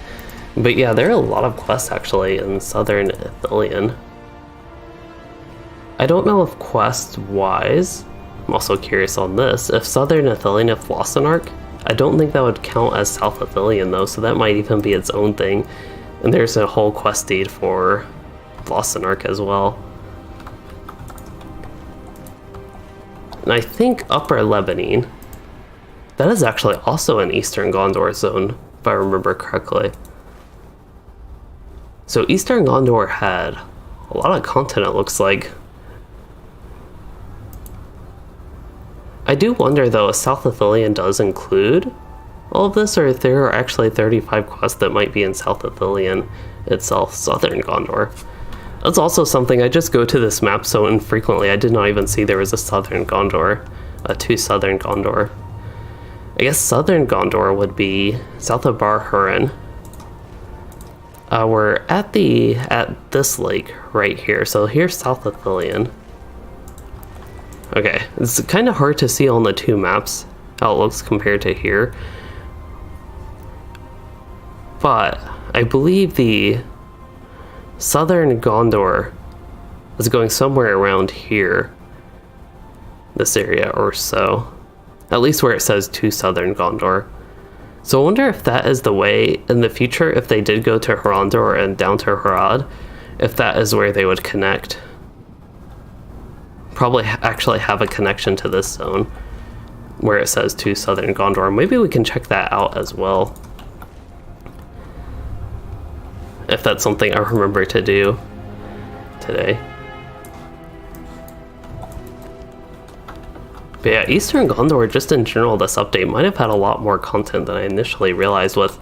But yeah, there are a lot of quests actually in Southern Ithilien. I don't know if quest-wise, I'm also curious on this, if Southern Ithilien, if Lossonark, I don't think that would count as South Ithilien though, so that might even be its own thing. And there's a whole quest deed for Lossonark as well. And I think Upper Lebanon, that is actually also an Eastern Gondor zone, if I remember correctly. So Eastern Gondor had a lot of content, it looks like. I do wonder though if South Ithilien does include all of this, or if there are actually 35 quests that might be in South Ithilien itself, Southern Gondor. That's also something, I just go to this map so infrequently, I did not even see there was a Southern Gondor, to Southern Gondor. I guess Southern Gondor would be south of Barhurin. We're at this lake right here, so here's South Ithilien. Okay, it's kind of hard to see on the 2 maps how it looks compared to here. But I believe the Southern Gondor is going somewhere around here, this area or so, at least where it says to Southern Gondor. So I wonder if that is the way in the future, if they did go to Harondor and down to Harad, if that is where they would connect. Probably actually have a connection to this zone where it says to Southern Gondor. Maybe we can check that out as well, if that's something I remember to do today. But yeah, Eastern Gondor, just in general, this update might have had a lot more content than I initially realized with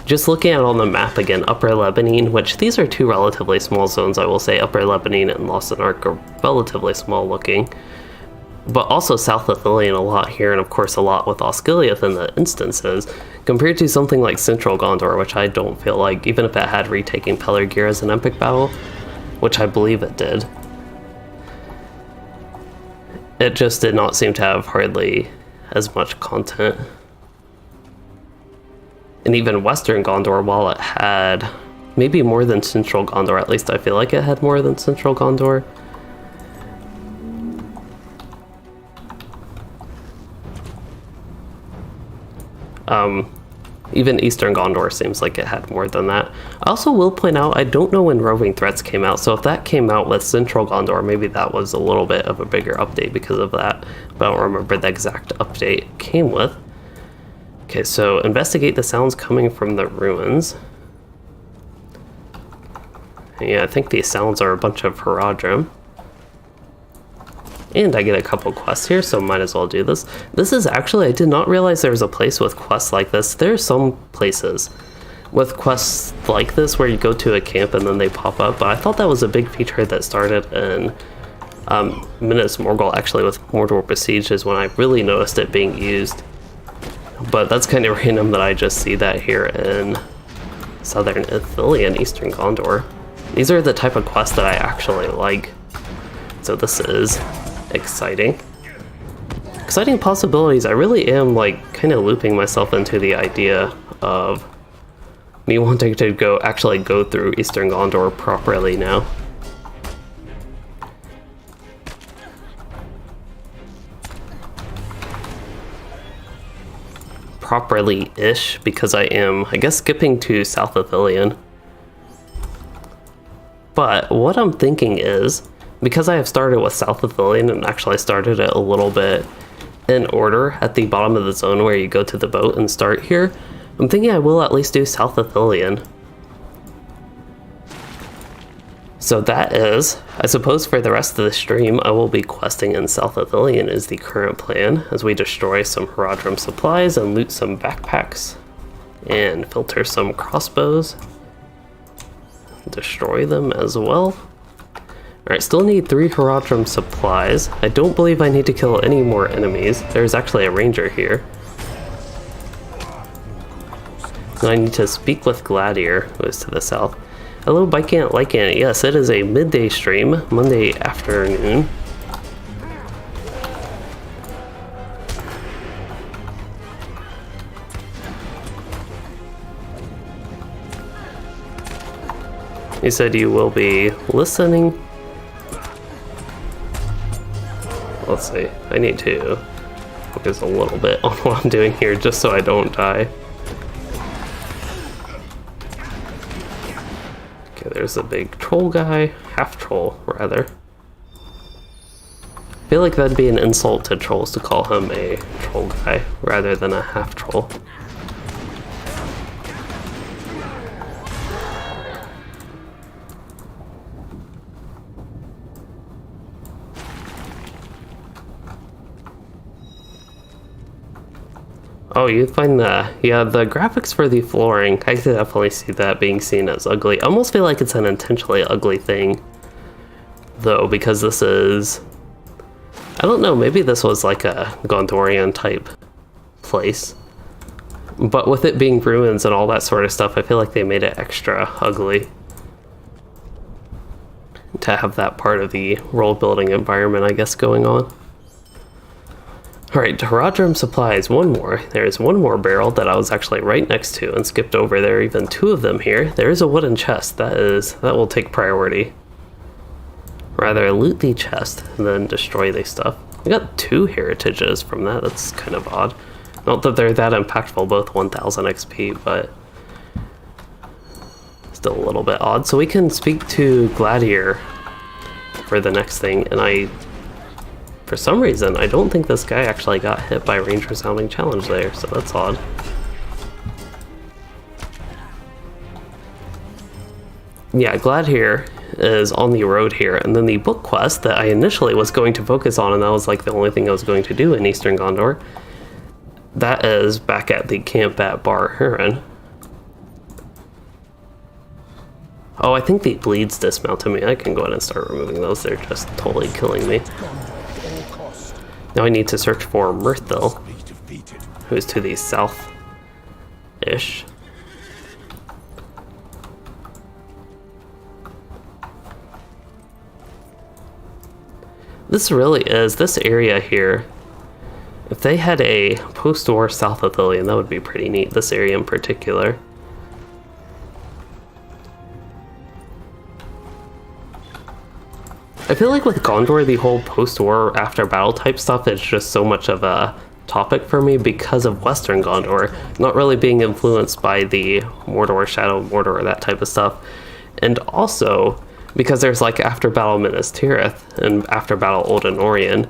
just looking at it on the map again. Upper Lebanon, which these are 2 relatively small zones, I will say. Upper Lebanon and Lossonark are relatively small looking. But also South Ithilien a lot here, and of course a lot with Osgiliath in the instances, compared to something like Central Gondor, which I don't feel like, even if it had retaken Pelargir as an epic battle, which I believe it did, it just did not seem to have hardly as much content. And even Western Gondor, while it had maybe more than Central Gondor, at least I feel like it had more than Central Gondor. Even Eastern Gondor seems like it had more than that. I also will point out, I don't know when Roving Threats came out, so if that came out with Central Gondor, maybe that was a little bit of a bigger update because of that, but I don't remember the exact update it came with. Okay, so investigate the sounds coming from the ruins. Yeah, I think these sounds are a bunch of Haradrim. And I get a couple quests here, so might as well do this. This is actually, I did not realize there was a place with quests like this. There are some places with quests like this where you go to a camp and then they pop up, but I thought that was a big feature that started in Minas Morgul, actually, with Mordor Besieged is when I really noticed it being used. But that's kind of random that I just see that here in Southern Ithilien and Eastern Gondor. These are the type of quests that I actually like. So this is exciting. Exciting possibilities. I really am like kind of looping myself into the idea of me wanting to actually go through Eastern Gondor properly now. Properly-ish, because I am, I guess, skipping to South Ithilien. But what I'm thinking is, because I have started with South Ithilien and actually started it a little bit in order at the bottom of the zone where you go to the boat and start here, I'm thinking I will at least do South Ithilien. So that is, I suppose for the rest of the stream, I will be questing in South Ithilien is the current plan, as we destroy some Haradrim supplies and loot some backpacks, and filter some crossbows. Destroy them as well. Alright, still need 3 Haradrim supplies. I don't believe I need to kill any more enemies. There's actually a ranger here. And I need to speak with Gladier, who is to the south. Hello, Bikant Lycant. Yes, it is a midday stream, Monday afternoon. You said you will be listening. Let's see, I need to focus a little bit on what I'm doing here just so I don't die. Okay, there's a big troll guy, half troll rather. I feel like that'd be an insult to trolls to call him a troll guy rather than a half troll. Oh, you find the graphics for the flooring, I could definitely see that being seen as ugly. I almost feel like it's an intentionally ugly thing, though, because this is, I don't know, maybe this was like a Gondorian type place. But with it being ruins and all that sort of stuff, I feel like they made it extra ugly to have that part of the world building environment, I guess, going on. Alright, Haradrim supplies, one more. There's one more barrel that I was actually right next to and skipped over. There are even 2 of them here. There is a wooden chest. That will take priority. Rather, loot the chest and then destroy the stuff. I got 2 heritages from that. That's kind of odd. Not that they're that impactful, both 1000 XP, but still a little bit odd. So we can speak to Gladier for the next thing, and for some reason, I don't think this guy actually got hit by Ranger Sounding Challenge there, so that's odd. Yeah, Gladier is on the road here, and then the book quest that I initially was going to focus on, and that was like the only thing I was going to do in Eastern Gondor, that is back at the camp at Bar Huron. Oh, I think the bleeds dismounted me. I can go ahead and start removing those. They're just totally killing me. Now I need to search for Mirthil, who's to the south-ish. This really is, this area here, if they had a post-war South Ithilien, that would be pretty neat, this area in particular. I feel like with Gondor, the whole post-war after battle type stuff is just so much of a topic for me because of Western Gondor, not really being influenced by the Mordor, Shadow of Mordor, that type of stuff. And also because there's like after battle Minas Tirith and after battle Old Anorian.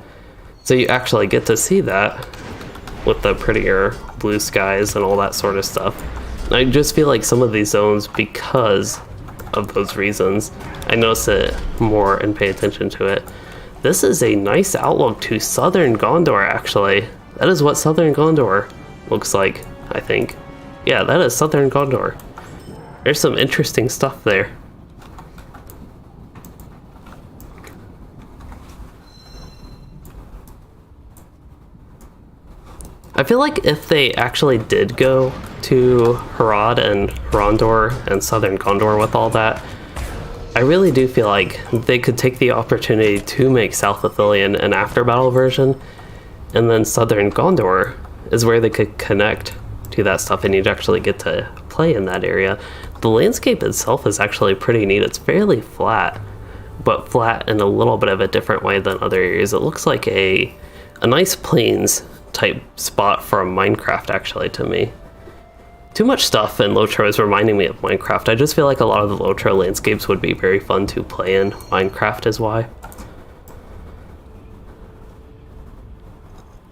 So you actually get to see that with the prettier blue skies and all that sort of stuff. And I just feel like some of these zones, because of those reasons, I notice it more and pay attention to it. This is a nice outlook to Southern Gondor, actually. That is what Southern Gondor looks like, I think. Yeah, that is Southern Gondor. There's some interesting stuff there. I feel like if they actually did go to Harad and Rondor and Southern Gondor with all that, I really do feel like they could take the opportunity to make South Ithilien an after-battle version, and then Southern Gondor is where they could connect to that stuff and you'd actually get to play in that area. The landscape itself is actually pretty neat. It's fairly flat, but flat in a little bit of a different way than other areas. It looks like a nice plains type spot from Minecraft, actually, to me. Too much stuff in LOTRO is reminding me of Minecraft. I just feel like a lot of the LOTRO landscapes would be very fun to play in. Minecraft is why.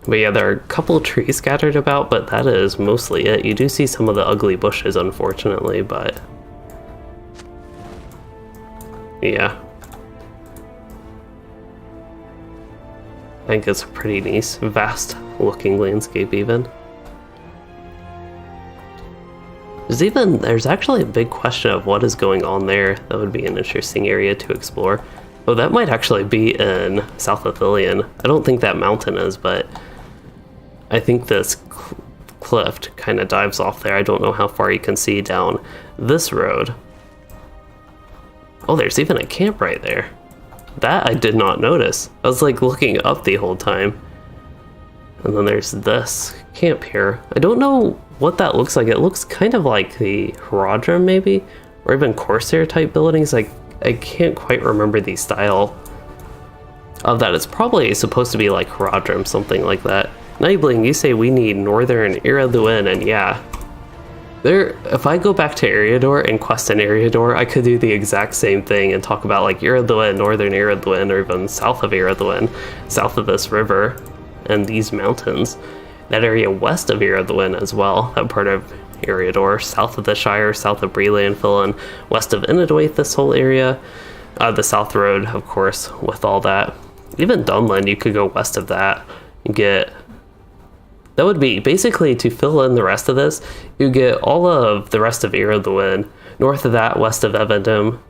But yeah, there are a couple trees scattered about, but that is mostly it. You do see some of the ugly bushes, unfortunately, but yeah. I think it's a pretty nice, vast looking landscape even. There's actually a big question of what is going on there. That would be an interesting area to explore. Oh, that might actually be in South Ithilien. I don't think that mountain is, but I think this cliff kind of dives off there. I don't know how far you can see down this road. Oh, there's even a camp right there. That I did not notice. I was like looking up the whole time. And then there's this camp here. I don't know what that looks like. It looks kind of like the Haradrim maybe, or even Corsair type buildings. Like, I can't quite remember the style of that. It's probably supposed to be like Haradrim, something like that. Nightbling, you say we need Northern Iraduin, and yeah. If I go back to Eriador and quest in Eriador, I could do the exact same thing and talk about like Iraduin, Northern Iraduin, or even south of Iraduin, south of this river and these mountains. That area west of Iraduin as well, that part of Eriador, south of the Shire, south of Bree Landfill, and west of Inadoith, this whole area. The South Road, of course, with all that. Even Dunland, you could go west of that. You get... That would be, basically, to fill in the rest of this, you get all of the rest of Iraduin, north of that, west of Evendim.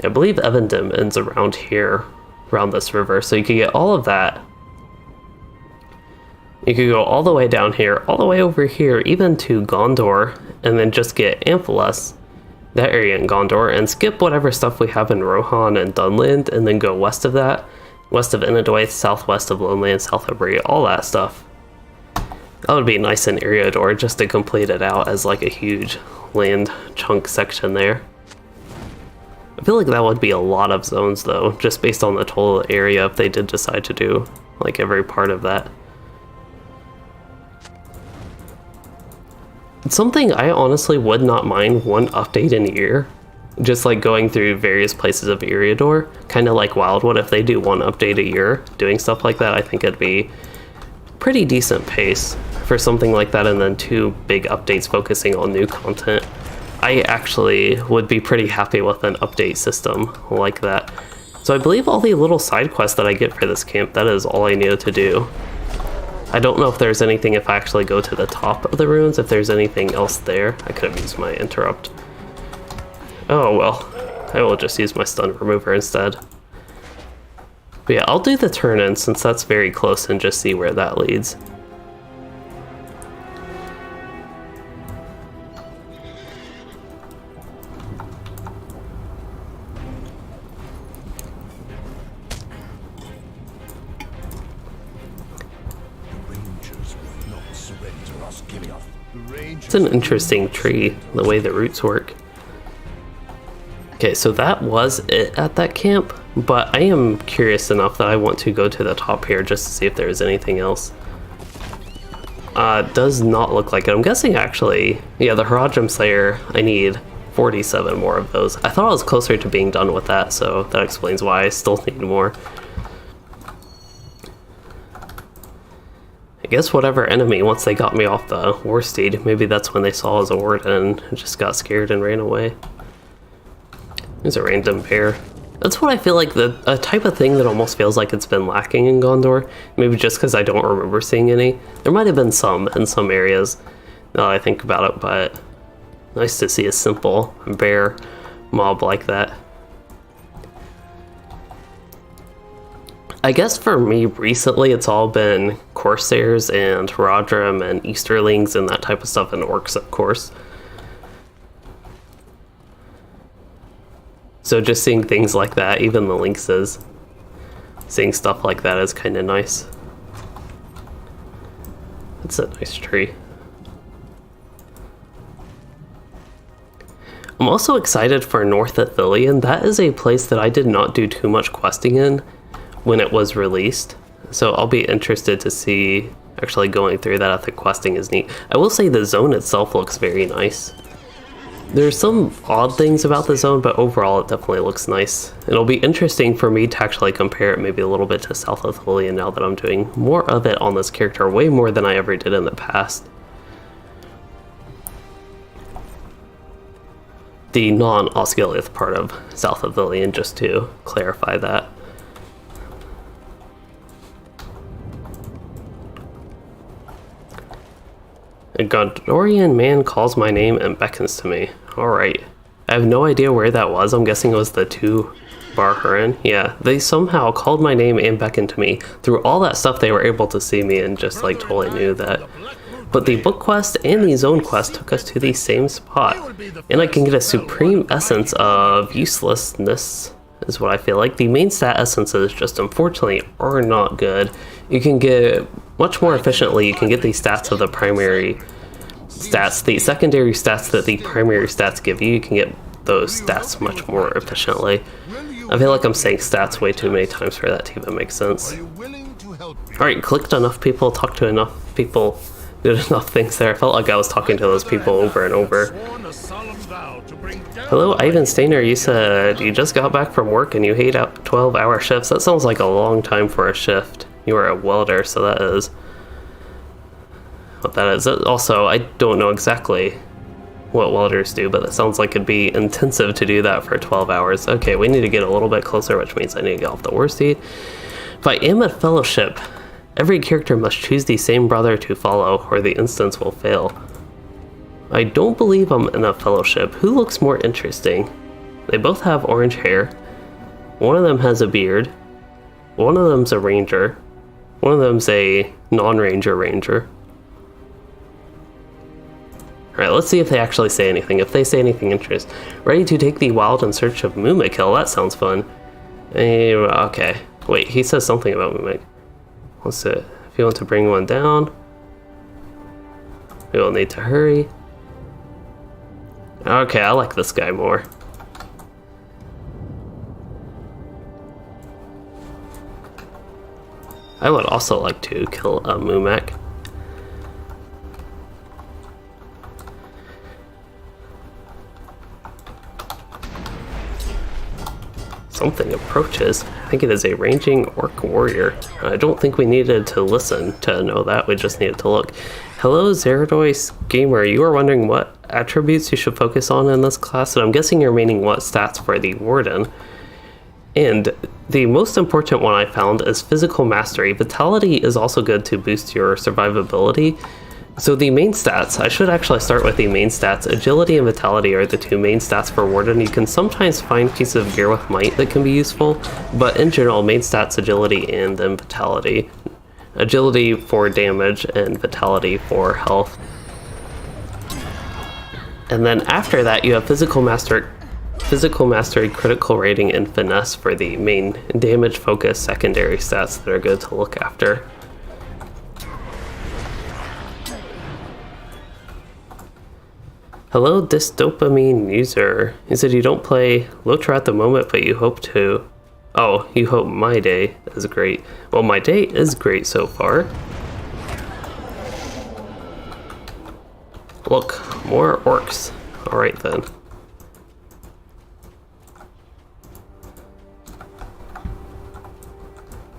I believe Evendim ends around here, around this river, so you could get all of that. You could go all the way down here, all the way over here, even to Gondor, and then just get Amphalos, that area in Gondor, and skip whatever stuff we have in Rohan and Dunland, and then go west of that. West of Inadoith, southwest of Loneland, south of Bree, all that stuff. That would be nice in Eriador just to complete it out as like a huge land chunk section there. I feel like that would be a lot of zones though, just based on the total area if they did decide to do like every part of that. It's something I honestly would not mind one update in a year. Just like going through various places of Eriador, kind of like Wildwood. If they do one update a year, doing stuff like that, I think it'd be pretty decent pace for something like that, and then 2 big updates focusing on new content. I actually would be pretty happy with an update system like that. So I believe all the little side quests that I get for this camp, that is all I needed to do. I don't know if there's anything if I actually go to the top of the ruins, if there's anything else there. I could have used my interrupt. Oh well, I will just use my stun remover instead. But yeah, I'll do the turn-in since that's very close and just see where that leads. It's an interesting tree, the way the roots work. Okay, so that was it at that camp. but I am curious enough that I want to go to the top here just to see if there's anything else. Does not look like it. I'm guessing actually, yeah, the Haradrim Slayer, I need 47 more of those. I thought I was closer to being done with that, so that explains why I still need more. I guess whatever enemy, once they got me off the war steed, maybe that's when they saw as a warden and just got scared and ran away. There's a random bear. That's what I feel like, a type of thing that almost feels like it's been lacking in Gondor. Maybe just because I don't remember seeing any. There might have been some in some areas, now that I think about it, but nice to see a simple bear mob like that. I guess for me recently it's all been Corsairs and Haradrim and Easterlings and that type of stuff, and Orcs of course. So just seeing things like that, even the Lynxes, seeing stuff like that is kind of nice. That's a nice tree. I'm also excited for North Ithilien. That is a place that I did not do too much questing in when it was released. So I'll be interested to see actually going through that. I think questing is neat. I will say the zone itself looks very nice. There's some odd things about the zone, but overall it definitely looks nice. It'll be interesting for me to actually compare it maybe a little bit to South Ithilien now that I'm doing more of it on this character, way more than I ever did in the past. The non-Osgiliath part of South Ithilien, just to clarify that. A Gondorian man calls my name and beckons to me. Alright. I have no idea where that was. I'm guessing it was the two Barhurin. Yeah, they somehow called my name and beckoned to me. Through all that stuff, they were able to see me and just like totally knew that. But the book quest and the zone quest took us to the same spot. And I can get a supreme essence of uselessness, is what I feel like. The main stat essences just unfortunately are not good. You can get much more efficiently, you can get the stats of the primary stats, the secondary stats that the primary stats give you, you can get those stats much more efficiently. I feel like I'm saying stats way too many times for that to even make sense. Alright, clicked enough people, talked to enough people, did enough things there. I felt like I was talking to those people over and over. Hello, Ivan Stainer, you said you just got back from work and you hate out 12-hour shifts. That sounds like a long time for a shift. You are a welder, so that is what that is. Also, I don't know exactly what welders do, but it sounds like it'd be intensive to do that for 12 hours. Okay, we need to get a little bit closer, which means I need to get off the war steed. If I am a fellowship, every character must choose the same brother to follow, or the instance will fail. I don't believe I'm in a fellowship. Who looks more interesting? They both have orange hair. One of them has a beard. One of them's a ranger. One of them's a non-ranger ranger. Alright, let's see if they actually say anything. If they say anything interesting. Ready to take the wild in search of Mumakil. That sounds fun. Okay. Wait, he says something about Mumak. What's it? If you want to bring one down, we will need to hurry. Okay, I like this guy more. I would also like to kill a Mumak. Something approaches. I think it is a ranging orc warrior. I don't think we needed to listen to know that, we just needed to look. Hello, Zeradois Gamer. You are wondering what attributes you should focus on in this class, and I'm guessing you're meaning what stats for the Warden. And the most important one I found is physical mastery. Vitality is also good to boost your survivability. So the main stats, I should actually start with the main stats. Agility and Vitality are the two main stats for Warden. You can sometimes find pieces of gear with Might that can be useful, but in general, main stats Agility and then Vitality. Agility for damage and Vitality for health. And then after that, you have Physical Mastery, Critical Rating, and Finesse for the main damage focus secondary stats that are good to look after. Hello, Dystopamine user. He said you don't play LOTRO at the moment, but you hope to. Oh, you hope my day is great. Well, my day is great so far. Look, more orcs. Alright then.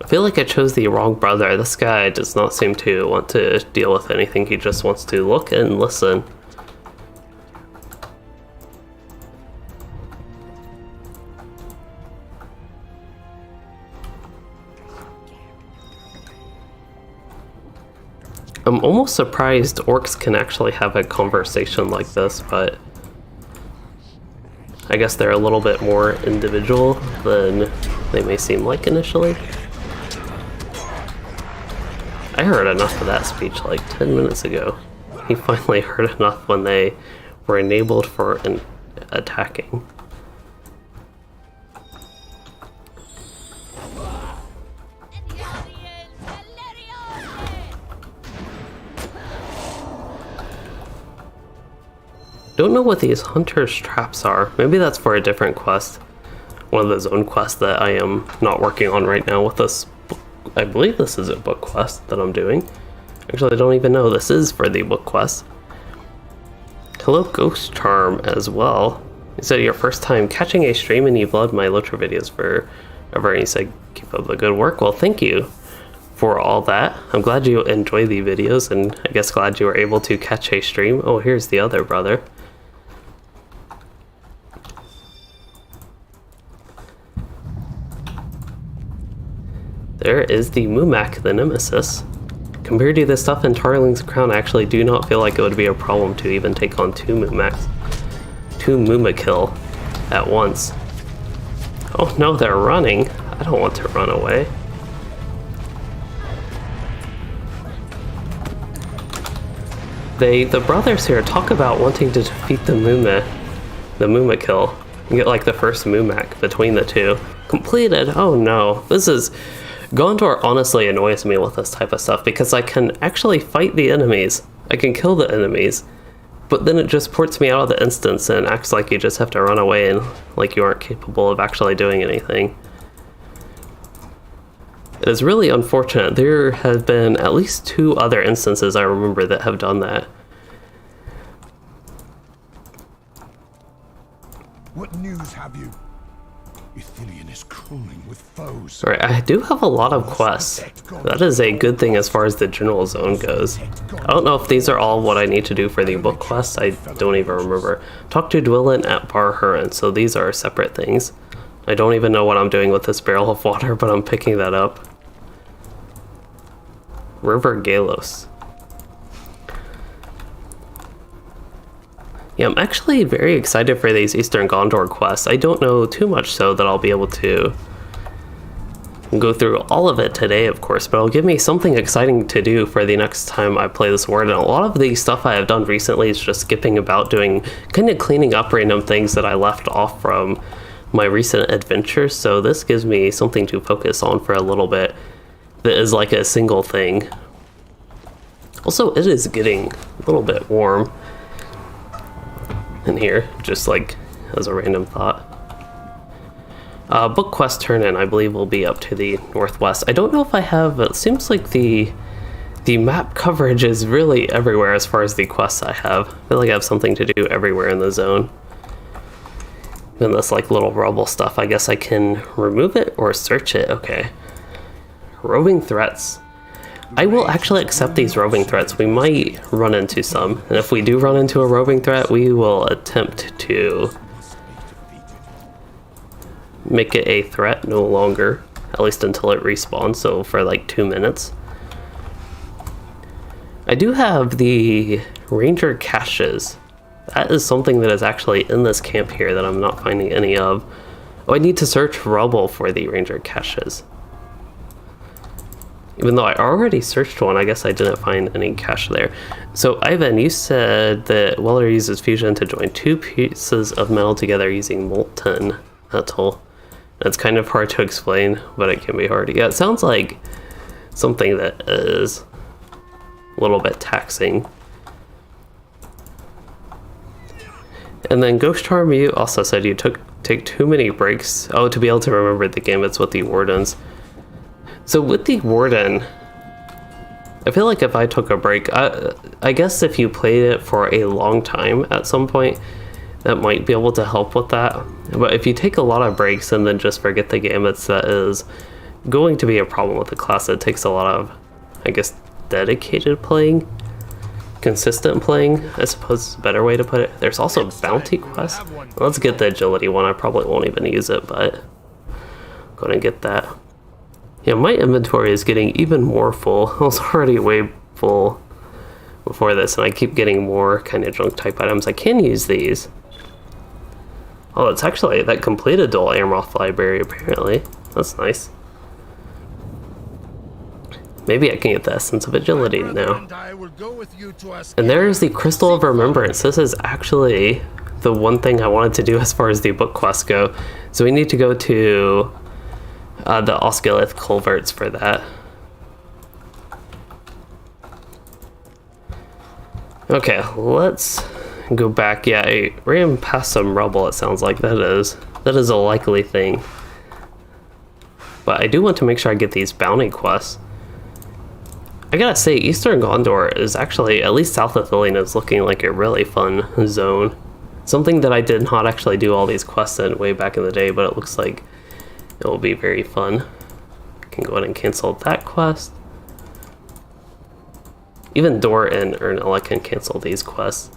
I feel like I chose the wrong brother. This guy does not seem to want to deal with anything. He just wants to look and listen. I'm almost surprised orcs can actually have a conversation like this, but I guess they're a little bit more individual than they may seem like initially. I heard enough of that speech like 10 minutes ago. He finally heard enough when they were enabled for attacking. Don't know what these hunter's traps are. Maybe that's for a different quest. One of the zone quests that I am not working on right now with this book. I believe this is a book quest that I'm doing. Actually, I don't even know this is for the book quest. Hello Ghost Charm as well. You said your first time catching a stream and you've loved my LOTRO videos forever, and you said keep up the good work. Well, thank you for all that. I'm glad you enjoy the videos, and I guess glad you were able to catch a stream. Oh, here's the other brother. There is the Mumak, the Nemesis. Compared to the stuff in Tarling's crown, I actually do not feel like it would be a problem to even take on two Mumaks. Two Mumakil at once. Oh no, they're running. I don't want to run away. The brothers here talk about wanting to defeat the Mumakil. And get like the first Mumak between the two. Completed. Oh no. This is... Gondor honestly annoys me with this type of stuff because I can actually fight the enemies. I can kill the enemies. But then it just ports me out of the instance and acts like you just have to run away and like you aren't capable of actually doing anything. It is really unfortunate. There have been at least 2 other instances I remember that have done that. What news have you? Ithilien is crawling with foes. Alright, I do have a lot of quests. That is a good thing as far as the general zone goes. I don't know if these are all what I need to do for the book quests. I don't even remember. Talk to Dwellin at Bar Huron, so these are separate things. I don't even know what I'm doing with this barrel of water, but I'm picking that up. River Galos. Yeah, I'm actually very excited for these Eastern Gondor quests. I don't know too much so that I'll be able to go through all of it today, of course, but it'll give me something exciting to do for the next time I play this Warden. A lot of the stuff I have done recently is just skipping about, doing kind of cleaning up random things that I left off from my recent adventures, so this gives me something to focus on for a little bit that is like a single thing. Also, it is getting a little bit warm in here, just like as a random thought. Book quest turn-in, I believe, will be up to the northwest. I don't know if I have, it seems like the map coverage is really everywhere as far as the quests I have. I feel like I have something to do everywhere in the zone. And this like little rubble stuff, I guess I can remove it or search it. Okay. Roving Threats. I will actually accept these roving threats. We might run into some, and if we do run into a roving threat, we will attempt to make it a threat no longer, at least until it respawns, so for like 2 minutes. I do have the ranger caches. That is something that is actually in this camp here that I'm not finding any of. Oh, I need to search rubble for the ranger caches. Even though I already searched one, I guess I didn't find any cache there. So, Ivan, you said that Weller uses fusion to join 2 pieces of metal together using molten metal. That's kind of hard to explain, but it can be hard. Yeah, it sounds like something that is a little bit taxing. And then Ghost Charm, you also said you took take too many breaks. Oh, to be able to remember the game, it's with the Wardens. So with the Warden, I feel like if I took a break, I guess if you played it for a long time at some point, that might be able to help with that. But if you take a lot of breaks and then just forget the game, that is going to be a problem with the class. It takes a lot of, I guess, dedicated playing, consistent playing, I suppose is a better way to put it. There's also bounty quests. Let's get the agility one. I probably won't even use it, but I'm gonna get that. Yeah, my inventory is getting even more full. I was already way full before this, and I keep getting more kind of junk type items. I can use these. Oh, it's actually that completed Dol Amroth library, apparently. That's nice. Maybe I can get the Essence of Agility now. And there's the Crystal of Remembrance. This is actually the one thing I wanted to do as far as the book quests go. So we need to go to the Osgiliath Culverts for that. Okay, let's go back. Yeah, I ran past some rubble, it sounds like. That is a likely thing. But I do want to make sure I get these bounty quests. I gotta say, Eastern Gondor is actually, at least south of Thillian, is looking like a really fun zone. Something that I did not actually do all these quests in way back in the day, but it looks like it will be very fun. I can go ahead and cancel that quest. Even Dor and Ernilla can cancel these quests.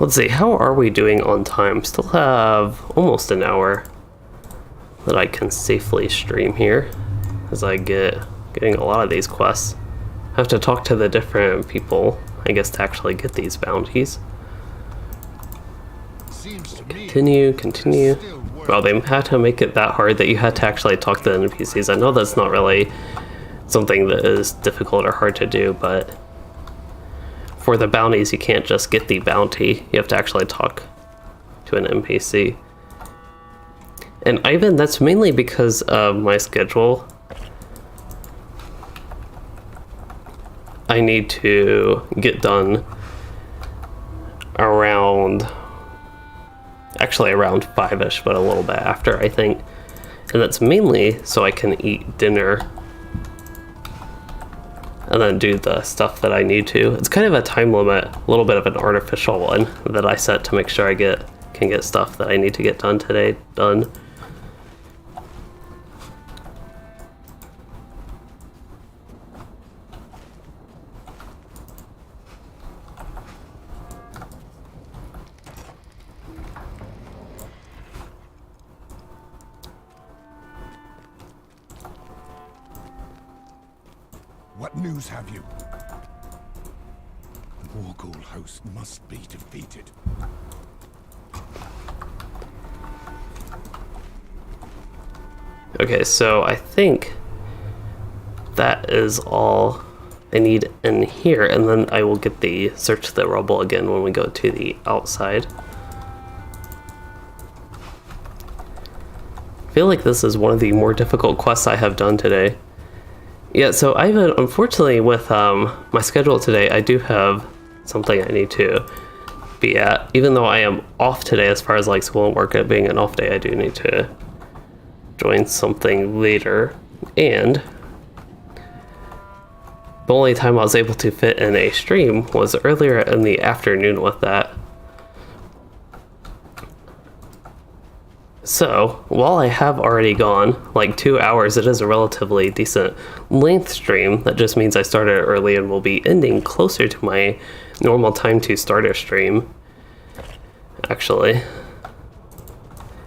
Let's see, how are we doing on time? Still have almost an hour that I can safely stream here as I getting a lot of these quests. I have to talk to the different people, I guess, to actually get these bounties. Continue. Well, they had to make it that hard that you had to actually talk to the NPCs. I know that's not really something that is difficult or hard to do, but for the bounties, you can't just get the bounty. You have to actually talk to an NPC. And Ivan, that's mainly because of my schedule. I need to get done around 5-ish, but a little bit after, I think. And that's mainly so I can eat dinner and then do the stuff that I need to. It's kind of a time limit, a little bit of an artificial one that I set to make sure I can get stuff that I need to get done today done. What news have you? The Morgul host must be defeated. Okay, so I think that is all I need in here, and then I will get the search the rubble again when we go to the outside. I feel like this is one of the more difficult quests I have done today. Yeah, so unfortunately with my schedule today, I do have something I need to be at. Even though I am off today as far as like school and work, it being an off day, I do need to join something later. And the only time I was able to fit in a stream was earlier in the afternoon with that. So, while I have already gone like 2 hours, it is a relatively decent length stream. That just means I started early and will be ending closer to my normal time to start a stream, actually.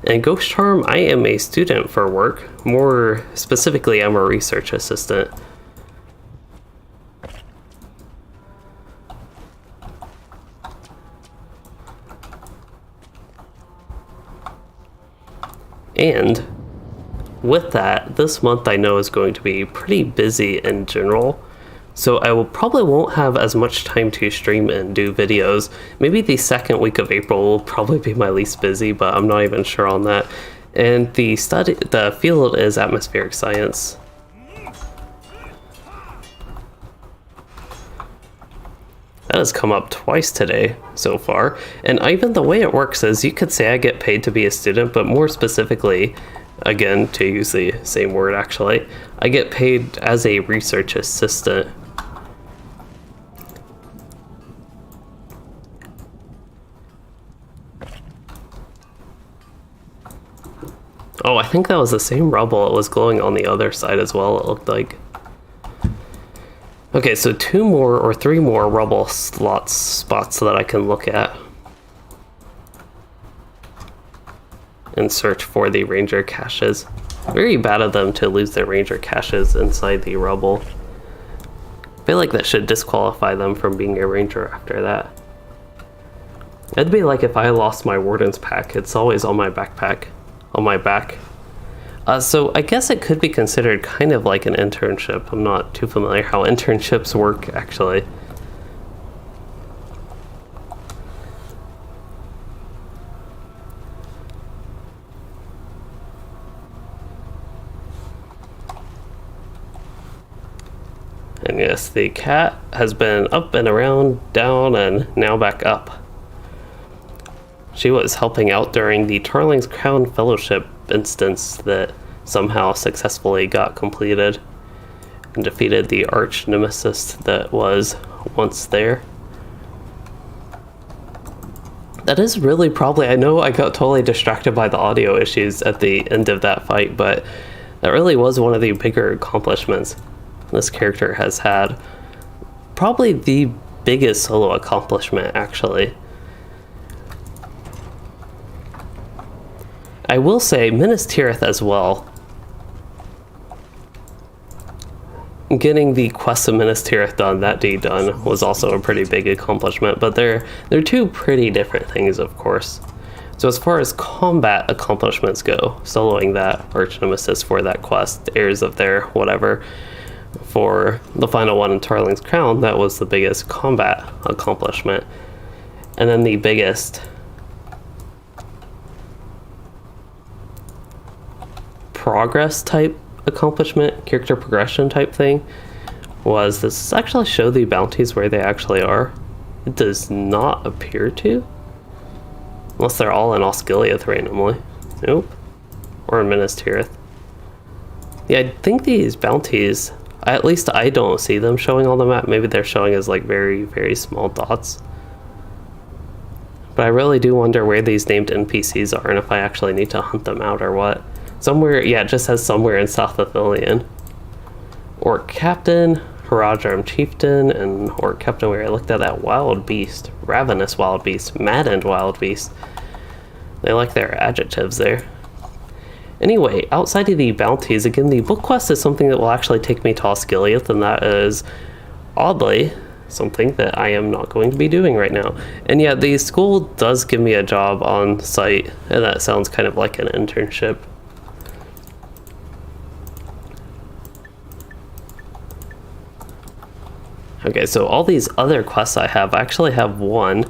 And Ghost Charm, I am a student for work. More specifically, I'm a research assistant. And with that, this month I know is going to be pretty busy in general. So I probably won't have as much time to stream and do videos. Maybe the second week of April will probably be my least busy, but I'm not even sure on that. And the field is atmospheric science. That has come up twice today so far. And even the way it works is you could say I get paid to be a student, but more specifically, again, to use the same word actually, I get paid as a research assistant. Oh, I think that was the same rubble. It was glowing on the other side as well, it looked like. Okay, so 2 more or 3 more rubble spots that I can look at and search for the ranger caches. Very bad of them to lose their ranger caches inside the rubble. I feel like that should disqualify them from being a ranger after that. It'd be like if I lost my warden's pack. It's always on my backpack. On my back. So I guess it could be considered kind of like an internship. I'm not too familiar how internships work actually. And yes, the cat has been up and around, down, and now back up. She was helping out during the Tarling's Crown Fellowship instance that somehow successfully got completed and defeated the arch nemesis that was once there. That is really probably, I know I got totally distracted by the audio issues at the end of that fight, but that really was one of the bigger accomplishments this character has had. Probably the biggest solo accomplishment, actually. I will say Minas Tirith as well. Getting the quest of Minas Tirith done, that deed done, was also a pretty big accomplishment, but they're two pretty different things, of course. So as far as combat accomplishments go, soloing that arch nemesis for that quest, heirs of their whatever, for the final one in Tarling's Crown, that was the biggest combat accomplishment. And then the biggest progress type accomplishment, character progression type thing, was this actually show the bounties where they actually are. It does not appear to, unless they're all in Osgiliath randomly. Nope. Or in Minas Tirith. Yeah, I think these bounties, at least I don't see them showing on the map. Maybe they're showing as like very, very small dots. But I really do wonder where these named NPCs are and if I actually need to hunt them out or what. Somewhere, yeah, it just says somewhere in South Athelion. Orc Captain, Haradrim Chieftain, and Orc Captain where I looked at that wild beast. Ravenous wild beast. Maddened wild beast. They like their adjectives there. Anyway, outside of the bounties, again, the book quest is something that will actually take me to Osgiliath, and that is, oddly, something that I am not going to be doing right now. And yeah, the school does give me a job on site, and that sounds kind of like an internship. Okay, so all these other quests I actually have one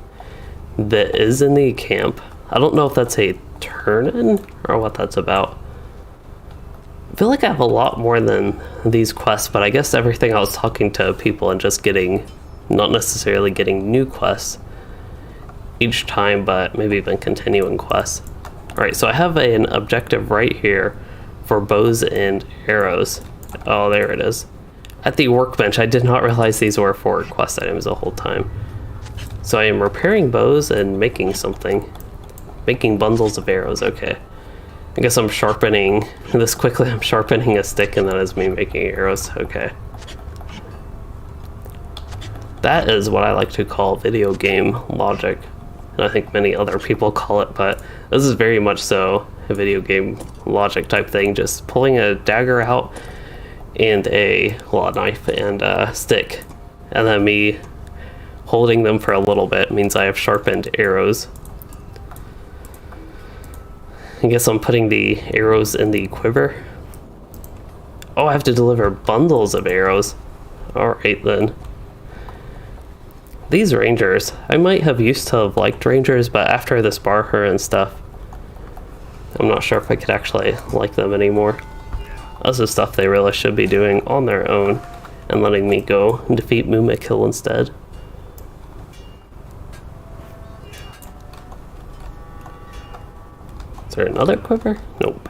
that is in the camp. I don't know if that's a turn-in or what that's about. I feel like I have a lot more than these quests, but I guess everything I was talking to people and just getting, not necessarily getting new quests each time, but maybe even continuing quests. Alright, so I have an objective right here for bows and arrows. Oh, there it is. At the workbench, I did not realize these were for quest items the whole time. So I am repairing bows and making something. Making bundles of arrows, okay. I guess I'm sharpening this quickly. I'm sharpening a stick and that is me making arrows, okay. That is what I like to call video game logic. And I think many other people call it, but this is very much so a video game logic type thing. Just pulling a dagger out and a knife and a stick, and then me holding them for a little bit means I have sharpened arrows. I guess I'm putting the arrows in the quiver. Oh, I have to deliver bundles of arrows. Alright then. These rangers, I might have used to have liked rangers, but after this Barher and stuff, I'm not sure if I could actually like them anymore. This is stuff they really should be doing on their own and letting me go and defeat Mumakil instead. Is there another quiver? Nope.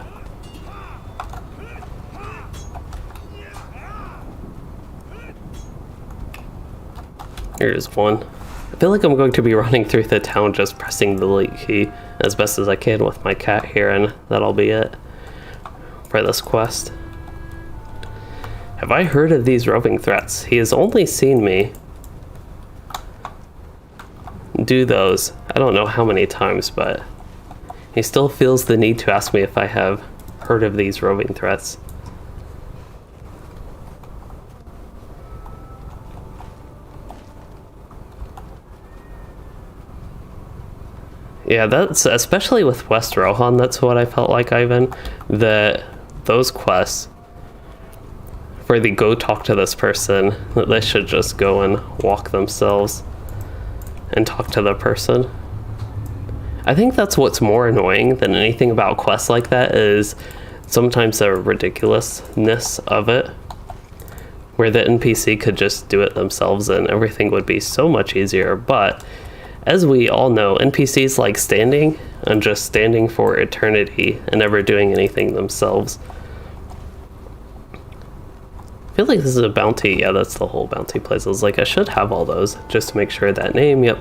Here's one. I feel like I'm going to be running through the town just pressing the delete key as best as I can with my cat here, and that'll be it for this quest. Have I heard of these roving threats? He has only seen me do those. I don't know how many times, but he still feels the need to ask me if I have heard of these roving threats. Yeah, that's especially with West Rohan, that's what I felt like, Ivan, that those quests for the go talk to this person, that they should just go and walk themselves and talk to the person. I think that's what's more annoying than anything about quests like that, is sometimes the ridiculousness of it, where the NPC could just do it themselves and everything would be so much easier. But as we all know, NPCs like standing and just standing for eternity and never doing anything themselves. I feel like this is a bounty. Yeah, that's the whole bounty place. I was like, I should have all those just to make sure that name, yep,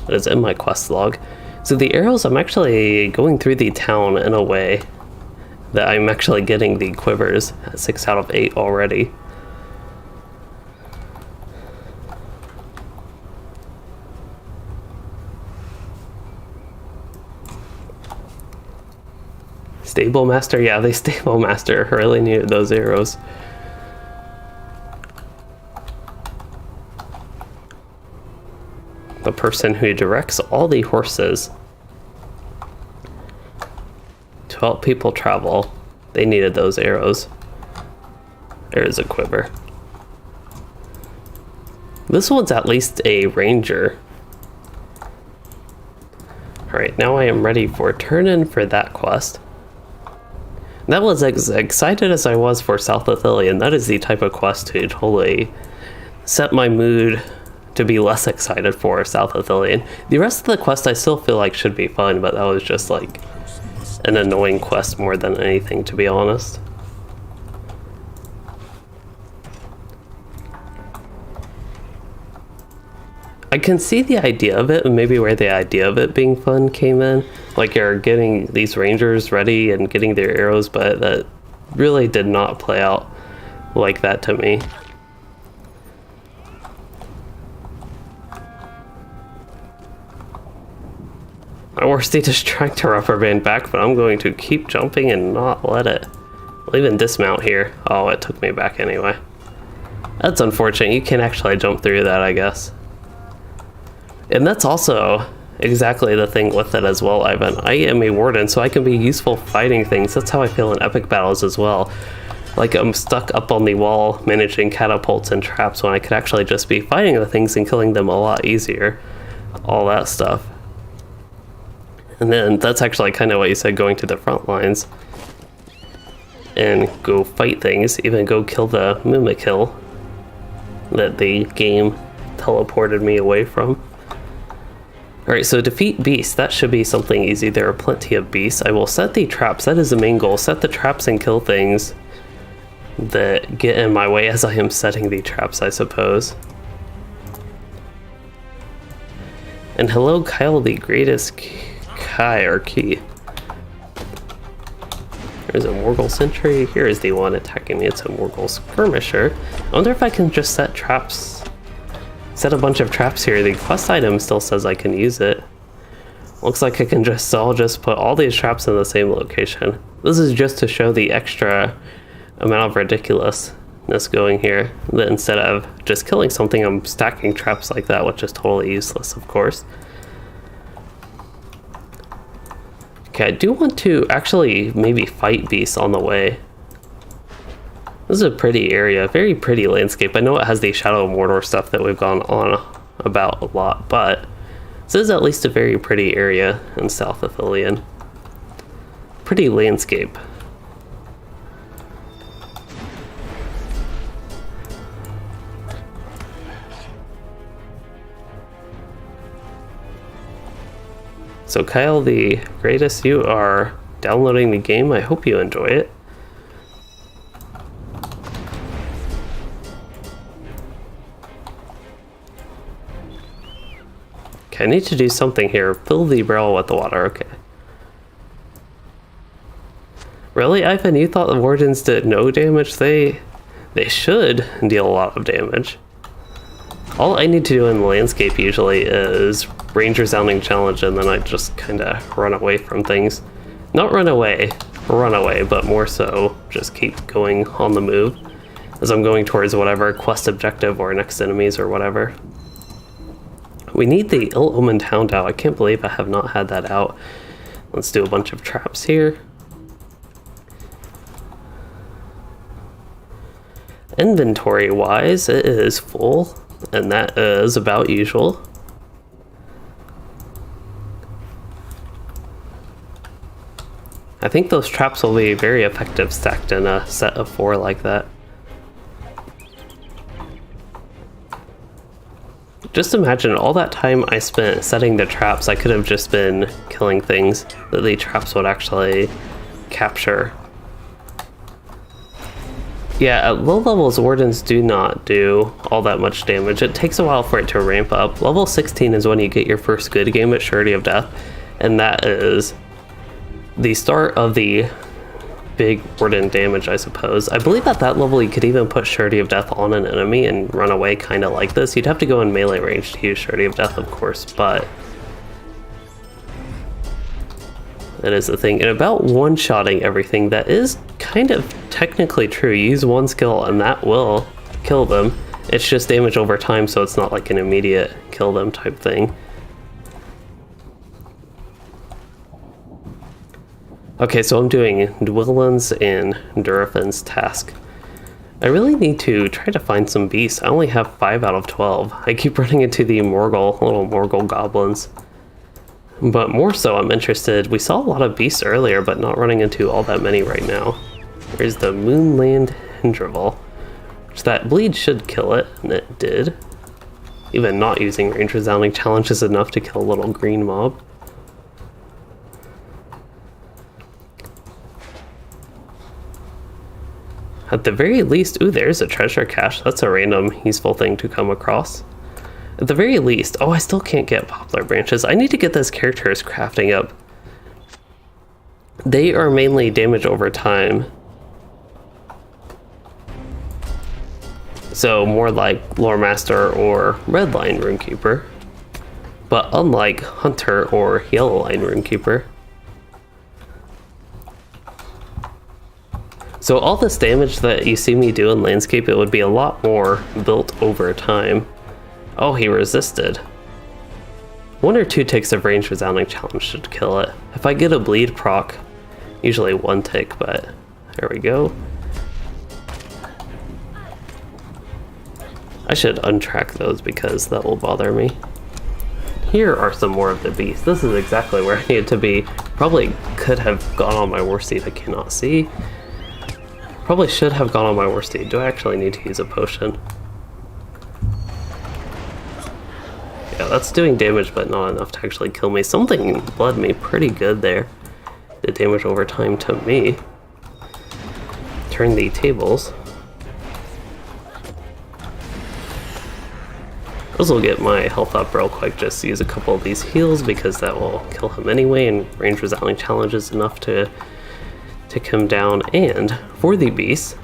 that is in my quest log. So the arrows, I'm actually going through the town in a way that I'm actually getting the quivers at 6 out of 8 already. Stable Master? Yeah, the Stable Master really needed those arrows. The person who directs all the horses to help people travel, they needed those arrows. There's a quiver. This one's at least a ranger. Alright, now I am ready for turn-in for that quest. That was as excited as I was for South Athelion. That is the type of quest to totally set my mood to be less excited for South Athelion. The rest of the quest I still feel like should be fun, but that was just like an annoying quest more than anything, to be honest. I can see the idea of it, and maybe where the idea of it being fun came in. Like, you're getting these rangers ready and getting their arrows, but that really did not play out like that to me. My worst state is trying to rubber band back, but I'm going to keep jumping and not let it. I'll even dismount here. Oh, it took me back anyway. That's unfortunate. You can actually jump through that, I guess. And that's also exactly the thing with it as well, Ivan. I am a warden, so I can be useful fighting things. That's how I feel in epic battles as well. Like, I'm stuck up on the wall managing catapults and traps when I could actually just be fighting the things and killing them a lot easier. All that stuff. And then that's actually kind of what you said, going to the front lines and go fight things, even go kill the Mimikill that the game teleported me away from. Alright, so defeat beasts. That should be something easy. There are plenty of beasts. I will set the traps. That is the main goal. Set the traps and kill things that get in my way as I am setting the traps, I suppose. And hello, Kyle, the greatest Kai or Key. There's a Morgul sentry. Here is the one attacking me. It's a Morgul skirmisher. I wonder if I can just set traps. Set a bunch of traps here. The quest item still says I can use it. Looks like I can just, I'll just put all these traps in the same location. This is just to show the extra amount of ridiculousness going here. That instead of just killing something, I'm stacking traps like that, which is totally useless, of course. Okay, I do want to actually maybe fight beasts on the way. This is a pretty area, very pretty landscape. I know it has the Shadow of Mordor stuff that we've gone on about a lot, but this is at least a very pretty area in South Athelion. Pretty landscape. So Kyle the Greatest, you are downloading the game. I hope you enjoy it. Okay, I need to do something here. Fill the barrel with the water. Okay. Really, Ivan? You thought the wardens did no damage? They should deal a lot of damage. All I need to do in the landscape usually is range resounding challenge, and then I just kind of run away from things. Not run away, but more so just keep going on the move as I'm going towards whatever quest objective or next enemies or whatever. We need the ill-omened hound out. I can't believe I have not had that out. Let's do a bunch of traps here. Inventory-wise, it is full, and that is about usual. I think those traps will be very effective stacked in a set of 4 like that. Just imagine all that time I spent setting the traps, I could have just been killing things that the traps would actually capture. Yeah, at low levels, wardens do not do all that much damage. It takes a while for it to ramp up. Level 16 is when you get your first good game at Surety of Death, and that is the start of the big warden damage, I suppose. I believe at that level you could even put Surety of Death on an enemy and run away kind of like this. You'd have to go in melee range to use Surety of Death, of course, but that is the thing. And about one-shotting everything, that is kind of technically true. You use one skill and that will kill them. It's just damage over time, so it's not like an immediate kill them type thing. Okay, so I'm doing Dwellin's and Durafin's task. I really need to try to find some beasts. I only have 5 out of 12. I keep running into the Morgul, little Morgul goblins. But more so, I'm interested. We saw a lot of beasts earlier, but not running into all that many right now. There's the Moonland Hindrival, which that bleed should kill it, and it did. Even not using range resounding challenge is enough to kill a little green mob. At the very least, ooh, there's a treasure cache. That's a random useful thing to come across. At the very least, oh, I still can't get poplar branches. I need to get those characters crafting up. They are mainly damage over time. So more like Lore Master or Red Line Runekeeper. But unlike Hunter or Yellow Line Runekeeper. So all this damage that you see me do in landscape, it would be a lot more built over time. Oh, he resisted. 1 or 2 ticks of range resounding challenge should kill it. If I get a bleed proc, usually 1 tick, but there we go. I should untrack those because that will bother me. Here are some more of the beasts. This is exactly where I needed to be. Probably could have gone on my war steed. I cannot see. Probably should have gone on my war steed. Do I actually need to use a potion? Yeah, that's doing damage, but not enough to actually kill me. Something bled me pretty good there. Did damage over time to me. Turn the tables. Those will get my health up real quick. Just use a couple of these heals because that will kill him anyway, and range resounding challenge is enough to take him down. And for the beasts,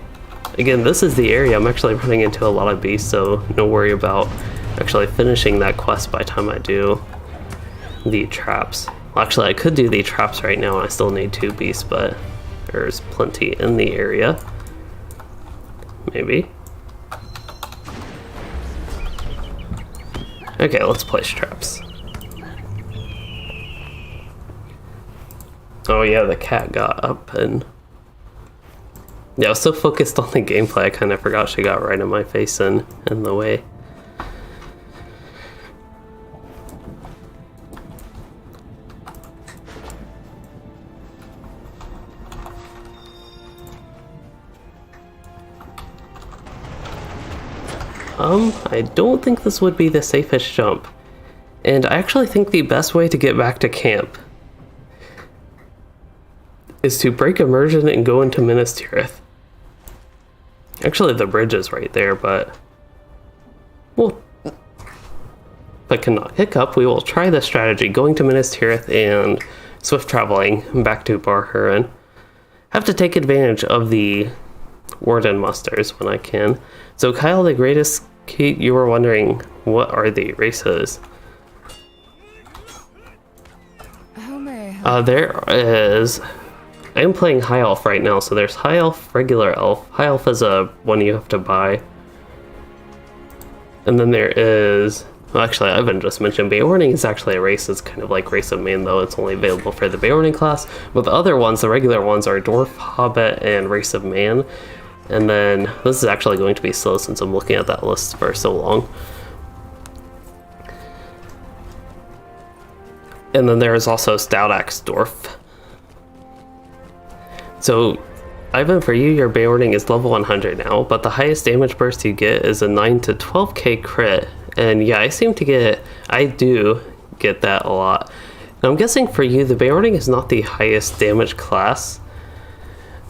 again, this is the area I'm actually running into a lot of beasts, so no worry about actually finishing that quest by the time I do the traps. Well, actually, I could do the traps right now and I still need 2 beasts, but there's plenty in the area. Maybe. Okay, let's place traps. Oh yeah, the cat got up and... yeah, I was so focused on the gameplay, I kind of forgot she got right in my face and in the way. I don't think this would be the safest jump. And I actually think the best way to get back to camp is to break immersion and go into Minas Tirith. Actually, the bridge is right there, but well, if I cannot hiccup, we will try the strategy, going to Minas Tirith and swift traveling back to Bar-Huron. Have to take advantage of the Warden musters when I can. So Kyle the Greatest, Kate, you were wondering, what are the races? How may I help? There is... I am playing High Elf right now, so there's High Elf, Regular Elf. High Elf is a one you have to buy. And then there is... Well, actually, Ivan just mentioned Beorning is actually a race. It's kind of like Race of Man, though. It's only available for the Beorning class. But the other ones, the regular ones, are Dwarf, Hobbit, and Race of Man. And then this is actually going to be slow since I'm looking at that list for so long. And then there is also Stout Axe Dwarf. So, Ivan, for you, your Beorning is level 100 now, but the highest damage burst you get is a 9 to 12k crit. And yeah, I do get that a lot. Now, I'm guessing for you, the Beorning is not the highest damage class.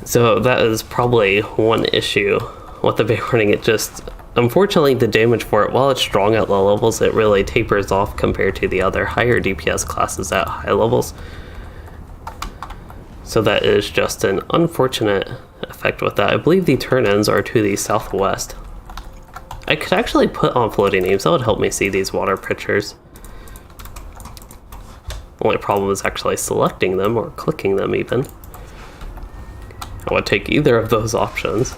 So that is probably one issue with the Beorning. It just, unfortunately, the damage for it, while it's strong at low levels, it really tapers off compared to the other higher DPS classes at high levels. So that is just an unfortunate effect with that. I believe the turn-ins are to the southwest. I could actually put on floating names. That would help me see these water pictures. Only problem is actually selecting them or clicking them even. I would take either of those options.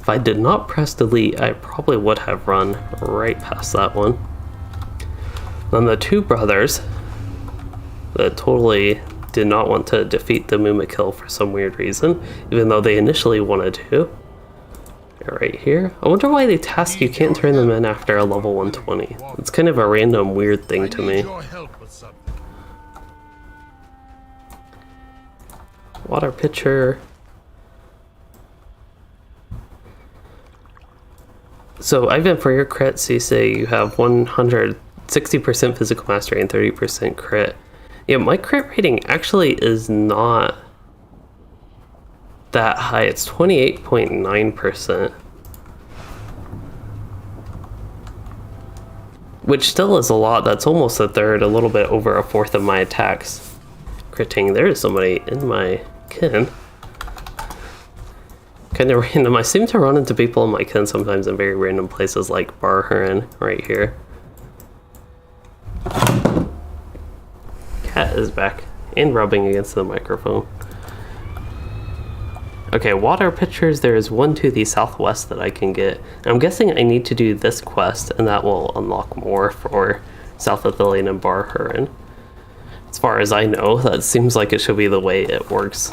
If I did not press delete, I probably would have run right past that one. Then the two brothers that totally did not want to defeat the Mumakil for some weird reason, even though they initially wanted to. They're right here. I wonder why they task you can't turn them in after a level 120. It's kind of a random weird thing to me. Water pitcher. So Ivan, for your crits, you say you have 160% physical mastery and 30% crit. Yeah, my crit rating actually is not that high. It's 28.9%. Which still is a lot. That's almost a third, a little bit over a fourth of my attacks. Critting. There is somebody in my kin. Kind of random. I seem to run into people in my kin sometimes in very random places like Bar-Huron right here. Cat is back and rubbing against the microphone. Okay, water pitchers, there is one to the southwest that I can get. I'm guessing I need to do this quest and that will unlock more for South Athelion and Bar-Huron. As far as I know, that seems like it should be the way it works.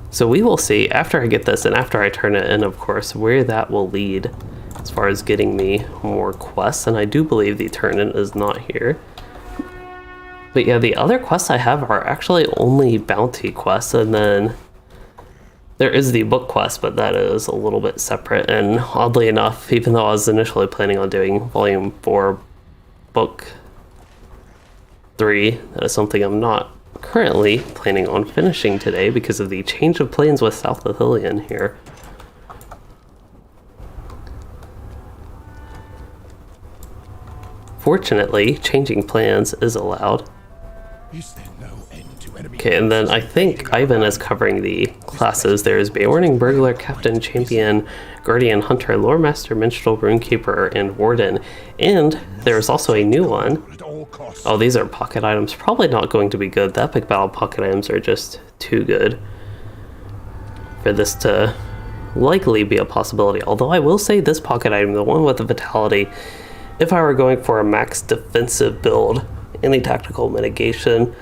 So we will see after I get this and after I turn it in, of course, where that will lead as far as getting me more quests. And I do believe the turn-in is not here. But yeah, the other quests I have are actually only bounty quests, and then there is the book quest, but that is a little bit separate. And oddly enough, even though I was initially planning on doing Volume 4, Book 3, that is something I'm not currently planning on finishing today because of the change of plans with South Athelion here. Fortunately, changing plans is allowed. Okay, and then I think Ivan is covering the classes. There's Beorning, Burglar, Captain, Champion, Guardian, Hunter, Lore Master, Minstrel, Runekeeper, and Warden. And there's also a new one. Oh, these are pocket items. Probably not going to be good. The Epic Battle pocket items are just too good for this to likely be a possibility. Although I will say this pocket item, the one with the Vitality, if I were going for a max defensive build, any tactical mitigation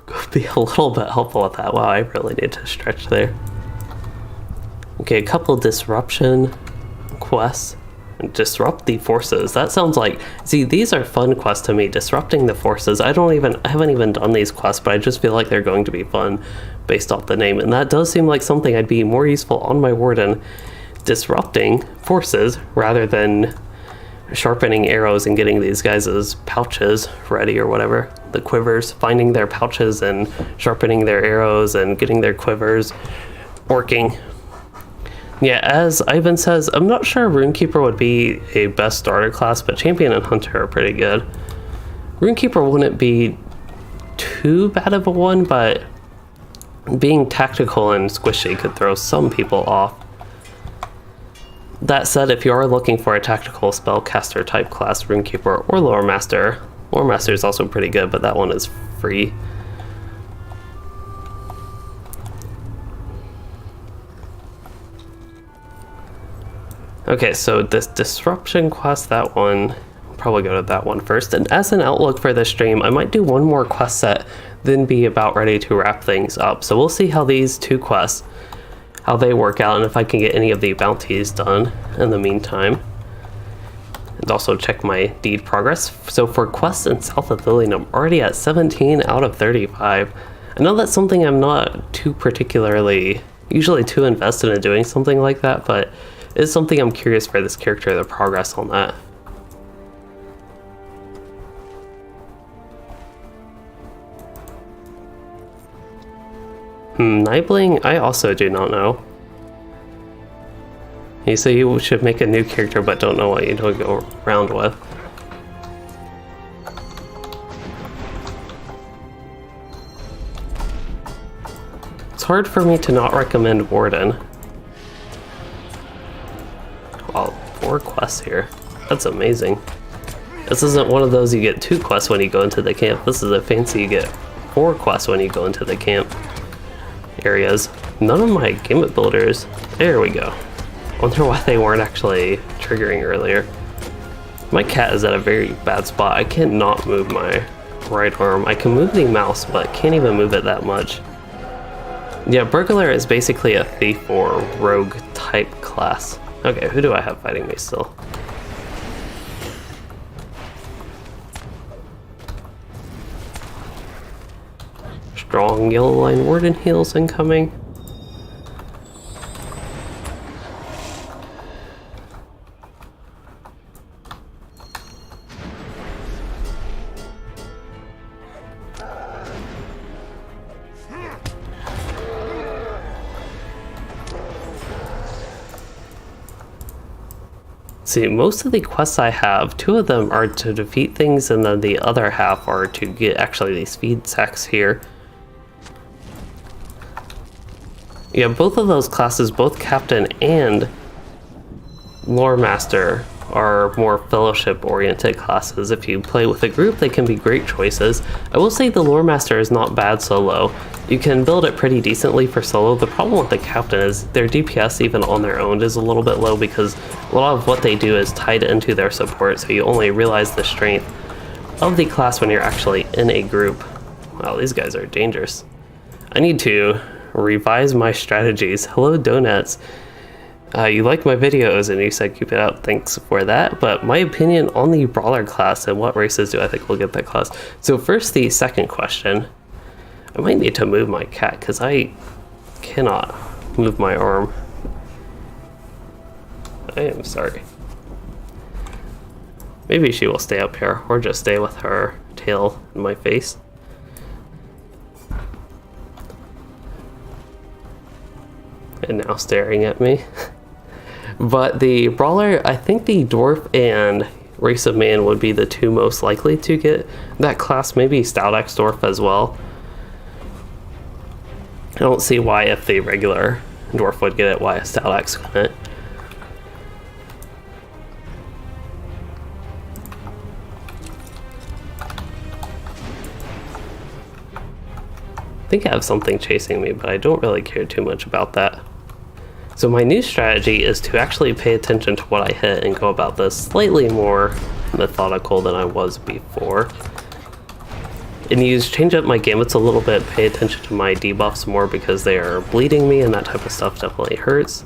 could be a little bit helpful with that. Wow, I really need to stretch there. Okay, a couple disruption quests. Disrupt the forces. That sounds like, see, these are fun quests to me. Disrupting the forces. I haven't even done these quests, but I just feel like they're going to be fun based off the name. And that does seem like something I'd be more useful on my Warden. Disrupting forces rather than sharpening arrows and getting these guys' pouches ready or whatever. The quivers, finding their pouches and sharpening their arrows and getting their quivers working. Yeah, as Ivan says, I'm not sure Runekeeper would be a best starter class, but Champion and Hunter are pretty good. Runekeeper wouldn't be too bad of a one, but being tactical and squishy could throw some people off. That said, if you are looking for a tactical spellcaster type class, Runekeeper or Lore Master is also pretty good, but that one is free. Okay, so this disruption quest, that one, I'll probably go to that one first. And as an outlook for this stream, I might do one more quest set, then be about ready to wrap things up. So we'll see how these two quests, how they work out, and if I can get any of the bounties done in the meantime. And also check my deed progress. So for quests in South of Lilian, I'm already at 17 out of 35. I know that's something I'm not too particularly, usually too invested in doing something like that, but it's something I'm curious for this character, the progress on that. Nibling, I also do not know. You say you should make a new character but don't know what you don't go around with. It's hard for me to not recommend Warden. Wow, 4 quests here. That's amazing. This isn't one of those you get 2 quests when you go into the camp. This is a fancy you get 4 quests when you go into the camp areas. None of my gimmick builders. There we go. Wonder why they weren't actually triggering earlier. My cat is at a very bad spot. I cannot move my right arm. I can move the mouse, but can't even move it that much. Yeah, Burglar is basically a thief or rogue type class. Okay, who do I have fighting me still? Strong yellow line Warden heals incoming. See, most of the quests I have, 2 of them are to defeat things, and then the other half are to get actually these feed sacks here. Yeah, both of those classes, both Captain and Lore Master, are more fellowship-oriented classes. If you play with a group, they can be great choices. I will say the Lore Master is not bad solo. You can build it pretty decently for solo. The problem with the Captain is their DPS, even on their own, is a little bit low because a lot of what they do is tied into their support, so you only realize the strength of the class when you're actually in a group. Wow, these guys are dangerous. I need to revise my strategies. Hello, Donuts. You like my videos and you said keep it up, thanks for that. But my opinion on the Brawler class and what races do I think will get that class. So first, the second question. I might need to move my cat because I cannot move my arm. I am sorry. Maybe she will stay up here or just stay with her tail in my face. And now staring at me. But the Brawler, I think the Dwarf and Race of Man would be the 2 most likely to get that class. Maybe Stout Axe Dwarf as well. I don't see why if the regular Dwarf would get it, why a Stout Axe couldn't. I think I have something chasing me, but I don't really care too much about that. So my new strategy is to actually pay attention to what I hit and go about this slightly more methodical than I was before. And change up my gambits a little bit, pay attention to my debuffs more because they are bleeding me and that type of stuff definitely hurts.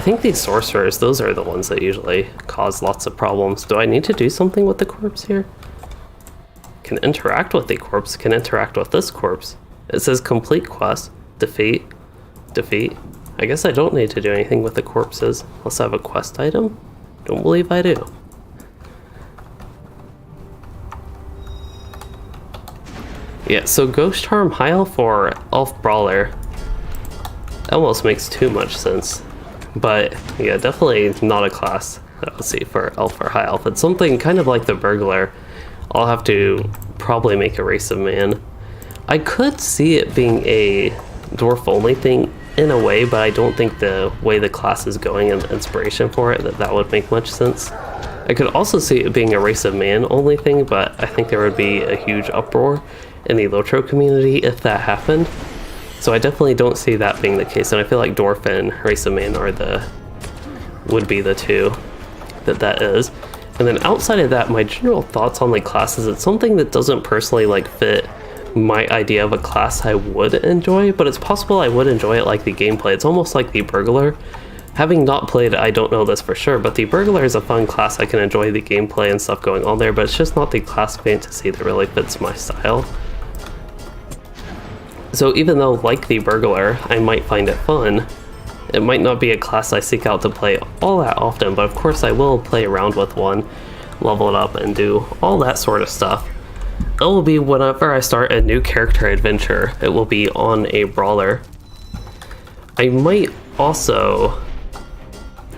think these sorcerers, those are the ones that usually cause lots of problems. Do I need to do something with the corpse here? Can interact with the corpse, can interact with this corpse. It says complete quest, defeat, defeat. I guess I don't need to do anything with the corpses unless I have a quest item. Don't believe I do. Yeah, so Ghost Charm High Elf or Elf Brawler. Almost makes too much sense. But yeah, definitely not a class that I would see for Elf or High Elf. It's something kind of like the Burglar. I'll have to probably make a race of man. I could see it being a dwarf only thing in a way, but I don't think the way the class is going and the inspiration for it, that would make much sense. I could also see it being a race of man only thing, but I think there would be a huge uproar in the LOTRO community if that happened. So I definitely don't see that being the case, and I feel like dwarf and race of man would be the two that is. And then outside of that, my general thoughts on the classes, it's something that doesn't personally like fit my idea of a class I would enjoy, but it's possible I would enjoy it like the gameplay. It's almost like the Burglar. Having not played it, I don't know this for sure, but the Burglar is a fun class. I can enjoy the gameplay and stuff going on there, but it's just not the class fantasy that really fits my style. So even though, like the Burglar, I might find it fun, it might not be a class I seek out to play all that often, but of course I will play around with one, level it up, and do all that sort of stuff. It will be whenever I start a new character adventure, it will be on a Brawler. I might also,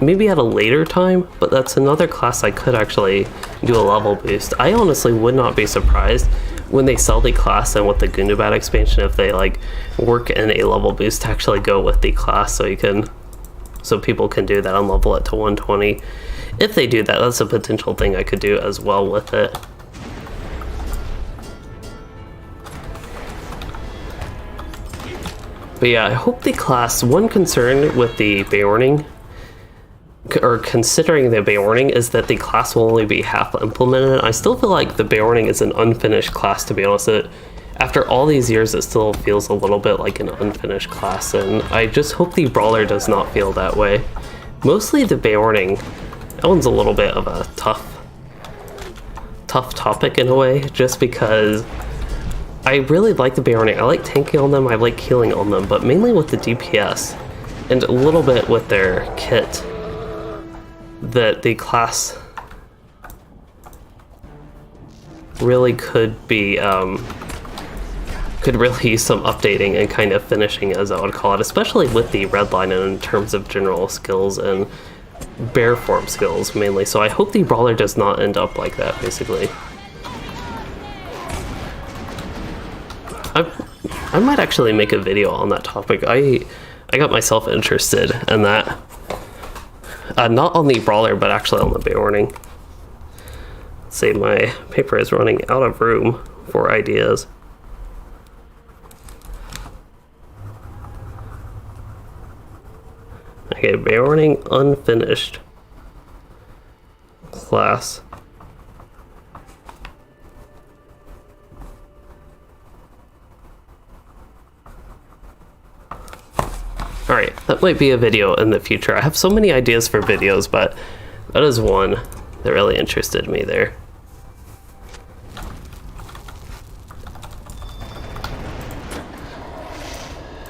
maybe at a later time, but that's another class I could actually do a level boost. I honestly would not be surprised when they sell the class and with the Gundabad expansion if they like work in a level boost to actually go with the class so people can do that and level it to 120. If they do that, that's a potential thing I could do as well with it. But yeah, I hope the class, one concern with the Beorning, or considering the Beorning, is that the class will only be half implemented. I still feel like the Beorning is an unfinished class, to be honest. After all these years, it still feels a little bit like an unfinished class, and I just hope the Brawler does not feel that way. Mostly the Beorning, that one's a little bit of a tough topic in a way, just because I really like the Beorning. I like tanking on them, I like healing on them, but mainly with the DPS, and a little bit with their kit, that the class really could really use some updating and kind of finishing, as I would call it, especially with the red line and in terms of general skills and bear form skills mainly. So I hope the Brawler does not end up like that, basically. I might actually make a video on that topic. I got myself interested in that. Not on the Brawler, but actually on the Beorning. Let's see, my paper is running out of room for ideas. Okay, Beorning unfinished class. Alright, that might be a video in the future. I have so many ideas for videos, but that is one that really interested me there.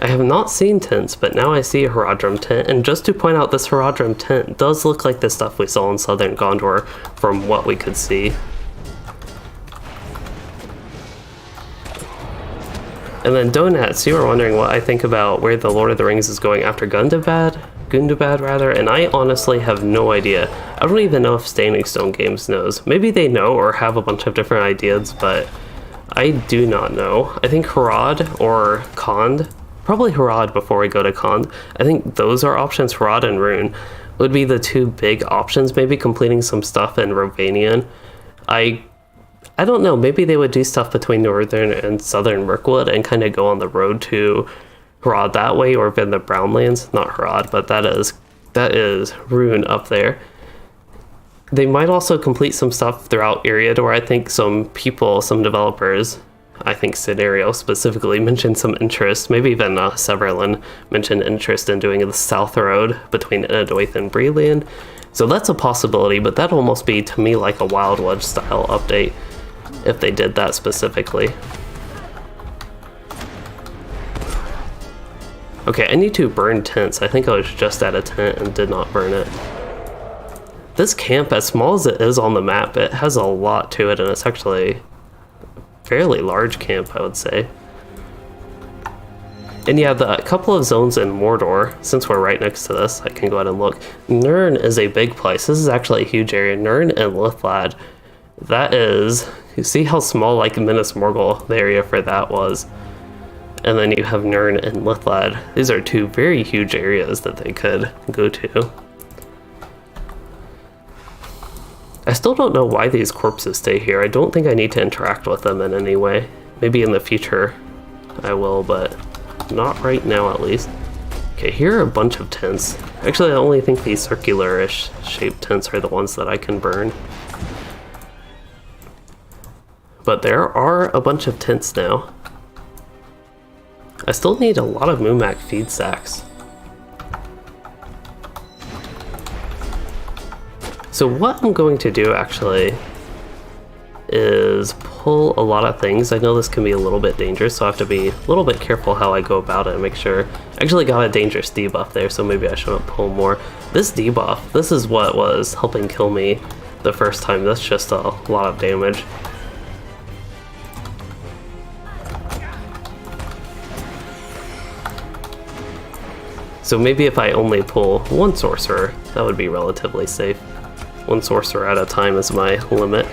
I have not seen tents, but now I see a Haradrim tent, and just to point out, this Haradrim tent does look like the stuff we saw in Southern Gondor from what we could see. And then Donuts, you were wondering what I think about where the Lord of the Rings is going after Gundabad rather, and I honestly have no idea. I don't even know if Standing Stone Games knows. Maybe they know or have a bunch of different ideas, but I do not know. I think Harad or Kond, probably Harad before we go to Kond. I think those are options. Harad and Rune would be the two big options, maybe completing some stuff in Rovanian. I don't know, maybe they would do stuff between Northern and Southern Mirkwood and kind of go on the road to Harad that way, or in the Brownlands. Not Harad, but that is Rune up there. They might also complete some stuff throughout Eriador. I think some developers I think Scenario specifically mentioned some interest, maybe even Severlin mentioned interest in doing the South Road between Inadoith and Breland. So that's a possibility, but that'd almost be, to me, like a Wild Wedge style update if they did that specifically. Okay, I need to burn tents. I think I was just at a tent and did not burn it. This camp, as small as it is on the map, it has a lot to it, and it's actually a fairly large camp, I would say. And yeah, the couple of zones in Mordor, since we're right next to this, I can go ahead and look. Nirn is a big place. This is actually a huge area. Nirn and Lithlad. That is, you see how small like Minas Morgul the area for that was. And then you have Nirn and Lithlad. These are two very huge areas that they could go to. I still don't know why these corpses stay here. I don't think I need to interact with them in any way. Maybe in the future I will, but not right now at least. Okay, here are a bunch of tents. Actually, I only think these circular-ish shaped tents are the ones that I can burn. But there are a bunch of tents now. I still need a lot of Mumak feed sacks. So what I'm going to do actually is pull a lot of things. I know this can be a little bit dangerous, so I have to be a little bit careful how I go about it and make sure. I actually got a dangerous debuff there, so maybe I shouldn't pull more. This debuff, this is what was helping kill me the first time. That's just a lot of damage. So maybe if I only pull one sorcerer, that would be relatively safe. One sorcerer at a time is my limit.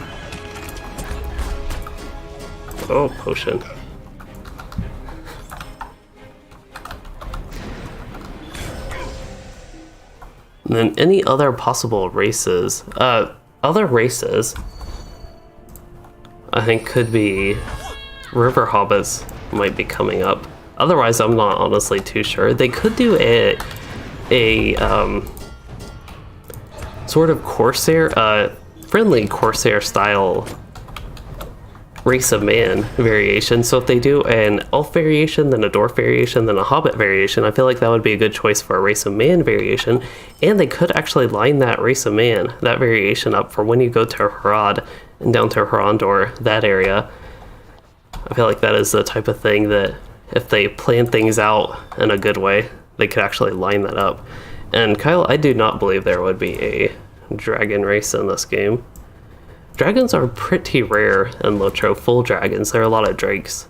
Oh, potion. And then any other possible races, other races, I think could be river hobbits might be coming up. Otherwise, I'm not honestly too sure. They could do a sort of Corsair, friendly Corsair style race of man variation. So if they do an elf variation, then a dwarf variation, then a hobbit variation, I feel like that would be a good choice for a race of man variation. And they could actually line that race of man, that variation up for when you go to Harad and down to Horondor, that area. I feel like that is the type of thing that if they plan things out in a good way, they could actually line that up. And Kyle, I do not believe there would be a dragon race in this game. Dragons are pretty rare in LOTRO, full dragons. There are a lot of drakes.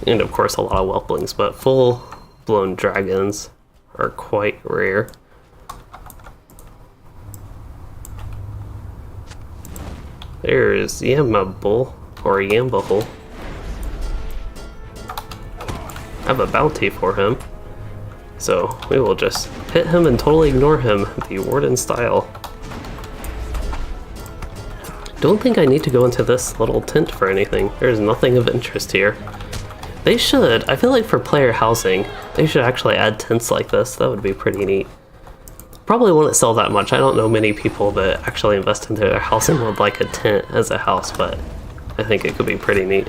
And of course a lot of whelplings, but full-blown dragons are quite rare. There's Yamabul, or Yambahul. I have a bounty for him. So we will just hit him and totally ignore him, the Warden style. Don't think I need to go into this little tent for anything. There's nothing of interest here. They should, I feel like for player housing, they should actually add tents like this. That would be pretty neat. Probably wouldn't sell that much. I don't know many people that actually invest into their housing would like a tent as a house, but I think it could be pretty neat.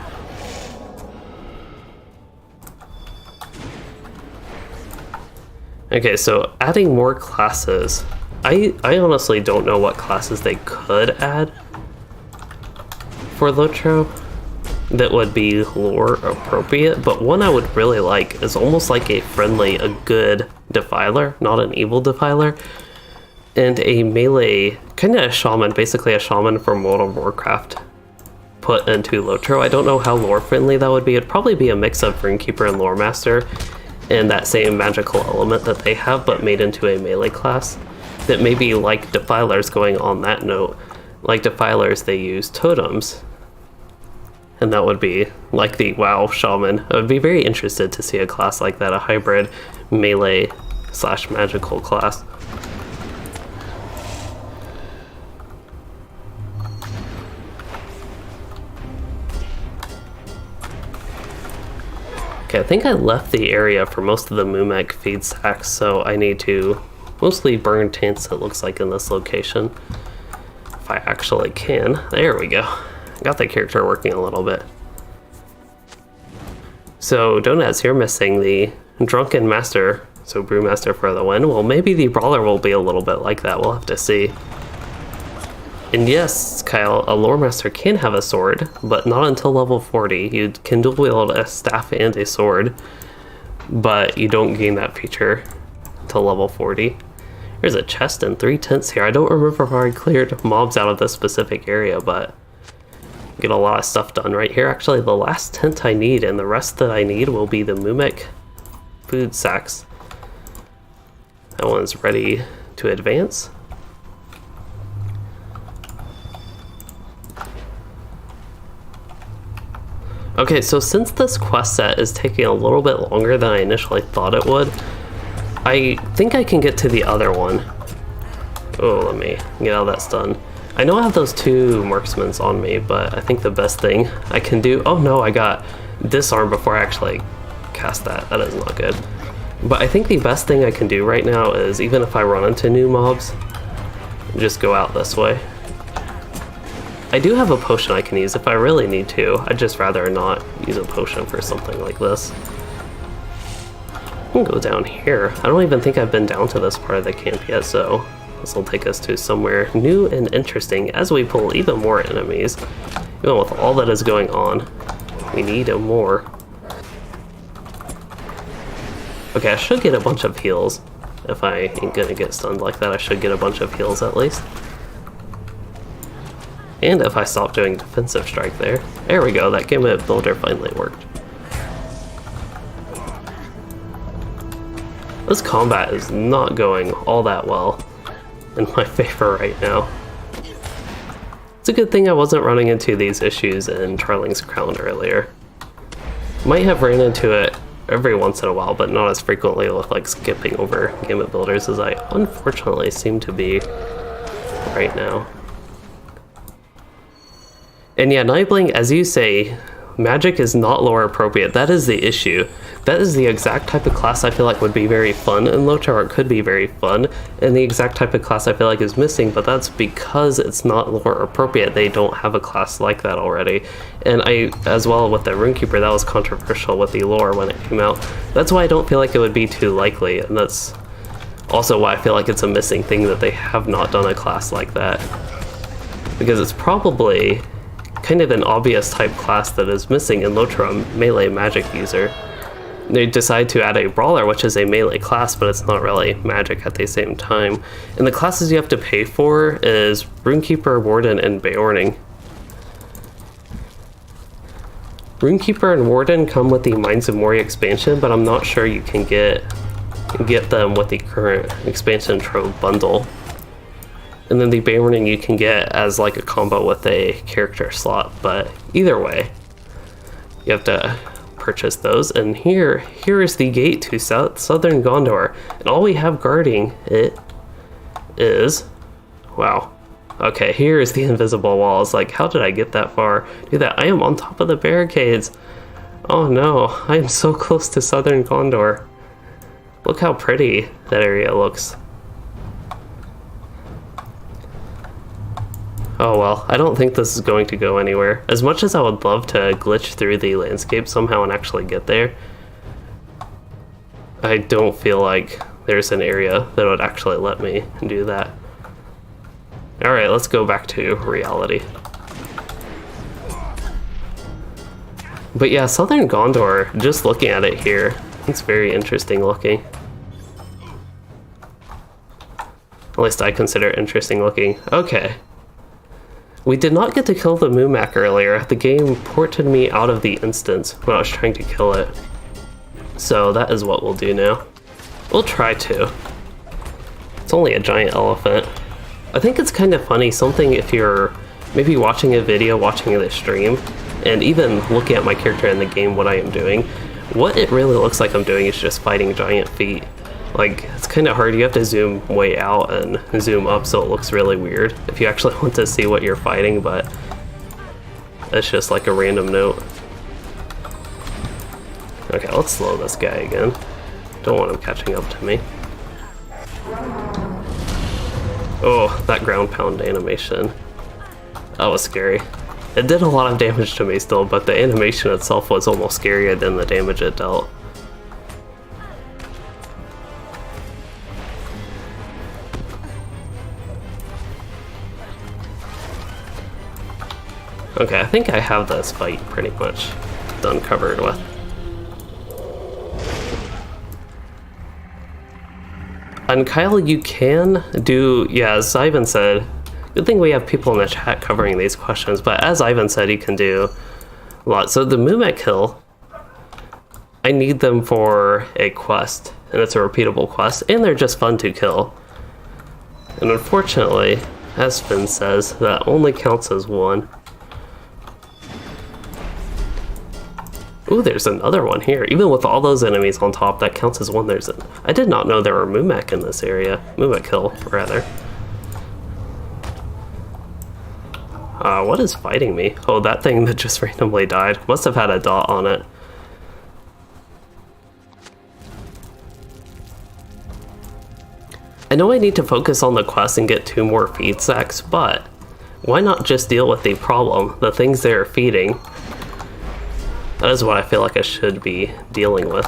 Okay, so adding more classes. I honestly don't know what classes they could add for LOTRO that would be lore appropriate, but one I would really like is almost like a good defiler, not an evil defiler, and a melee, kind of a shaman, basically a shaman from World of Warcraft put into LOTRO. I don't know how lore friendly that would be. It'd probably be a mix of Runekeeper and Lore Master, and that same magical element that they have, but made into a melee class that maybe like defilers. Going on that note, like defilers, they use totems, and that would be like the WoW shaman. I would be very interested to see a class like that, a hybrid melee / magical class. Okay, I think I left the area for most of the Mumek feed sacks, so I need to mostly burn tents, it looks like, in this location. If I actually can. There we go. Got the character working a little bit. So Donuts, you're missing the Drunken Master, so Brewmaster for the win. Well, maybe the Brawler will be a little bit like that, we'll have to see. And yes, Kyle, a Lore Master can have a sword, but not until level 40. You can dual wield a staff and a sword, but you don't gain that feature until level 40. There's a chest and 3 tents here. I don't remember if I cleared mobs out of this specific area, but get a lot of stuff done right here. Actually, the last tent I need and the rest that I need will be the Mumek food sacks. That one's ready to advance. Okay, so since this quest set is taking a little bit longer than I initially thought it would, I think I can get to the other one. Oh, let me get all that done. I know I have those 2 marksmans on me, but I think the best thing I can do... Oh no, I got disarmed before I actually cast that. That is not good. But I think the best thing I can do right now is, even if I run into new mobs, just go out this way. I do have a potion I can use if I really need to. I'd just rather not use a potion for something like this. I can go down here. I don't even think I've been down to this part of the camp yet, so this will take us to somewhere new and interesting as we pull even more enemies. Even with all that is going on, we need more. Okay, I should get a bunch of heals. If I ain't gonna get stunned like that, I should get a bunch of heals at least. And if I stop doing defensive strike there. There we go, that gimmick builder finally worked. This combat is not going all that well in my favor right now. It's a good thing I wasn't running into these issues in Tarling's Crown earlier. Might have ran into it every once in a while, but not as frequently with like skipping over gimmick builders as I unfortunately seem to be right now. And yeah, Nightbling, as you say, magic is not lore appropriate. That is the issue. That is the exact type of class I feel like would be very fun in LOTRO, or it could be very fun, and the exact type of class I feel like is missing, but that's because it's not lore appropriate. They don't have a class like that already. And I, as well with the Runekeeper, that was controversial with the lore when it came out. That's why I don't feel like it would be too likely, and that's also why I feel like it's a missing thing that they have not done a class like that. Because it's probably kind of an obvious type class that is missing in LOTRO, a melee magic user. They decide to add a brawler, which is a melee class, but it's not really magic at the same time. And the classes you have to pay for is Runekeeper, Warden, and Beorning. Runekeeper and Warden come with the Mines of Moria expansion, but I'm not sure you can get them with the current expansion trove bundle. And then the Beorning you can get as like a combo with a character slot, but either way, you have to purchase those. And here is the gate to southern Gondor, and all we have guarding it is, wow, okay, here is the invisible wall. It's like, how did I get that far? Do that, I am on top of the barricades. Oh no, I am so close to southern Gondor. Look how pretty that area looks. Oh well, I don't think this is going to go anywhere. As much as I would love to glitch through the landscape somehow and actually get there, I don't feel like there's an area that would actually let me do that. Alright, let's go back to reality. But yeah, southern Gondor, just looking at it here, it's very interesting looking. At least I consider it interesting looking. Okay. We did not get to kill the Mumek earlier. The game ported me out of the instance when I was trying to kill it. So that is what we'll do now. We'll try to. It's only a giant elephant. I think it's kind of funny, something if you're maybe watching a video, watching the stream, and even looking at my character in the game, what I am doing, what it really looks like I'm doing is just fighting giant feet. Like, it's kind of hard. You have to zoom way out and zoom up so it looks really weird if you actually want to see what you're fighting, but that's just like a random note. Okay, let's slow this guy again. Don't want him catching up to me. Oh, that ground pound animation. That was scary. It did a lot of damage to me still, but the animation itself was almost scarier than the damage it dealt. Okay, I think I have this fight pretty much done covered with. And Kyle, you can do, yeah, as Ivan said, good thing we have people in the chat covering these questions, but as Ivan said, you can do a lot. So the Mumek kill, I need them for a quest, and it's a repeatable quest, and they're just fun to kill. And unfortunately, as Finn says, that only counts as one. Ooh, there's another one here. Even with all those enemies on top, that counts as one. I did not know there were Mumek in this area. Mumek kill, rather. What is fighting me? Oh, that thing that just randomly died. Must have had a dot on it. I know I need to focus on the quest and get 2 more feed sacks, but why not just deal with the problem, the things they're feeding? That is what I feel like I should be dealing with.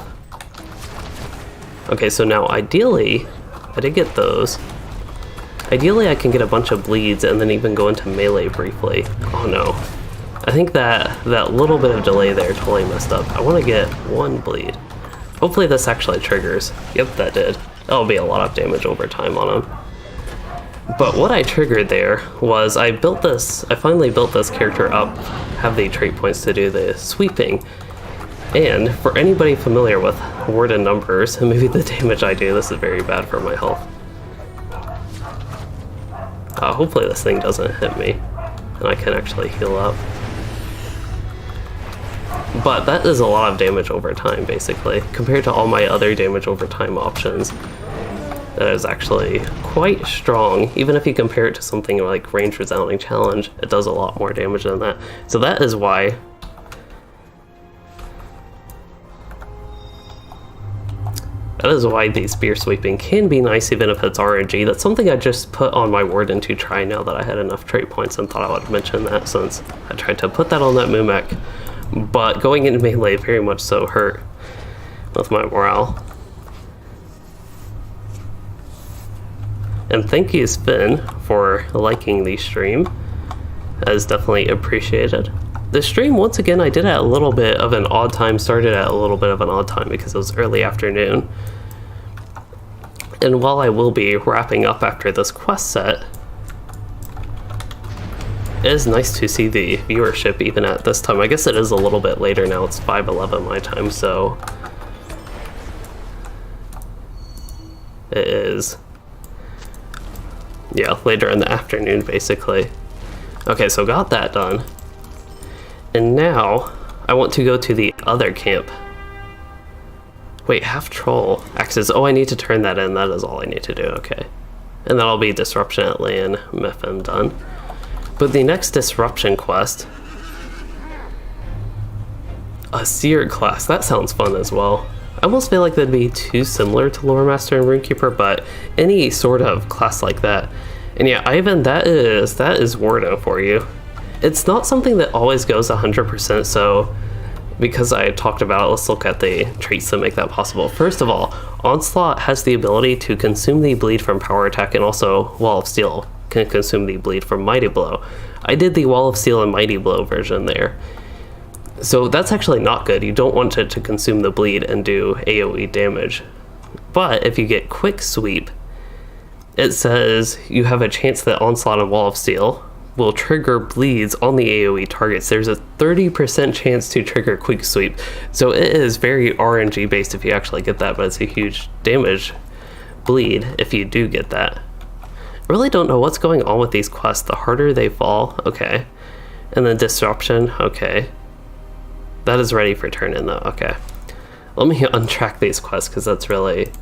Okay, so now ideally, I did get those. Ideally, I can get a bunch of bleeds and then even go into melee briefly. Oh no. I think that little bit of delay there totally messed up. I want to get 1 bleed. Hopefully this actually triggers. Yep, that did. That'll be a lot of damage over time on him. But what I triggered there was I finally built this character up, have the trait points to do the sweeping. And for anybody familiar with Warden numbers, and maybe the damage I do, this is very bad for my health. Hopefully this thing doesn't hit me, and I can actually heal up. But that is a lot of damage over time, basically, compared to all my other damage over time options. That is actually quite strong. Even if you compare it to something like Range Resounding Challenge, it does a lot more damage than that. So that is why the spear sweeping can be nice even if it's RNG. That's something I just put on my Warden to try now that I had enough trait points, and thought I would mention that since I tried to put that on that Mumek. But going into melee very much so hurt with my morale. And thank you, Spin, for liking the stream. That is definitely appreciated. The stream, once again, I did at a little bit of an odd time, started at a little bit of an odd time because it was early afternoon. And while I will be wrapping up after this quest set, it is nice to see the viewership even at this time. I guess it is a little bit later now, it's 5:11 my time, so it is, yeah, later in the afternoon basically. Okay, so got that done. And now I want to go to the other camp. Wait, half troll axes. Oh, I need to turn that in. That is all I need to do. Okay. And that'll be disruption at Lan Miffin done. But the next disruption quest, a seer class. That sounds fun as well. I almost feel like that'd be too similar to Lore Master and Runekeeper, but any sort of class like that. And yeah, Ivan, that is Warden for you. It's not something that always goes 100%, so because I talked about it, let's look at the traits that make that possible. First of all, Onslaught has the ability to consume the bleed from Power Attack, and also Wall of Steel can consume the bleed from Mighty Blow. I did the Wall of Steel and Mighty Blow version there. So that's actually not good. You don't want it to consume the bleed and do AoE damage. But if you get Quick Sweep, it says you have a chance that Onslaught and Wall of Steel will trigger bleeds on the AoE targets. There's a 30% chance to trigger Quick Sweep. So it is very RNG based if you actually get that, but it's a huge damage bleed if you do get that. I really don't know what's going on with these quests. The harder they fall, okay. And then Disruption, okay. That is ready for turn in though, okay. Let me untrack these quests because that's really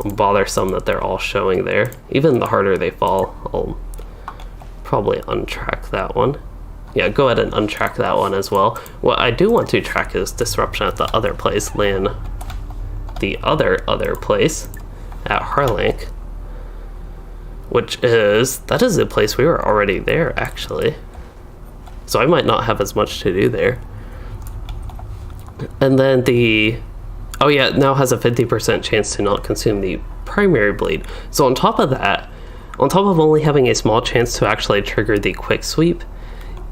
bothersome that they're all showing there. Even the harder they fall, I'll probably untrack that one. Yeah, go ahead and untrack that one as well. What I do want to track is Disruption at the other place, Lan. The other place at Harlank, which is, that is the place we were already there actually. So I might not have as much to do there. And then oh yeah, it now has a 50% chance to not consume the primary bleed. So on top of that, on top of only having a small chance to actually trigger the quick sweep,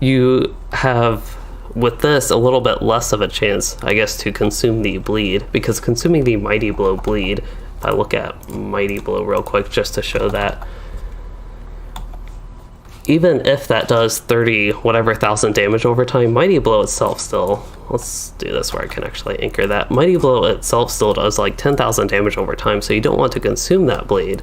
you have, with this, a little bit less of a chance, I guess, to consume the bleed, because consuming the Mighty Blow bleed, if I look at Mighty Blow real quick just to show that, even if that does 30 whatever thousand damage over time, Mighty Blow itself still, let's do this where I can actually anchor that. Mighty Blow itself still does like 10,000 damage over time, so you don't want to consume that bleed.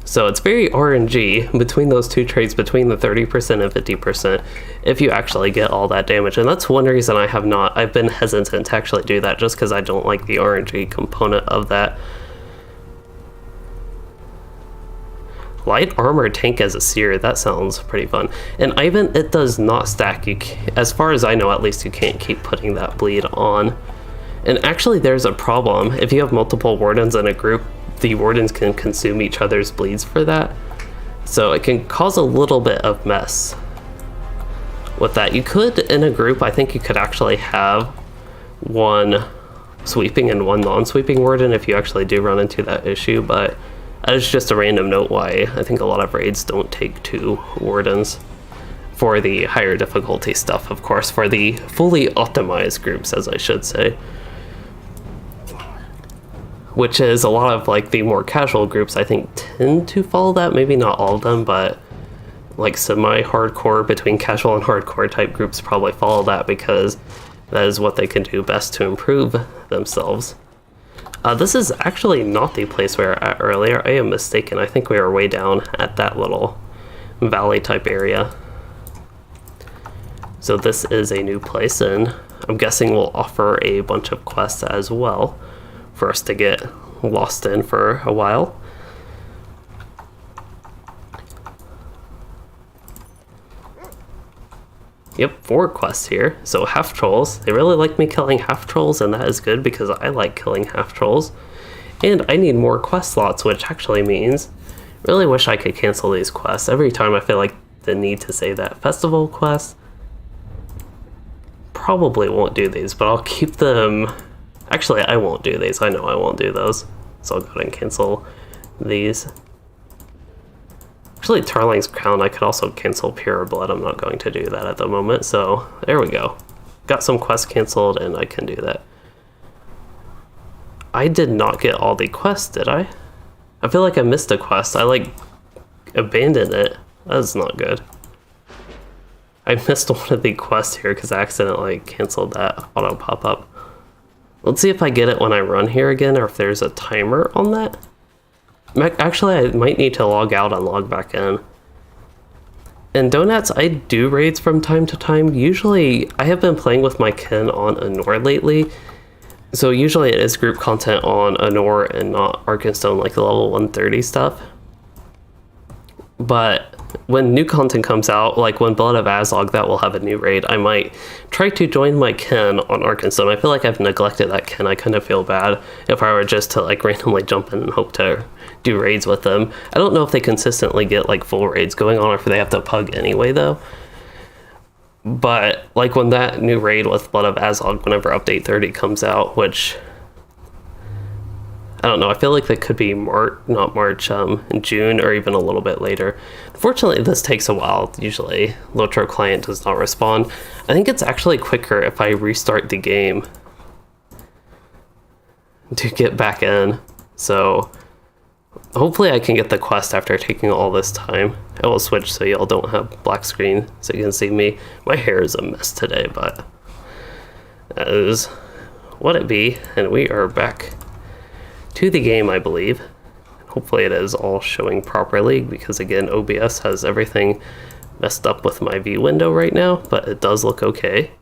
So it's very RNG between those two traits, between the 30% and 50%, if you actually get all that damage. And that's one reason I've been hesitant to actually do that, just because I don't like the RNG component of that. Light armor tank as a seer, that sounds pretty fun. And Ivan, it does not stack. As far as I know, at least, you can't keep putting that bleed on. And actually there's a problem. If you have multiple wardens in a group, the wardens can consume each other's bleeds for that. So it can cause a little bit of mess with that. You could, in a group, I think you could actually have one sweeping and one non-sweeping warden if you actually do run into that issue, but that is just a random note why I think a lot of raids don't take 2 wardens for the higher difficulty stuff, of course, for the fully optimized groups, as I should say. Which is a lot of like the more casual groups, I think, tend to follow that. Maybe not all of them, but like semi-hardcore, between casual and hardcore type groups probably follow that, because that is what they can do best to improve themselves. This is actually not the place we were at earlier. I am mistaken. I think we were way down at that little valley type area. So this is a new place, and I'm guessing will offer a bunch of quests as well for us to get lost in for a while. Yep, 4 quests here. So half trolls. They really like me killing half trolls, and that is good because I like killing half trolls. And I need more quest slots, which actually means really wish I could cancel these quests. Every time I feel like the need to say that. Festival quest. Probably won't do these, but I'll keep them. Actually, I won't do these. I know I won't do those. So I'll go ahead and cancel these. Actually, Tarling's Crown, I could also cancel Pure Blood. I'm not going to do that at the moment. So there we go. Got some quests canceled, and I can do that. I did not get all the quests, did I? I feel like I missed a quest. I like abandoned it. That's not good. I missed one of the quests here because I accidentally canceled that auto pop-up. Let's see if I get it when I run here again, or if there's a timer on that. Actually, I might need to log out and log back in. And Donuts, I do raids from time to time. Usually, I have been playing with my kin on Anor lately. So usually it is group content on Anor and not Arkenstone, like the level 130 stuff. But when new content comes out, like when Blood of Azog, that will have a new raid, I might try to join my kin on Arkenstone. I feel like I've neglected that kin. I kind of feel bad if I were just to like randomly jump in and hope to do raids with them. I don't know if they consistently get like full raids going on or if they have to pug anyway though. But like when that new raid with Blood of Azog, whenever update 30 comes out, which I don't know, I feel like that could be in June or even a little bit later. Unfortunately, this takes a while. Usually, LOTRO client does not respond. I think it's actually quicker if I restart the game to get back in. So hopefully I can get the quest after taking all this time. I will switch so y'all don't have black screen so you can see me. My hair is a mess today, but that is what it be. And we are back to the game, I believe. Hopefully it is all showing properly because again, OBS has everything messed up with my view window right now, but it does look okay.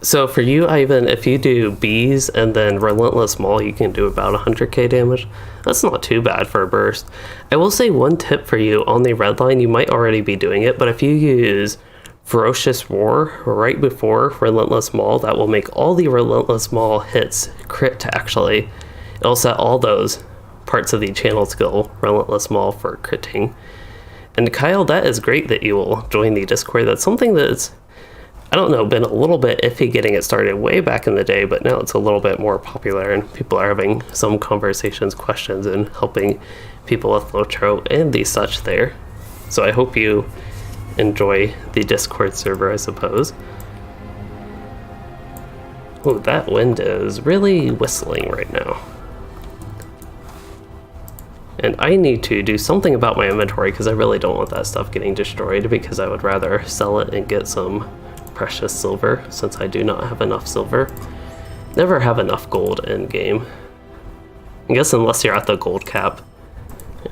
So for you, Ivan, if you do bees and then Relentless Maul, you can do about 100k damage. That's not too bad for a burst. I will say one tip for you on the red line, you might already be doing it, but if you use Ferocious Roar right before Relentless Maul, that will make all the Relentless Maul hits crit to actually. It'll set all those parts of the channel skill, Relentless Maul for critting. And Kyle, that is great that you will join the Discord. That's something that's, I don't know, been a little bit iffy getting it started way back in the day, but now it's a little bit more popular and people are having some conversations, questions, and helping people with LOTRO and the such there. So I hope you enjoy the Discord server, I suppose. Oh, that wind is really whistling right now. And I need to do something about my inventory because I really don't want that stuff getting destroyed, because I would rather sell it and get some precious silver, since I do not have enough silver. Never have enough gold in game. I guess unless you're at the gold cap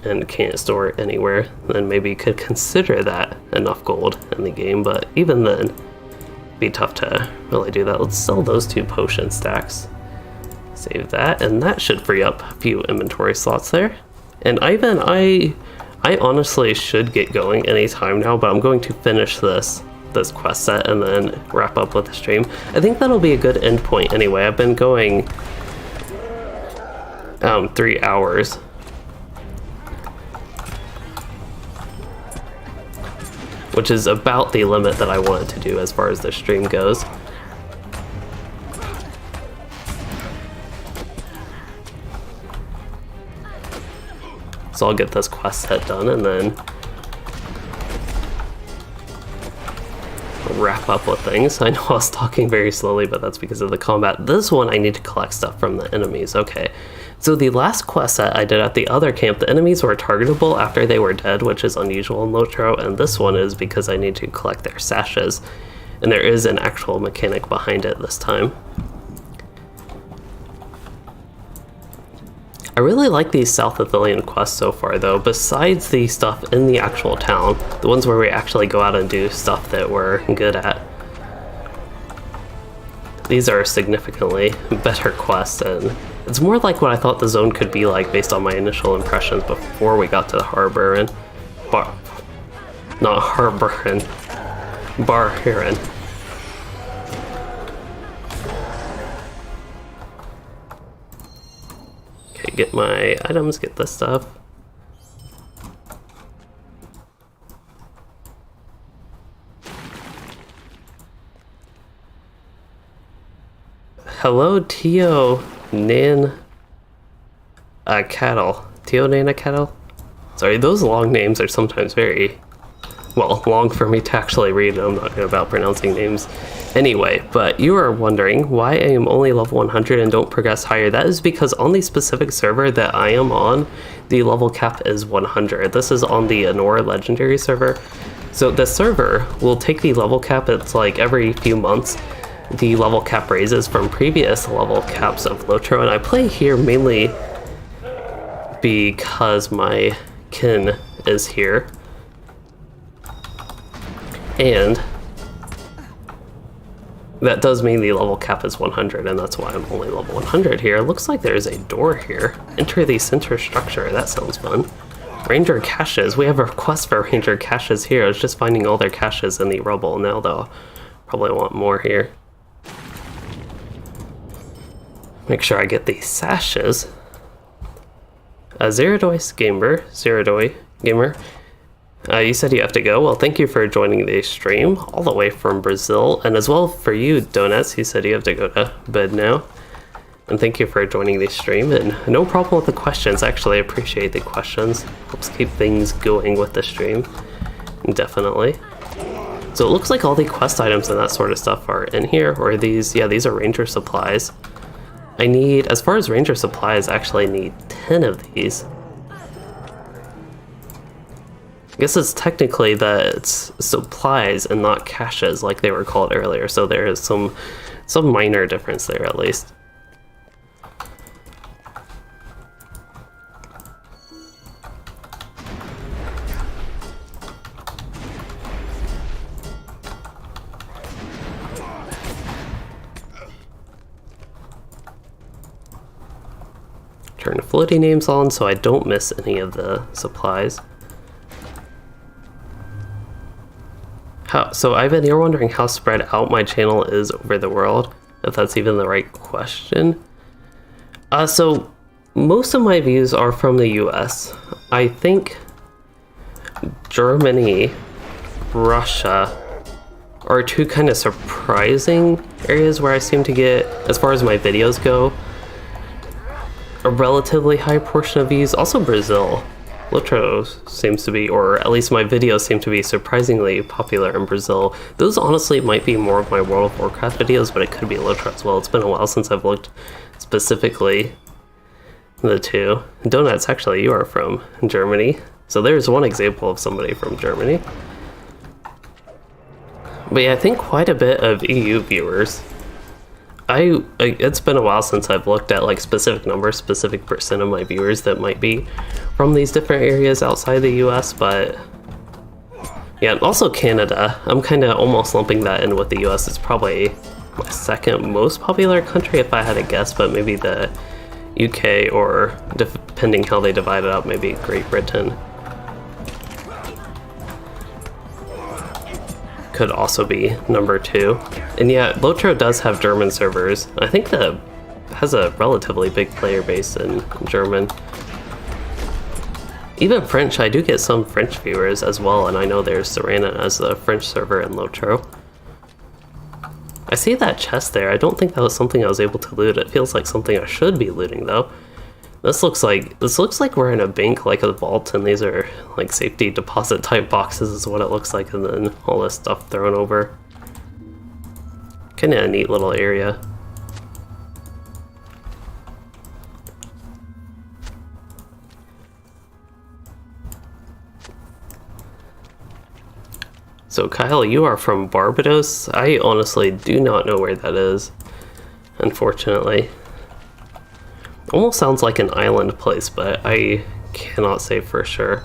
and can't store it anywhere, then maybe you could consider that enough gold in the game, but even then, it'd be tough to really do that. Let's sell those 2 potion stacks. Save that, and that should free up a few inventory slots there. And Ivan, I honestly should get going anytime now, but I'm going to finish this quest set and then wrap up with the stream. I think that'll be a good end point anyway. I've been going 3 hours. Which is about the limit that I wanted to do as far as the stream goes. So I'll get this quest set done and then wrap up with things. I know I was talking very slowly, but that's because of the combat. This one I need to collect stuff from the enemies. Okay, so the last quest set I did at the other camp, the enemies were targetable after they were dead, which is unusual in LOTRO, and this one is because I need to collect their sashes, and there is an actual mechanic behind it this time. I really like these South Athelian quests so far though, besides the stuff in the actual town, the ones where we actually go out and do stuff that we're good at. These are significantly better quests, and it's more like what I thought the zone could be like based on my initial impressions before we got to the harbor and Bar Heron. Okay, get my items, get this stuff. Hello, Tio Nan Cattle. Tio Nana Cattle? Sorry, those long names are sometimes very, well, long for me to actually read. I'm not good about pronouncing names anyway, but you are wondering why I am only level 100 and don't progress higher. That is because on the specific server that I am on, the level cap is 100. This is on the Anora Legendary server. So the server will take the level cap, it's like every few months, the level cap raises from previous level caps of LOTRO, and I play here mainly because my kin is here. And that does mean the level cap is 100, and that's why I'm only level 100 here. It looks like there's a door here. Enter the center structure. That sounds fun. Ranger caches. We have a request for Ranger caches here. I was just finding all their caches in the rubble. Now they'll probably want more here. Make sure I get the sashes. Zerodois Gamer. You said you have to go. Well, thank you for joining the stream all the way from Brazil, and as well for you, Donuts. You said you have to go to bed now. And thank you for joining the stream, and no problem with the questions. Actually, I appreciate the questions. Helps keep things going with the stream, definitely. So it looks like all the quest items and that sort of stuff are in here, or these, yeah, these are ranger supplies. I need, as far as ranger supplies, I actually need 10 of these. I guess it's technically that it's supplies and not caches like they were called earlier, so there is some minor difference there at least. Turn the floating names on so I don't miss any of the supplies. So Ivan, you're wondering how spread out my channel is over the world, if that's even the right question. So most of my views are from the US. I think Germany, Russia are two kind of surprising areas where I seem to get, as far as my videos go, a relatively high portion of views. Also Brazil. LOTRO seems to be, or at least my videos seem to be surprisingly popular in Brazil. Those honestly might be more of my World of Warcraft videos, but it could be LOTRO as well. It's been a while since I've looked specifically the two. Donuts, actually, you are from Germany. So there's one example of somebody from Germany. But yeah, I think quite a bit of EU viewers. It's been a while since I've looked at like specific numbers, specific percent of my viewers that might be from these different areas outside the US, but yeah, and also Canada. I'm kind of almost lumping that in with the US. It's probably my second most popular country if I had to guess, but maybe the UK, or depending how they divide it up, maybe Great Britain could also be number 2. And yeah, LOTRO does have German servers. I think that has a relatively big player base in German. Even French, I do get some French viewers as well, and I know there's Serena as a French server in LOTRO. I see that chest there. I don't think that was something I was able to loot. It feels like something I should be looting though. This looks like we're in a bank, like a vault, and these are like safety deposit type boxes is what it looks like, and then all this stuff thrown over. Kinda a neat little area. So Kyle, you are from Barbados? I honestly do not know where that is, unfortunately. Almost sounds like an island place, but I cannot say for sure.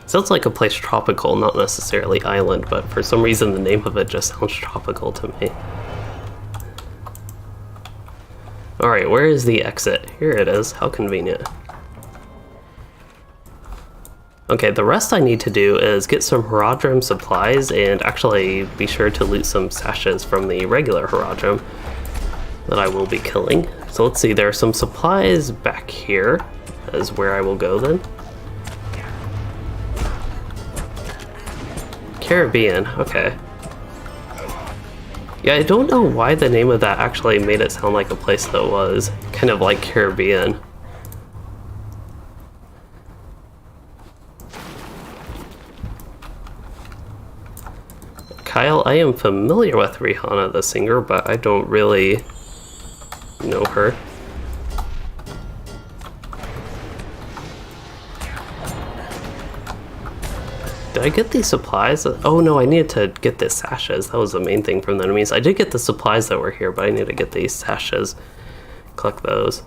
Sounds like a place tropical, not necessarily island, but for some reason the name of it just sounds tropical to me. Alright, where is the exit? Here it is, how convenient. Okay, the rest I need to do is get some Haradrim supplies and actually be sure to loot some sashes from the regular Haradrim that I will be killing. So let's see, there are some supplies back here. That is where I will go then. Caribbean, okay. Yeah, I don't know why the name of that actually made it sound like a place that was kind of like Caribbean. Kyle, I am familiar with Rihanna the singer, but I don't really know her. Did I get these supplies? Oh no, I needed to get the sashes. That was the main thing from the enemies. I did get the supplies that were here, but I need to get these sashes. Collect those.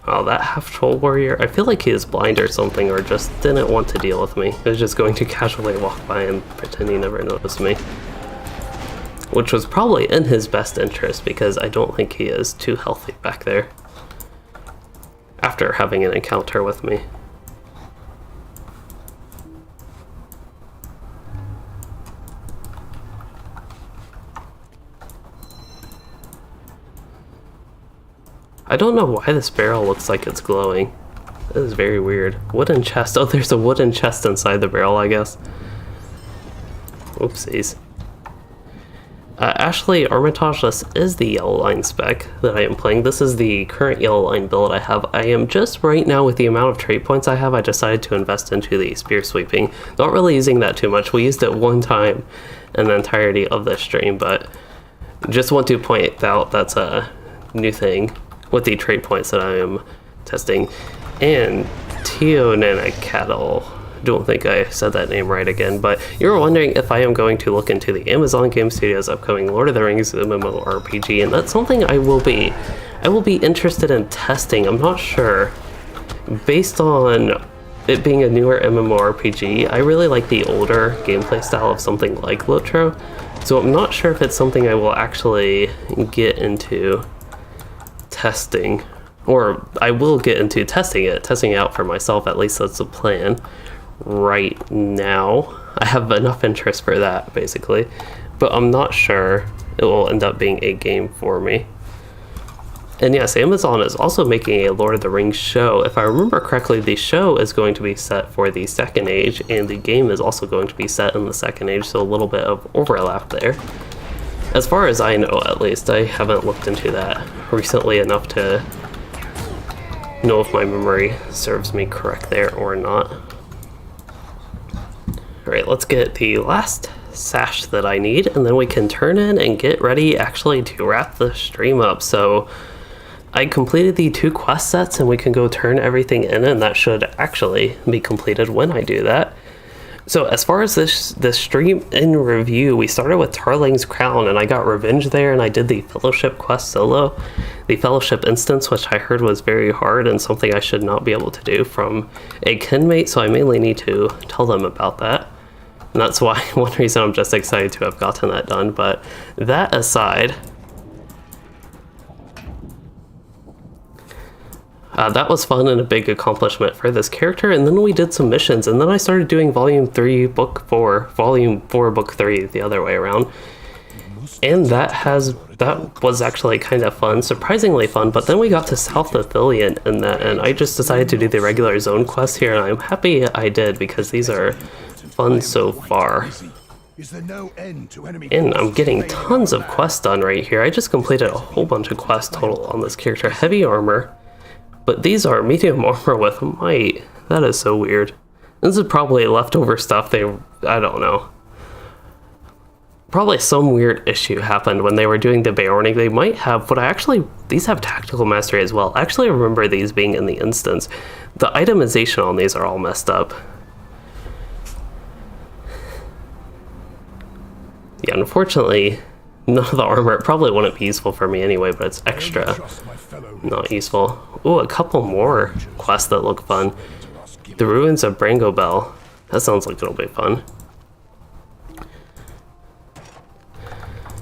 Oh, that half-troll warrior, I feel like he is blind or something, or just didn't want to deal with me. He was just going to casually walk by and pretend he never noticed me. Which was probably in his best interest, because I don't think he is too healthy back there after having an encounter with me. I don't know why this barrel looks like it's glowing. That is very weird. Wooden chest. Oh, there's a wooden chest inside the barrel, I guess. Oopsies. Actually, Armitage, this is the yellow line spec that I am playing. This is the current yellow line build I have. I am just right now, with the amount of trait points I have, I decided to invest into the spear sweeping. Not really using that too much. We used it one time in the entirety of this stream, but just want to point out that's a new thing with the trait points that I am testing. And Tionana Cattle, don't think I said that name right again, but you were wondering if I am going to look into the Amazon Game Studios upcoming Lord of the Rings MMORPG, and that's something I will be interested in testing. I'm not sure. Based on it being a newer MMORPG, I really like the older gameplay style of something like LOTRO, so I'm not sure if it's something I will actually get into testing, or I will get into testing it out for myself. At least that's the plan right now. I have enough interest for that, basically. But I'm not sure it will end up being a game for me. And yes, Amazon is also making a Lord of the Rings show. If I remember correctly, the show is going to be set for the Second Age, and the game is also going to be set in the Second Age, so a little bit of overlap there. As far as I know, at least, I haven't looked into that recently enough to know if my memory serves me correct there or not. Alright, let's get the last sash that I need, and then we can turn in and get ready actually to wrap the stream up. So I completed the 2 quest sets, and we can go turn everything in, and that should actually be completed when I do that. So as far as this stream in review, we started with Tarling's Crown, and I got revenge there, and I did the Fellowship quest solo. The Fellowship instance, which I heard was very hard and something I should not be able to do from a kinmate, so I mainly need to tell them about that. And that's why one reason I'm just excited to have gotten that done. But that aside, that was fun and a big accomplishment for this character. And then we did some missions, and then I started doing Volume 3, Book 4, Volume 4, Book 3, the other way around. And that was actually kind of fun, surprisingly fun. But then we got to South Athelion in that, and I just decided to do the regular zone quests here, and I'm happy I did, because these are fun so far. And I'm getting tons of quests done right here. I just completed a whole bunch of quests total on this character. Heavy armor, but these are medium armor with might. That is so weird. This is probably leftover stuff. I don't know. Probably some weird issue happened when they were doing the Beorning. They might have, these have tactical mastery as well. I actually remember these being in the instance. The itemization on these are all messed up. Yeah, unfortunately, none of the armor, it probably wouldn't be useful for me anyway, but it's extra not useful. Ooh, a couple more quests that look fun. The Ruins of Brangobel. That sounds like it'll be fun.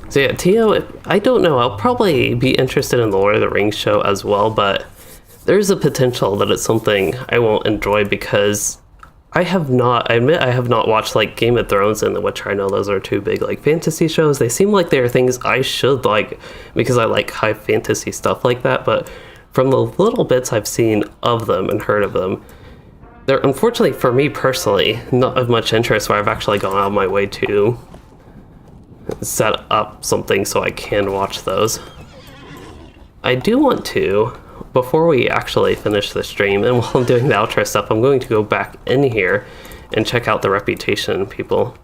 So yeah, Tio, I don't know, I'll probably be interested in the Lord of the Rings show as well, but there's a potential that it's something I won't enjoy, because I admit I have not watched like Game of Thrones and The Witcher. I know those are 2 big like fantasy shows. They seem like they're things I should like, because I like high fantasy stuff like that, but from the little bits I've seen of them and heard of them, they're unfortunately for me personally not of much interest, where I've actually gone out of my way to set up something so I can watch those. I do want to, before we actually finish the stream, and while I'm doing the outro stuff, I'm going to go back in here and check out the reputation people.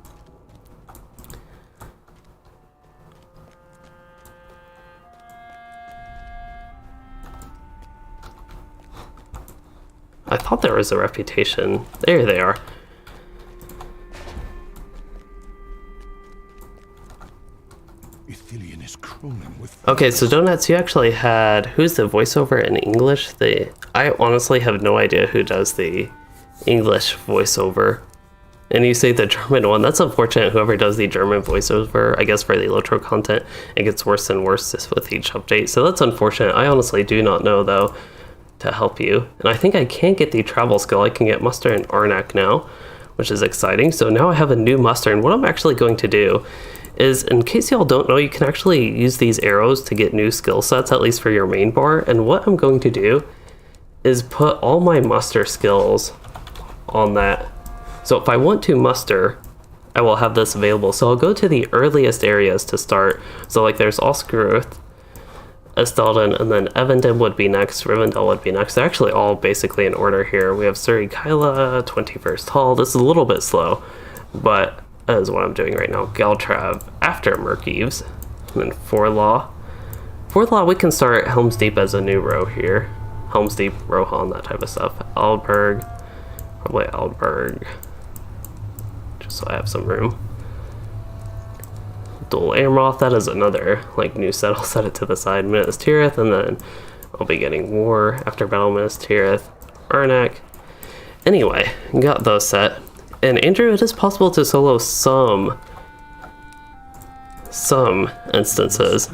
I thought there was a reputation. There they are. Okay, so Donuts, you actually had, who's the voiceover in English? I honestly have no idea who does the English voiceover. And you say the German one. That's unfortunate. Whoever does the German voiceover, I guess for the LOTRO content, it gets worse and worse with each update. So that's unfortunate. I honestly do not know, though, to help you. And I think I can get the travel skill. I can get Muster and Arnak now, which is exciting. So now I have a new Muster, and what I'm actually going to do is, in case y'all don't know, you can actually use these arrows to get new skill sets, at least for your main bar. And what I'm going to do is put all my muster skills on that. So if I want to muster, I will have this available. So I'll go to the earliest areas to start. So like there's Oscaruth, Estelden, and then Evandem would be next, Rivendell would be next. They're actually all basically in order here. We have Suri Kyla, 21st Hall. This is a little bit slow, but that is what I'm doing right now. Galtrav after Murkeeves, and then Forlaw. Forlaw, we can start Helm's Deep as a new row here. Helm's Deep, Rohan, that type of stuff. Aldberg, probably Aldberg, just so I have some room. Dual Amroth, that is another like new set. I'll set it to the side. Minas Tirith, and then I'll be getting War after Battle Minas Tirith. Arnak. Anyway, got those set. And Andrew, it is possible to solo some instances,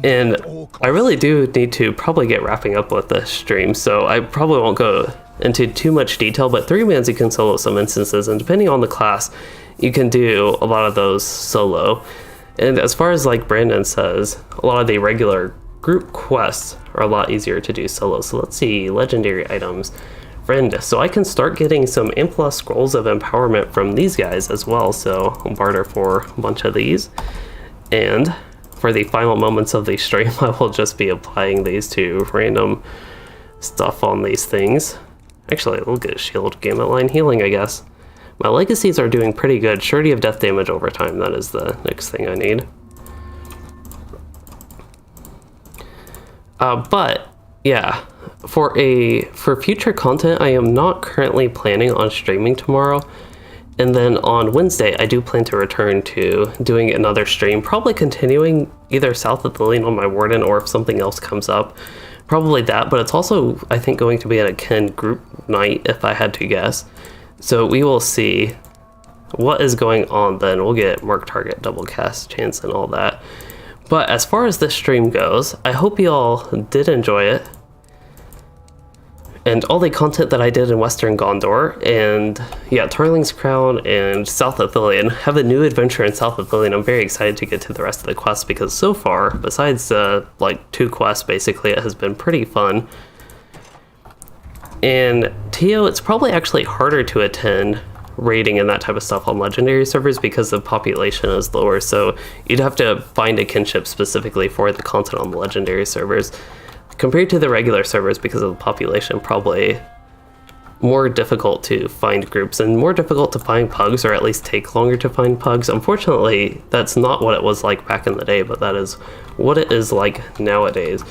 and I really do need to probably get wrapping up with this stream, so I probably won't go into too much detail, but 3-mans you can solo some instances, and depending on the class, you can do a lot of those solo. And as far as like Brandon says, a lot of the regular group quests are a lot easier to do solo. So let's see, legendary items. Friend, so I can start getting some Impla scrolls of empowerment from these guys as well, so I'll barter for a bunch of these. And for the final moments of the stream, I will just be applying these to random stuff on these things. Actually, we'll get shield, gamut line, healing, I guess. My legacies are doing pretty good. Surety of death damage over time, that is the next thing I need. But yeah, for future content, I am not currently planning on streaming tomorrow. And then on Wednesday, I do plan to return to doing another stream, probably continuing either South of the Lane on my Warden, or if something else comes up, probably that. But it's also, I think, going to be at a Ken group night, if I had to guess. So we will see what is going on then. We'll get mark target, double cast chance, and all that. But as far as this stream goes, I hope you all did enjoy it. And all the content that I did in Western Gondor, and yeah, Tarling's Crown and South Athelion, have a new adventure in South Athelion. I'm very excited to get to the rest of the quests, because so far, besides like 2 quests basically, it has been pretty fun. And TO, it's probably actually harder to attend raiding and that type of stuff on legendary servers because the population is lower, so you'd have to find a kinship specifically for the content on the legendary servers. Compared to the regular servers, because of the population, probably more difficult to find groups and more difficult to find pugs, or at least take longer to find pugs. Unfortunately, that's not what it was like back in the day, but that is what it is like nowadays.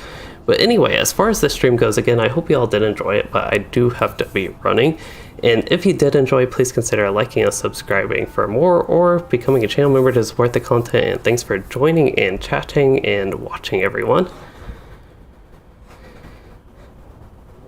But anyway, as far as this stream goes, again, I hope you all did enjoy it, but I do have to be running. And if you did enjoy, please consider liking and subscribing for more, or becoming a channel member to support the content. And thanks for joining and chatting and watching, everyone.